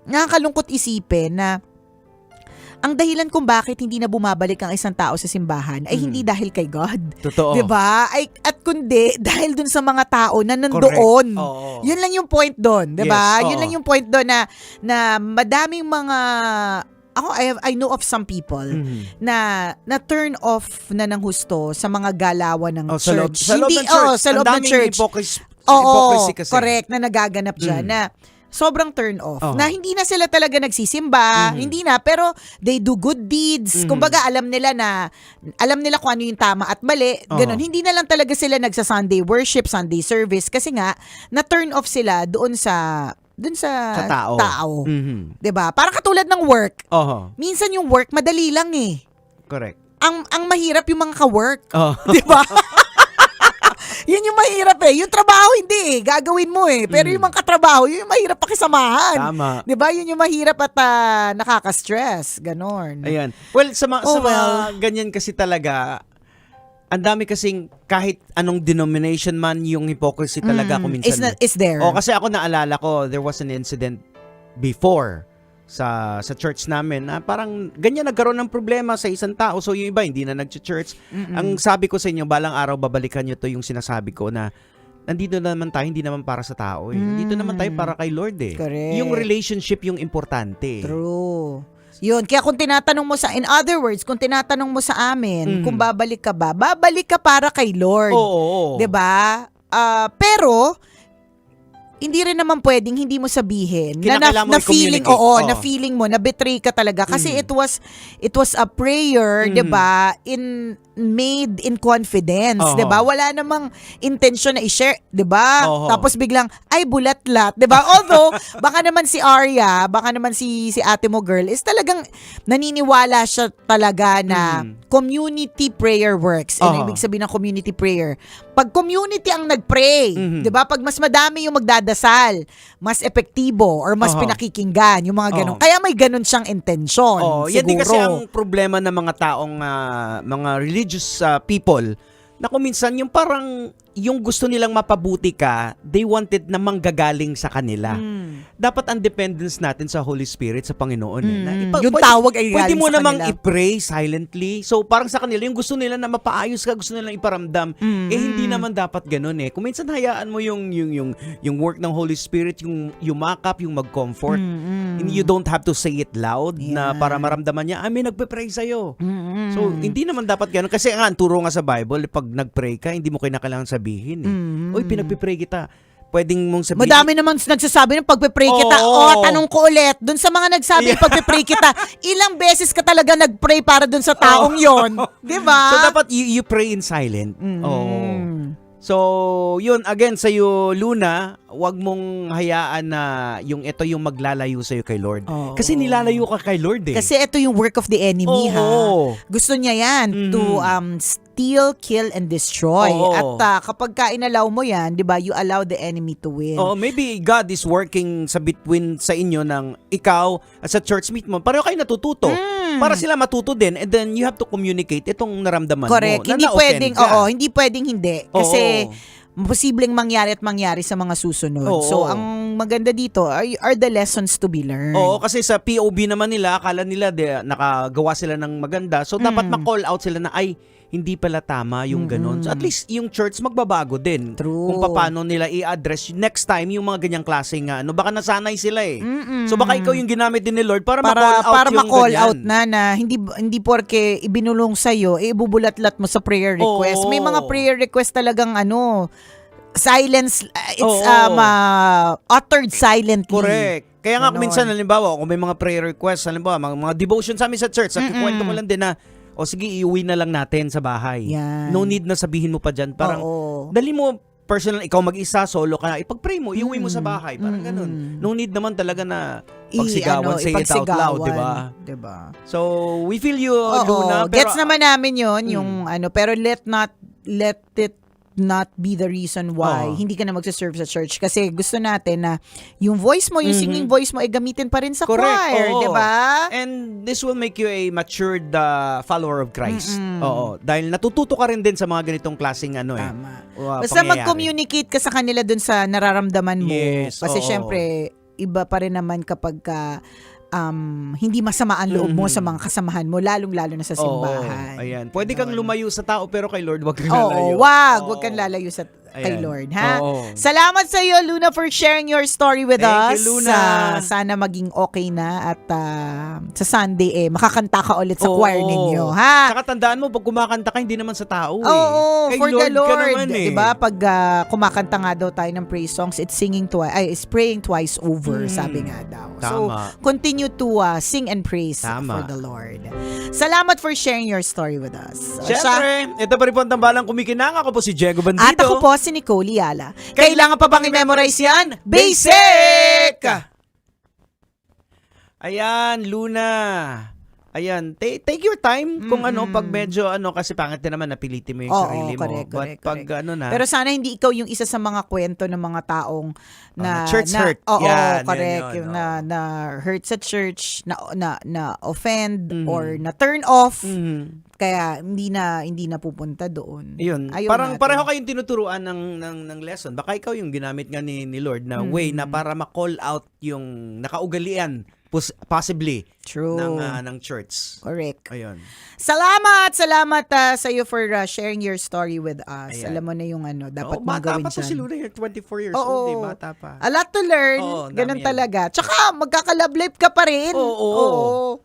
Speaker 21: nakakalungkot isipin na ang dahilan kung bakit hindi na bumabalik ang isang tao sa simbahan ay hindi dahil kay God.
Speaker 20: Totoo.
Speaker 21: 'Di ba? At kundi dahil dun sa mga tao na nandoon. Yun lang yung point doon, 'di ba? Yun lang yung point doon na madaming mga I know of some people na turn off na ng husto sa mga galawan ng church.
Speaker 20: Sa loob ng church.
Speaker 21: Sa loob ng church.
Speaker 20: Hypocrisy kasi.
Speaker 21: Correct, na nagaganap dyan. Na sobrang turn off.
Speaker 20: Oo.
Speaker 21: Na hindi na sila talaga nagsisimba, hindi na, pero they do good deeds. Kumbaga, alam nila kung ano yung tama at mali. Ganun. Hindi na lang talaga sila nagsa-Sunday worship, Sunday service, kasi nga, na-turn off sila doon sa tao. 'Di ba? Parang katulad ng work. Minsan yung work madali lang eh.
Speaker 20: Correct.
Speaker 21: Ang mahirap yung mga ka-work.
Speaker 20: Oh.
Speaker 21: 'Di ba? Yun yung mahirap eh. Yung trabaho hindi eh. Gagawin mo eh. Pero yung mga katrabaho, yun yung mahirap pakisamahan.
Speaker 20: Tama.
Speaker 21: 'Di ba? Yun yung mahirap at nakaka-stress. Ganon.
Speaker 20: Ayan. Well, sa mga ganyan kasi talaga, ang dami kasing kahit anong denomination man, yung hypocrisy talaga kuminsan.
Speaker 21: Is there.
Speaker 20: Kasi ako naalala ko, there was an incident before sa church namin na parang ganyan nagkaroon ng problema sa isang tao. So yung iba hindi na nag-church. Ang sabi ko sa inyo, balang araw babalikan nyo to yung sinasabi ko na nandito naman tayo, hindi naman para sa tao eh. Nandito naman tayo para kay Lord eh.
Speaker 21: Correct.
Speaker 20: Yung relationship yung importante.
Speaker 21: True. Yun, kaya kung tinatanong mo in other words, kung tinatanong mo sa amin, kung babalik ka ba, babalik ka para kay Lord.
Speaker 20: Oo.
Speaker 21: 'Di ba? Pero hindi rin naman pwedeng hindi mo sabihin na feeling na feeling mo na betray ka talaga kasi it was a prayer, 'di ba? Made in confidence, 'di ba? Wala namang intention na i-share, 'di ba? Tapos biglang ay bulatlat, 'di ba? Although baka naman si Arya, baka naman si ate mo girl is talagang naniniwala siya talaga na community prayer works. Ano ibig sabihin ng community prayer? Pag community ang nag-pray, 'di ba? Pag mas madami yung magdadasal, mas epektibo or mas pinakikinggan yung mga ganun. Kaya may ganun siyang intention.
Speaker 20: Yan din kasi ang problema ng mga taong mga religious people na kung minsan yung parang yung gusto nilang mapabuti ka, they wanted na manggagaling sa kanila. Dapat ang dependence natin sa Holy Spirit, sa Panginoon.
Speaker 21: Yung tawag ay
Speaker 20: pwede
Speaker 21: galing
Speaker 20: mo
Speaker 21: sa
Speaker 20: namang
Speaker 21: kanila.
Speaker 20: i-pray silently. So parang sa kanila, yung gusto nila na mapaayos ka, gusto nilang iparamdam. Hindi naman dapat ganun eh. Kung minsan hayaan mo yung work ng Holy Spirit, yung yumakap, yung mag-comfort. And you don't have to say it loud na para maramdaman niya, may nagpe-pray sa'yo. So hindi naman dapat ganun. Kasi nga, ang turo nga sa Bible, pag nag-pray ka, hindi mo kailangan sabihin eh. Uy, pinagpe-pray kita. Pwedeng mong sabihin.
Speaker 21: Madami naman nagsasabi ng pagpe-pray kita. Tanong ko ulit, dun sa mga nagsabi ng pagpe-pray kita, ilang beses ka talaga nag-pray para dun sa taong yon, 'di ba?
Speaker 20: So dapat you pray in silent. So, yun, again, sa'yo, Luna, wag mong hayaan na ito yung maglalayo sa'yo kay Lord. Kasi nilalayo ka kay Lord eh.
Speaker 21: Kasi ito yung work of the enemy, ha? Gusto niya yan to steal, kill, and destroy. At kapag inalaw mo yan, di ba, you allow the enemy to win.
Speaker 20: Maybe God is working sa between sa inyo ng ikaw at sa church meet mo. Pareho kayo natututo. Para sila matuto din, and then you have to communicate itong naramdaman
Speaker 21: Correct.
Speaker 20: mo.
Speaker 21: Hindi pwedeng, hindi pwedeng hindi. Kasi posibleng mangyari sa mga susunod. So, ang maganda dito are the lessons to be learned.
Speaker 20: Kasi sa POV naman nila, akala nila nakagawa sila ng maganda. So, dapat ma-call out sila na, hindi pala tama yung ganun. So, at least yung church magbabago din.
Speaker 21: True.
Speaker 20: Kung paano nila i-address next time yung mga ganyang klaseng baka nasanay sila eh. So, baka ikaw yung ginamit din ni Lord para ma-call out
Speaker 21: para
Speaker 20: yung
Speaker 21: ma-call
Speaker 20: ganyan.
Speaker 21: out na hindi porke ibinulong sa'yo, ibubulat-lat mo sa prayer request. May mga prayer request talagang silence, it's uttered silently.
Speaker 20: Correct. Kaya nga minsan, halimbawa, kung may mga prayer requests, halimbawa, mga devotion sa amin sa church, kikwento ko lang din na, sige, iuwi na lang natin sa bahay. No need na sabihin mo pa dyan. Parang, dali mo, personal, ikaw mag-isa, solo ka, ipag-pray mo, iuwi mo sa bahay. Parang ganun. No need naman talaga na pagsigawan, say it out loud,
Speaker 21: diba?
Speaker 20: So, we feel you, Luna. Pero,
Speaker 21: gets naman namin yun, yung pero let it not be the reason why hindi ka na magsaserve sa church. Kasi gusto natin na yung voice mo, yung singing voice mo, ay gamitin pa rin sa choir, di ba?
Speaker 20: And this will make you a matured follower of Christ. Dahil natututo ka rin din sa mga ganitong klaseng
Speaker 21: basta mag-communicate ka sa kanila dun sa nararamdaman mo. Kasi syempre, iba pa rin naman kapag hindi masama ang loob mo sa mga kasamahan mo, lalong-lalo na sa simbahan.
Speaker 20: Ayan. Pwede kang lumayo sa tao pero kay Lord wag kang lalayo.
Speaker 21: Wag kang lalayo sa kay
Speaker 20: Ayan.
Speaker 21: Lord, ha?
Speaker 20: Oo.
Speaker 21: Salamat sa iyo, Luna, for sharing your story with
Speaker 20: Thank
Speaker 21: us.
Speaker 20: you, Luna.
Speaker 21: Sana maging okay na at sa Sunday makakanta ka ulit sa
Speaker 20: Oo.
Speaker 21: choir ninyo, ha?
Speaker 20: Tsaka tandaan mo, pag kumakanta ka, hindi naman sa tao
Speaker 21: Oo,
Speaker 20: Kay
Speaker 21: for the
Speaker 20: Lord ka
Speaker 21: Lord.
Speaker 20: naman eh.
Speaker 21: Diba? Pag kumakanta nga daw tayo ng praise songs, it's praying twice over, sabi nga daw. So,
Speaker 20: Tama.
Speaker 21: continue to sing and praise
Speaker 20: Tama.
Speaker 21: for the Lord. Salamat for sharing your story with us.
Speaker 20: Siyempre, ito pa rin po ang tambalang kumikinang. Ako po si Diego Bandido.
Speaker 21: At ako po si Nicole Yala. Kailangan pa bang i-memorize yan? Basic!
Speaker 20: Ayan, Luna. Ayan, take your time kung pag medyo kasi pangit na naman napilitin mo yung sarili mo.
Speaker 21: Correct.
Speaker 20: Pag na.
Speaker 21: Pero sana hindi ikaw yung isa sa mga kwento ng mga taong
Speaker 20: na church hurt.
Speaker 21: Oo,
Speaker 20: Yan,
Speaker 21: correct.
Speaker 20: yun,
Speaker 21: na hurt sa church, na offend or na turn off. Kaya hindi na pupunta doon.
Speaker 20: Yun.
Speaker 21: Ayaw
Speaker 20: Parang
Speaker 21: natin.
Speaker 20: pareho kayong tinuturuan ng lesson. Baka ikaw yung ginamit nga ni Lord na way na para ma-call out yung nakaugalian possibly
Speaker 21: True.
Speaker 20: ng church.
Speaker 21: Correct.
Speaker 20: Ayun.
Speaker 21: Salamat sa iyo for sharing your story with us.
Speaker 20: Ayan.
Speaker 21: Alam mo na yung dapat mong
Speaker 20: bata
Speaker 21: gawin
Speaker 20: pa to
Speaker 21: dyan.
Speaker 20: si Luna, 24 years
Speaker 21: Oo.
Speaker 20: old, bata pa.
Speaker 21: A lot to learn.
Speaker 20: Oo, dami
Speaker 21: Ganun
Speaker 20: yan.
Speaker 21: talaga. Tsaka magkakalove life ka pa rin.
Speaker 20: Oo.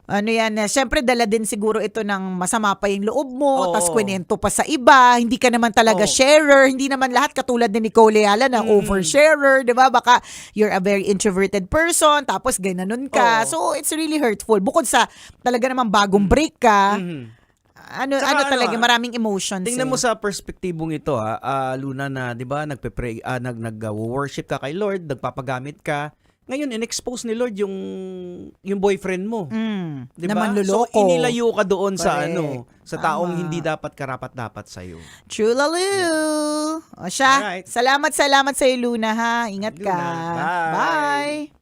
Speaker 21: Ano yan, siyempre dala din siguro ito ng masama pa yung loob mo,
Speaker 20: Oo.
Speaker 21: tas kwento pa sa iba, hindi ka naman talaga sharer, hindi naman lahat katulad ni Nicole Yala na oversharer, di ba? Baka you're a very introverted person, tapos gananon ka. So, it's really hurtful. Bukod sa talaga namang bagong break ka,
Speaker 20: Tsaka
Speaker 21: talaga, maraming emotions.
Speaker 20: Tingnan mo sa perspektibong ito Luna, na 'di ba nagpe-pray, nag-worship ka kay Lord, nagpapagamit ka. Ngayon in-expose ni Lord yung boyfriend mo. 'Di
Speaker 21: Na
Speaker 20: ba?
Speaker 21: manloloko.
Speaker 20: So inilayo ka doon sa
Speaker 21: Correct.
Speaker 20: sa taong
Speaker 21: Tama.
Speaker 20: hindi dapat karapat-dapat sa iyo.
Speaker 21: True lalu. O siya,
Speaker 20: Alright.
Speaker 21: salamat sa iyo, Luna, ha. Ingat ka. Bye.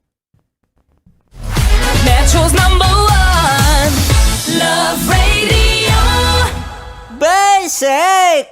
Speaker 5: Metro's #1 Love Radio.
Speaker 21: Basic!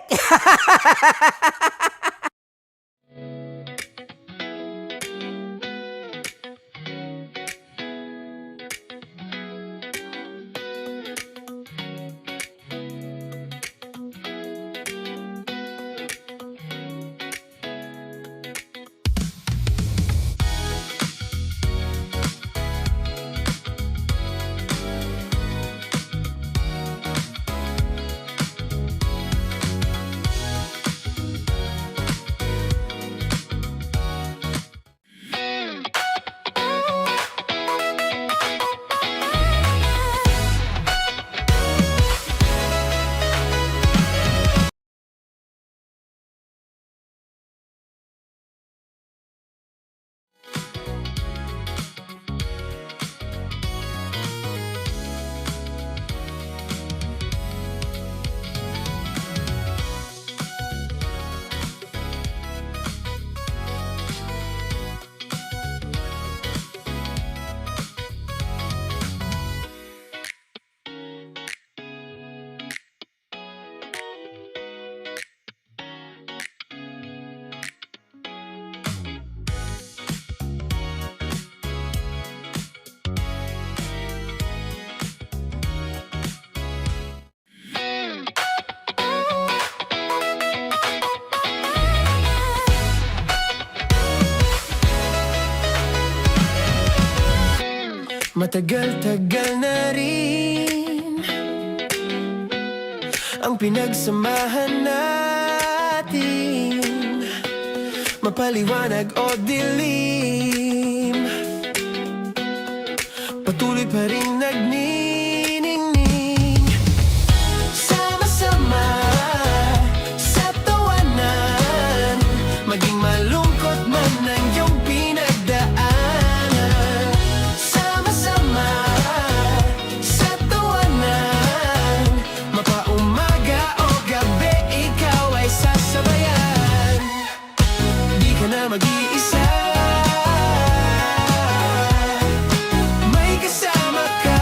Speaker 2: Matagal-tagal na rin ang pinagsamahan natin, mapaliwanag o dilim, patuloy pa rin nagniningning, sama-sama sa tawanan, maging malungkot man ang iyong pinagdaanan. Sama-sama sa tawanan, mapaumaga o gabi, ikaw ay sasabayan. Di ka na mag-iisa, may kasama ka.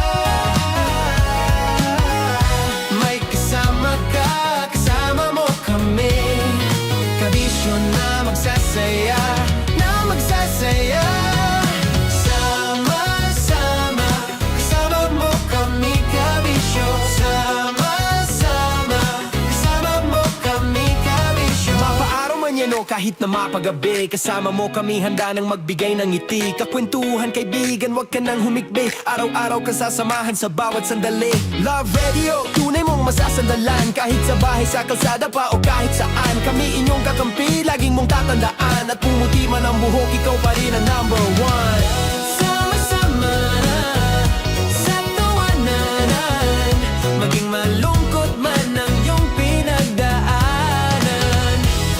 Speaker 2: yan o kahit na mapagabi. Kasama mo kami handa nang magbigay ng ngiti. Kakwentuhan kaibigan, wag ka nang humikbi. Araw-araw ka sasamahan sa bawat sandali. Love Radio, tunay mong masasandalan. Kahit sa bahay, sa kalsada pa o kahit saan. Kami inyong kakampi, laging mong tatandaan. At pumuti man ang buhok, ikaw pa rin ang number one. Sama-sama na sa tawanan, maging malungkot man ang iyong pinagdaanan.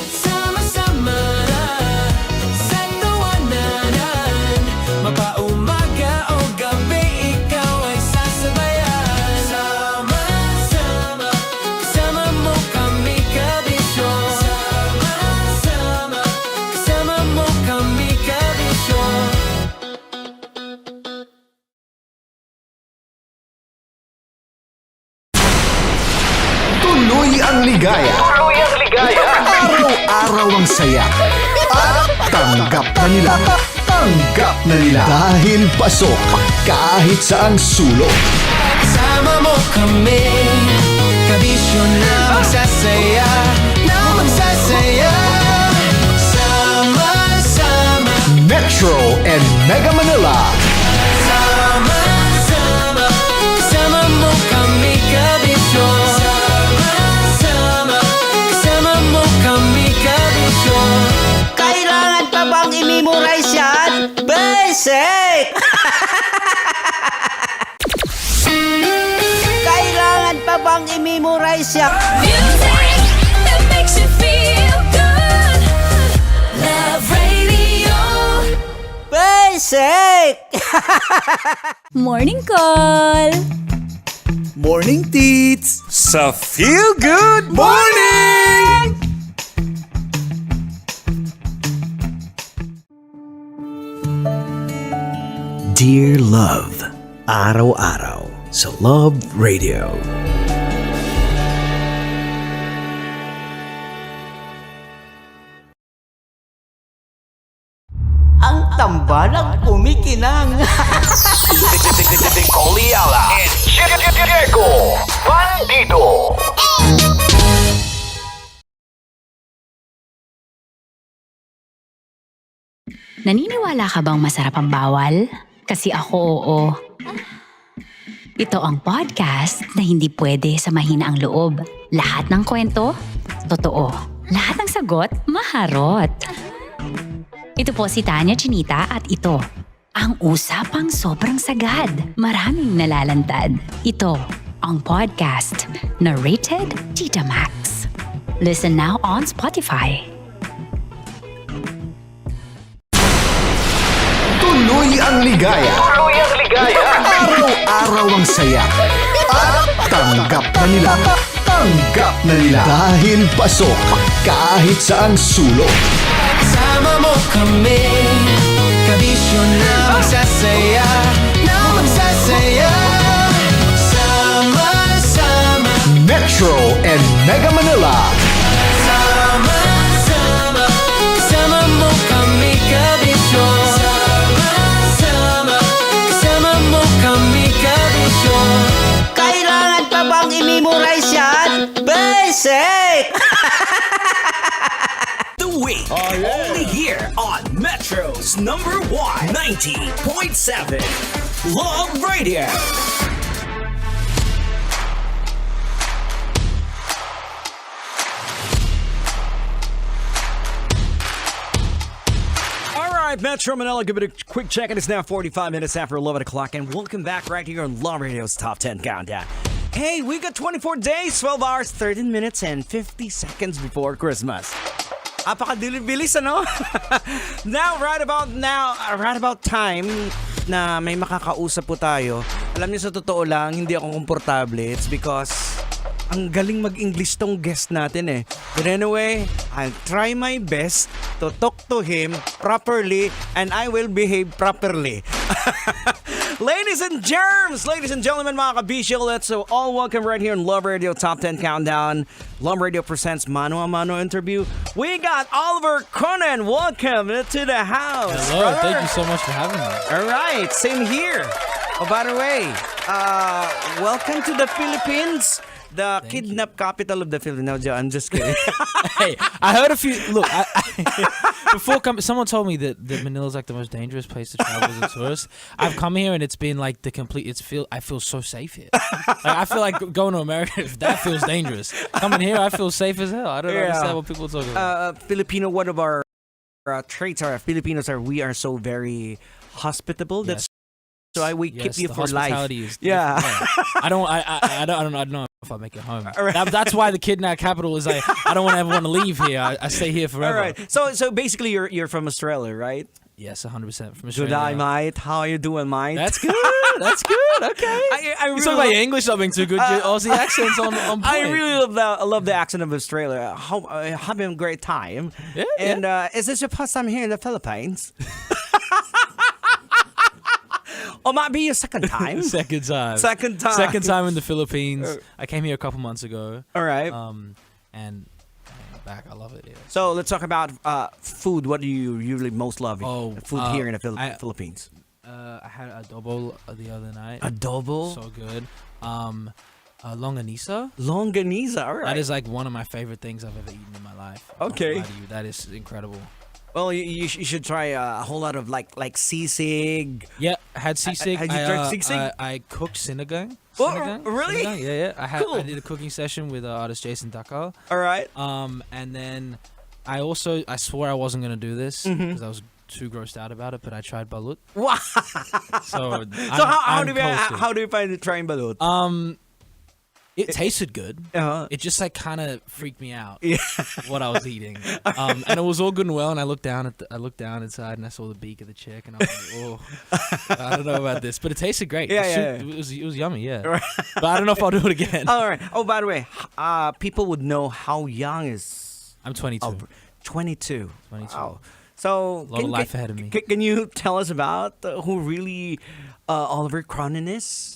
Speaker 2: Sama-sama na sa tawanan, mapaumaga o gabi, ikaw ay sasabayan. Sama-sama, kasama mo kami kabisyo. Sama-sama, kasama mo kami kabisyo.
Speaker 1: Tuloy ang ligaya. Araw-araw ang saya. At tanggap na nila. Tanggap na nila. Dahil pasok kahit saang sulok.
Speaker 2: Sama mo kami, kabisyo na magsasaya, na magsasaya. Sama-sama,
Speaker 1: Metro and Mega Manila.
Speaker 2: sama-sama, kasama mo kami kabisyo. Sama-sama, kasama mo kami kabisyo.
Speaker 3: Kailangan pa bang i-memorize yan? Basic! Kailangan pa bang i-memorize yan?
Speaker 5: Music that makes you feel good. Love Radio.
Speaker 3: Basic!
Speaker 8: Morning call!
Speaker 1: Morning Teats!
Speaker 2: Sa Feel Good
Speaker 1: Morning!
Speaker 2: Dear Love, araw-araw sa Love Radio.
Speaker 3: Ang tambalang kumikinang.
Speaker 1: Coliala and Diego Bandido.
Speaker 6: Naniniwala ka bang masarap ang bawal? Kasi ako oo. Ito ang podcast na hindi pwede sa mahina ang loob. Lahat ng kwento, totoo. Lahat ng sagot, maharot. Ito po si Tanya Chinita at ito, ang usapang sobrang sagad. Maraming nalalantad. Ito, ang podcast na rated Tita Max. Listen now on Spotify.
Speaker 1: Tuloy ang ligaya. Araw-araw ang saya. At tanggap na nila. Tanggap na nila. Dahil pasok kahit saang sulok.
Speaker 2: Sama mo kami, kabisyo na magsasaya, na magsasaya. Sama-sama,
Speaker 1: Metro and Mega Manila.
Speaker 2: sama-sama, kasama mo kami kabisyo. Sama-sama, kasama mo kami kabisyo.
Speaker 3: Kailangan pa bang i-memorize yan? Basic!
Speaker 2: The Week, only here on Metro's number 1, 90.7 Love Radio.
Speaker 20: All right, Metro Manila, give it a quick check. It is now 45 minutes after 11 o'clock, and welcome back right here on Love Radio's Top 10 Countdown. Hey, we got 24 days, 12 hours, 13 minutes, and 50 seconds before Christmas. Apakadilis, ano? right about time na may makakausap po tayo. Alam niyo, sa totoo lang, hindi ako komportable. It's because ang galing mag-English tong guest natin eh. But anyway, I'll try my best to talk to him properly and I will behave properly. Ladies and gentlemen, mga kabisyo, let's all welcome right here in Love Radio Top 10 Countdown. Love Radio presents Mano a Mano interview. We got Oliver Conan. Welcome to the house.
Speaker 9: Hello,
Speaker 20: brother.
Speaker 9: thank you so much for having me.
Speaker 20: All right, same here. Oh, by the way, welcome to the Philippines.
Speaker 14: The kidnap capital of the Philippines. No, I'm just kidding.
Speaker 20: Hey, I heard a few. Look, before someone told me that Manila's like the most dangerous place to travel as a tourist. I've come here and it's been like the complete. I feel so safe here. Like, I feel like going to America. If that feels dangerous, coming here, I feel safe as hell. I don't understand what people talk about.
Speaker 14: Filipino, one of our traits are Filipinos are we are so very hospitable.
Speaker 20: Yes.
Speaker 14: That's why we keep you
Speaker 20: the
Speaker 14: for life.
Speaker 20: hospitality is
Speaker 14: Yeah.
Speaker 20: I don't know if I make it home. That's why the kidnap capital is like I don't ever want to leave here. I stay here forever.
Speaker 14: All right. So basically, you're from Australia, right?
Speaker 20: Yes, 100% from
Speaker 14: Good
Speaker 20: Australia.
Speaker 14: day, mate. How are you doing, mate?
Speaker 20: That's good. That's good. Okay.
Speaker 14: I
Speaker 20: You
Speaker 14: really
Speaker 20: talk about your English not being too good. Your Aussie accent's on point.
Speaker 14: I really love the accent of Australia. Having a great time.
Speaker 20: Yeah,
Speaker 14: and is this your first time here in the Philippines? Or might be your second time.
Speaker 20: Second time.
Speaker 14: Second time.
Speaker 20: Second time in the Philippines. I came here a couple months ago.
Speaker 14: All right.
Speaker 20: And back. I love it. Yeah.
Speaker 14: So let's talk about food. What do you usually most love? Food here in the Philippines.
Speaker 20: I had adobo the other night.
Speaker 14: Adobo?
Speaker 20: So good. Longanisa.
Speaker 14: Longanisa, all right.
Speaker 20: That is like one of my favorite things I've ever eaten in my life.
Speaker 14: Okay.
Speaker 20: That is incredible.
Speaker 14: Well, you should try a whole lot of like sisig.
Speaker 20: Yeah, I had sisig.
Speaker 14: Had you tried sisig?
Speaker 20: I cooked sinigang.
Speaker 14: Oh, really?
Speaker 20: Sinigang, yeah.
Speaker 14: Cool.
Speaker 20: I did a cooking session with artist Jason Dakar.
Speaker 14: All right.
Speaker 20: And then I swore I wasn't gonna do this because I was too grossed out about it, but I tried balut.
Speaker 14: Wow.
Speaker 20: So
Speaker 14: how do you find it trying balut?
Speaker 20: It tasted good. It just like kind of freaked me out. What I was eating. And it was all good and well. And I looked down inside and I saw the beak of the chick, and I was like, oh, I don't know about this, but it tasted great. It was yummy. Yeah.
Speaker 14: Right.
Speaker 20: But I don't know if I'll do it again.
Speaker 14: All right. Oh, by the way, people would know how young is.
Speaker 20: I'm 22.
Speaker 14: 22.
Speaker 20: 22.
Speaker 14: Wow. So
Speaker 20: a lot of life ahead of me.
Speaker 14: Can you tell us about who really Oliver Cronin is?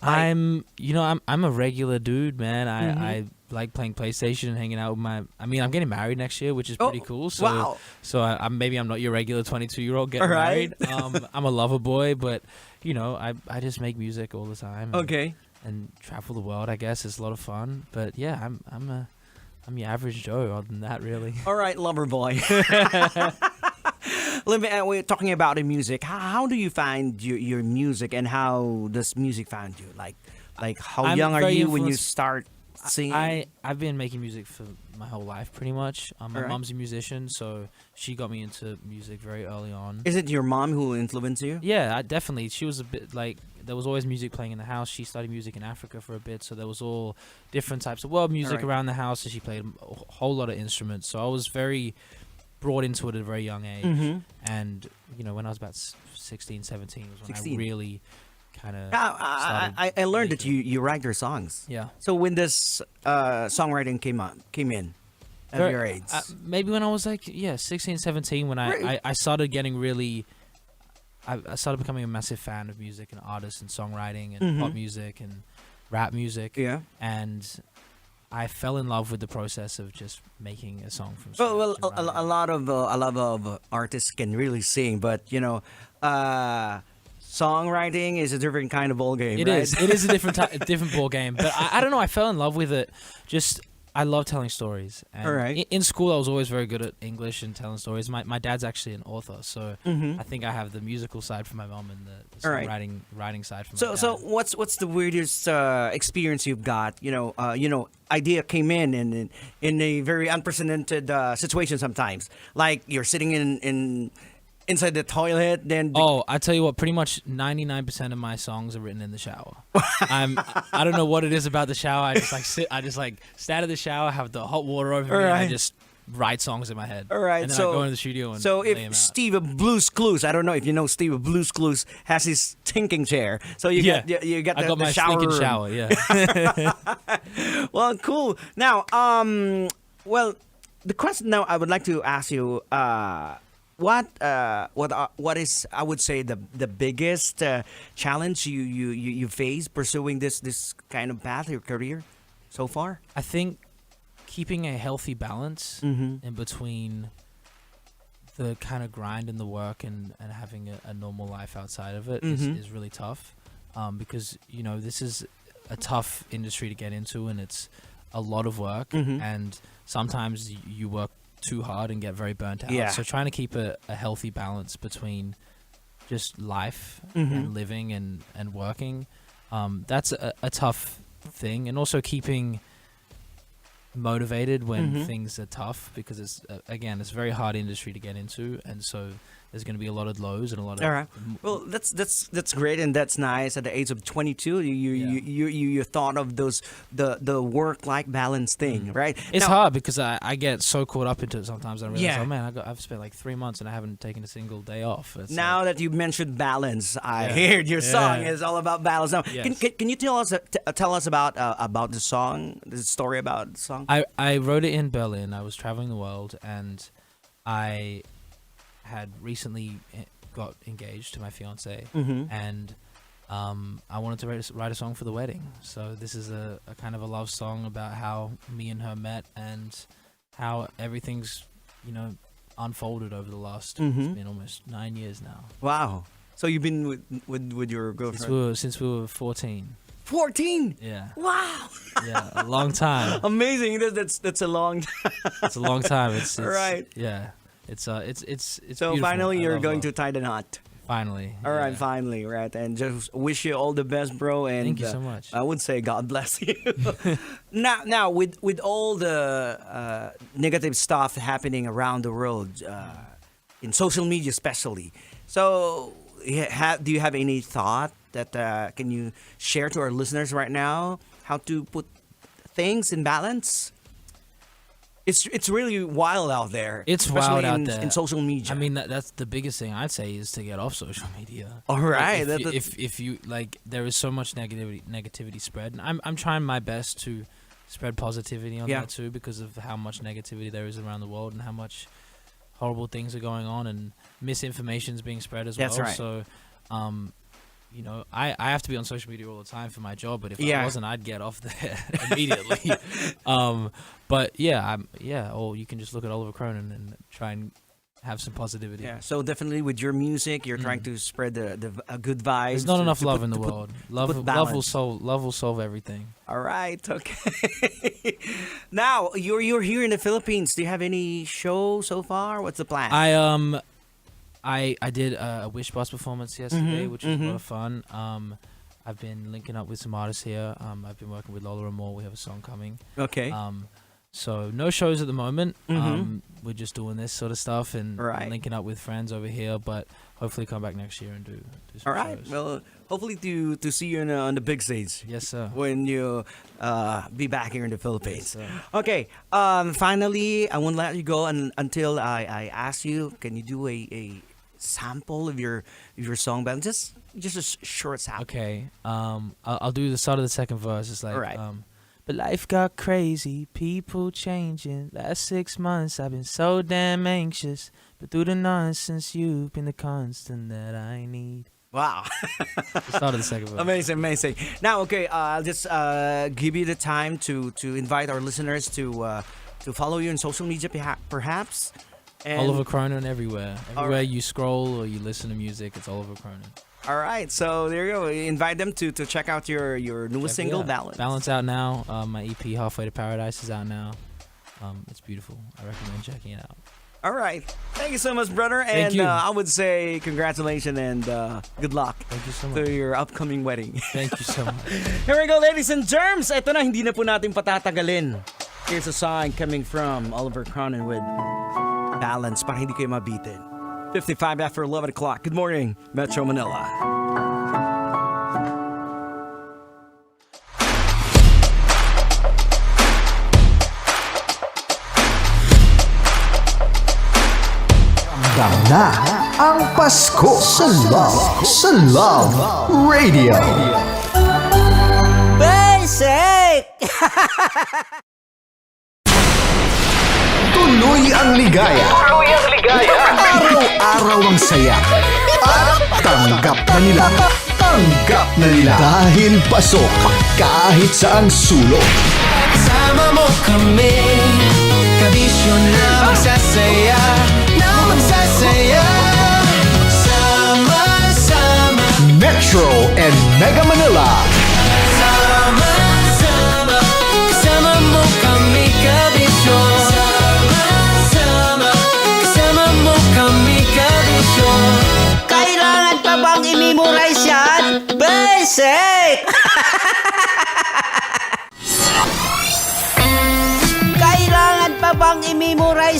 Speaker 20: I'm a regular dude, man. I like playing PlayStation and hanging out with I'm getting married next year, which is pretty cool. So,
Speaker 14: wow.
Speaker 20: So I'm not your regular 22-year-old getting
Speaker 14: Right.
Speaker 20: married. I'm a lover boy, but I just make music all the time.
Speaker 14: Okay.
Speaker 20: And travel the world, I guess, is a lot of fun. But yeah, I'm your average Joe. Other than that, really.
Speaker 14: All right, lover boy. We're talking about the music. How do you find your music, and how does music find you? Like how
Speaker 20: I'm
Speaker 14: young are
Speaker 20: very
Speaker 14: you when you
Speaker 20: influenced-
Speaker 14: start singing?
Speaker 20: I've been making music for my whole life, pretty much. My
Speaker 14: Alright.
Speaker 20: mom's a musician, so she got me into music very early on.
Speaker 14: Is it your mom who influenced you?
Speaker 20: Yeah, definitely. She was a bit like, there was always music playing in the house. She studied music in Africa for a bit, so there was all different types of world music
Speaker 14: Alright.
Speaker 20: around the house, and she played a whole lot of instruments. So I was very brought into it at a very young age.
Speaker 14: Mhm.
Speaker 20: And, when I was about 16, 17 was when
Speaker 14: 16.
Speaker 20: I really kind of
Speaker 14: I learned that you write your songs.
Speaker 20: Yeah.
Speaker 14: So when this songwriting came in at your age?
Speaker 20: Maybe when I was 16, 17, when I started getting really... I started becoming a massive fan of music and artists and songwriting and pop music and rap music.
Speaker 14: Yeah.
Speaker 20: And I fell in love with the process of just making a song from scratch.
Speaker 14: Well, a lot of artists can really sing, but songwriting is a different kind of ball game.
Speaker 20: It
Speaker 14: right?
Speaker 20: is. It is a different ball game. But I don't know. I fell in love with it. Just I love telling stories. And
Speaker 14: All right.
Speaker 20: In school, I was always very good at English and telling stories. My dad's actually an author, so I think I have the musical side from my mom and the
Speaker 14: All right.
Speaker 20: writing side from my dad.
Speaker 14: So what's the weirdest experience you've got? Idea came in a very unprecedented situation sometimes. Like you're sitting inside the toilet, then
Speaker 20: I tell you what, pretty much 99% of my songs are written in the shower. I don't know what it is about the shower. I just stand in the shower, have the hot water over me, and I just write songs in my head.
Speaker 14: All right,
Speaker 20: and then
Speaker 14: so
Speaker 20: I go into the studio and
Speaker 14: so
Speaker 20: lay 'em
Speaker 14: if
Speaker 20: out.
Speaker 14: Steve of Blues Clues, I don't know if you know Steve of Blues Clues has his thinking chair. So you
Speaker 20: Yeah.
Speaker 14: got you got
Speaker 20: I
Speaker 14: the,
Speaker 20: got
Speaker 14: the
Speaker 20: my
Speaker 14: shower
Speaker 20: stinking
Speaker 14: room.
Speaker 20: shower, yeah.
Speaker 14: Well, cool. Now, the question now I would like to ask you, what is, I would say, the biggest challenge you face pursuing this kind of path, your career so far?
Speaker 20: I think keeping a healthy balance in between the kind of grind and the work and having a normal life outside of it is really tough. Because, this is a tough industry to get into, and it's a lot of work, and sometimes you work too hard and get very burnt out.
Speaker 14: Yeah.
Speaker 20: So trying to keep a healthy balance between just life and living and working, that's a tough thing, and also keeping motivated when things are tough, because it's again, it's a very hard industry to get into, and so there's going to be a lot of lows and a lot of
Speaker 14: All right. Well, that's great, and that's nice. At the age of 22, you thought of the work-life balance thing, right?
Speaker 20: It's
Speaker 14: Now-
Speaker 20: hard because I get so caught up into it sometimes. I realize,
Speaker 14: Yeah.
Speaker 20: oh man, I've spent like 3 months and I haven't taken a single day off. It's
Speaker 14: Now that you mentioned balance, I
Speaker 20: Yeah.
Speaker 14: heard your song
Speaker 20: Yeah.
Speaker 14: is all about balance. Now,
Speaker 20: Yes.
Speaker 14: can you tell us about the song, the story about the song?
Speaker 20: I wrote it in Berlin. I was traveling the world, and I had recently got engaged to my fiance, and I wanted to write a song for the wedding. So this is a kind of a love song about how me and her met and how everything's unfolded over the last. It's been almost 9 years now.
Speaker 14: Wow. So you've been with your girlfriend
Speaker 20: Since we were 14.
Speaker 14: 14.
Speaker 20: Yeah.
Speaker 14: Wow.
Speaker 20: Yeah, a long time.
Speaker 14: Amazing. That's a long time.
Speaker 20: It's a long time. It's
Speaker 14: right.
Speaker 20: Yeah. It's
Speaker 14: So
Speaker 20: beautiful.
Speaker 14: finally,
Speaker 20: I
Speaker 14: you're
Speaker 20: love
Speaker 14: going
Speaker 20: love.
Speaker 14: to tie the knot.
Speaker 20: Finally.
Speaker 14: All right,
Speaker 20: yeah.
Speaker 14: finally, right, and just wish you all the best, bro. And
Speaker 20: Thank you so much.
Speaker 14: I would say God bless you. now, with all the negative stuff happening around the world, in social media especially, so do you have any thought that can you share to our listeners right now how to put things in balance? It's really wild out there.
Speaker 20: It's
Speaker 14: especially
Speaker 20: wild out there
Speaker 14: in social media.
Speaker 20: I mean, that's the biggest thing I'd say is to get off social media.
Speaker 14: All right,
Speaker 20: If you like, there is so much negativity spread, and I'm trying my best to spread positivity on that too, because of how much negativity there is around the world and how much horrible things are going on and misinformation is being spread as
Speaker 14: That's
Speaker 20: well.
Speaker 14: right.
Speaker 20: So, I have to be on social media all the time for my job, but if
Speaker 14: Yeah.
Speaker 20: I wasn't, I'd get off there immediately. But or you can just look at Oliver Cronin and try and have some positivity.
Speaker 14: Yeah, so definitely with your music, you're trying to spread the good vibes.
Speaker 20: There's not enough
Speaker 14: to
Speaker 20: love
Speaker 14: put-
Speaker 20: in the
Speaker 14: to put-
Speaker 20: world.
Speaker 14: to
Speaker 20: Love
Speaker 14: put
Speaker 20: will
Speaker 14: balance.
Speaker 20: solve everything.
Speaker 14: All right, okay. Now you're here in the Philippines. Do you have any show so far? What's the plan?
Speaker 20: I did a Wish Boss performance yesterday, which was a lot of fun. I've been linking up with some artists here. I've been working with Lola Amor. We have a song coming.
Speaker 14: Okay.
Speaker 20: So no shows at the moment. We're just doing this sort of stuff and linking up with friends over here. But hopefully come back next year and do some
Speaker 14: All right.
Speaker 20: shows.
Speaker 14: Well, hopefully to see you on the big stage.
Speaker 20: Yes, sir.
Speaker 14: When you be back here in the Philippines.
Speaker 20: Yes, sir.
Speaker 14: Okay. Finally, I won't let you go until I ask you. Can you do a sample of your song, but just a short sample?
Speaker 20: Okay. I'll do the start of the second verse. It's like,
Speaker 14: All right.
Speaker 20: but life got crazy, people changing. Last 6 months I've been so damn anxious, but through the nonsense you've been the constant that I need.
Speaker 14: Wow.
Speaker 20: The start of the second verse.
Speaker 14: Amazing. Now, okay, I'll just give you the time to invite our listeners to follow you on social media, perhaps. And
Speaker 20: Oliver Cronin everywhere.
Speaker 14: All
Speaker 20: Everywhere
Speaker 14: right.
Speaker 20: you scroll or you listen to music, it's Oliver Cronin.
Speaker 14: All right, so there you go. Invite them to check out your newest single, Balance.
Speaker 20: Balance out now. My EP, Halfway to Paradise, is out now. It's beautiful. I recommend checking it out.
Speaker 14: All right. Thank you so much, brother.
Speaker 20: Thank
Speaker 14: And
Speaker 20: you.
Speaker 14: I would say congratulations and good luck.
Speaker 20: Thank you so much.
Speaker 14: To your upcoming wedding.
Speaker 20: Thank you so much.
Speaker 14: Here we go, ladies and germs. Ito na, hindi na po natin patatagalin. Here's a song coming from Oliver Cronin with Balance para hindi kayo mabitin. 55 after 11 o'clock. Good morning, Metro Manila.
Speaker 1: Ramdam na ang Pasko sa Love Radio.
Speaker 3: Basic!
Speaker 1: Tuloy ang ligaya. Araw-araw ang saya. At tanggap na nila. Dahil pasok kahit saang sulok.
Speaker 2: Sama mo kami, kabisyo na magsasaya, Sama-sama
Speaker 1: Metro and Mega Manila.
Speaker 2: Sama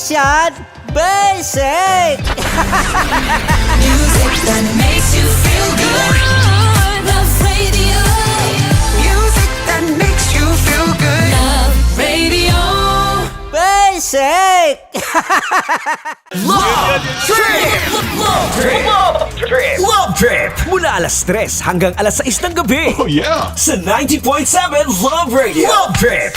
Speaker 3: memorize yan? Basic!
Speaker 5: Music that makes you feel good. Love Radio. Music that makes you feel good. Love Radio.
Speaker 3: Basic!
Speaker 2: Love Trip! Love Trip! Love Trip! Love Trip! Mula alas 3 hanggang alas 6 ng gabi. Oh yeah! Sa 90.7 Love Radio. Love Trip!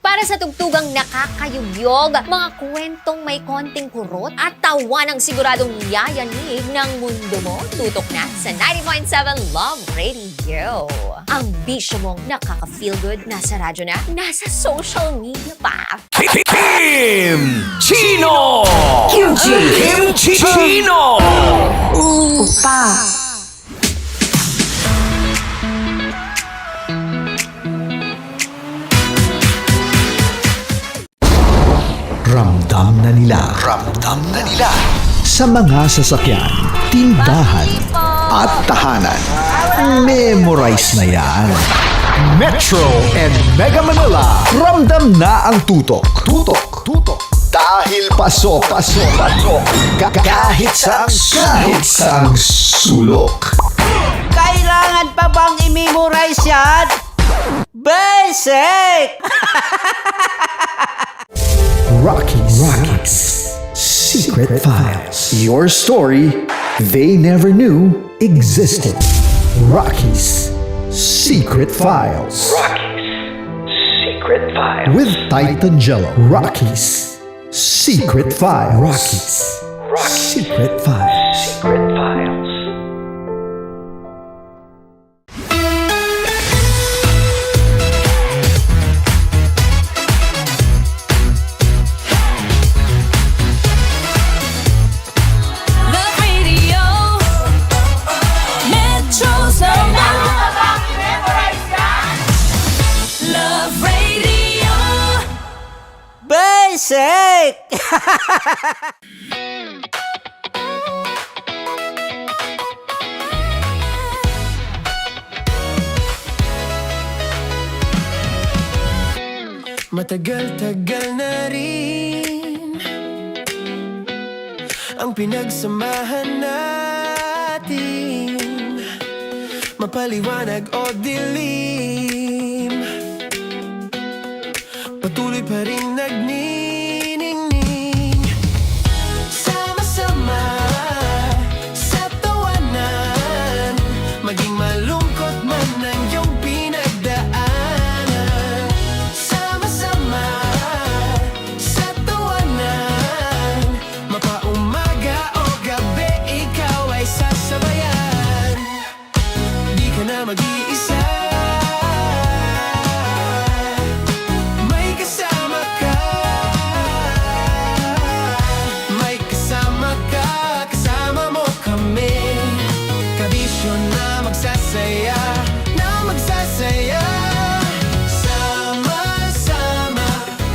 Speaker 4: Para sa tugtugang nakakayugyog, mga kwentong may konting kurot at tawa ng siguradong yayanig ng mundo mo, tutok na sa 90.7 Love Radio. Ang bisyo mong nakaka-feel good, nasa radyo na, nasa social media pa.
Speaker 2: Kim Chino! Kim Chino!
Speaker 5: Opa.
Speaker 1: Ramdam na nila. Sa mga sasakyan, tindahan, at tahanan. Memorize na yan. Metro and Mega Manila, ramdam na ang tutok. Dahil pasok. Kahit saang sulok.
Speaker 3: Kailangan pa bang i-memorize yan? Basic!
Speaker 1: Rockies Secret Files. Your story they never knew existed. Rockies Secret Files. With Titan Jello. Rockies Secret Files. Secret Files.
Speaker 5: Love Radio. Metro's number. Love Radio.
Speaker 3: Basic!
Speaker 2: Matagal-tagal na rin ang pinagsamahan natin, mapaliwanag o dilim, patuloy pa rin nagniningning. Sama-sama sa tawanan, maging malungkot man ang iyong pinagdaanan. Sama-sama sa tawanan, mapaumaga o gabi, ikaw ay sasabayan. Di ka na mag-iisa, may kasama ka. May kasama ka, kasama mo kami. Kabisyo na magsasaya, sama-sama,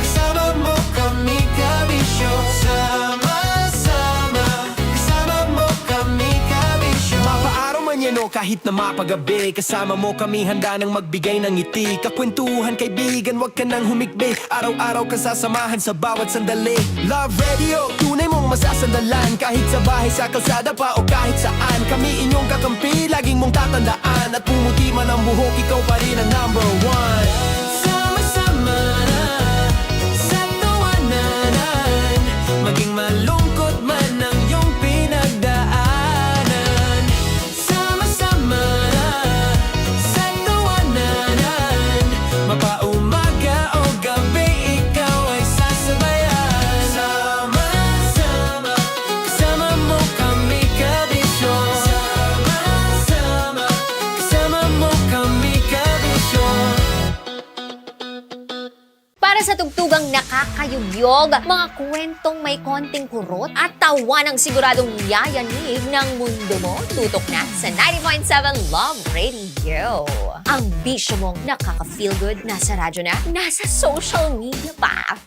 Speaker 2: kasama mo kami, kabisyo. Sama-sama, kasama mo kami, kabisyo. Mapaaraw man yan o kahit na mapagabi, kasama mo kami, handa nang magbigay ng ngiti. Kakwentuhan, kaibigan, wag ka nang humikbi. Araw-araw ka sasamahan sa bawat sandali. Love Radio, tunay mong masasandalan. Kahit sa bahay, sa kalsada pa o kahit saan, kami inyong kakampi, laging mong tatandaan. At pumuti man ang buhok, ikaw pa rin ang number one. Sama-sama na sa tawanan, maging malungkot man ang iyong pinagdaanan. Sama-sama na sa tawanan, mapaumaga o gabi, ikaw ay sasabayan. Sama-sama, kasama mo kami, kabisyo. Sama-sama, kasama mo kami, kabisyo.
Speaker 4: Para sa tugtugang nakakayugyog, mga kwentong may konting kurot at tawa ng siguradong yayanig ng mundo mo, tutok na sa 90.7 Love Radio. Ang bisyo mong nakaka-feel good, nasa radyo na, nasa social media pa.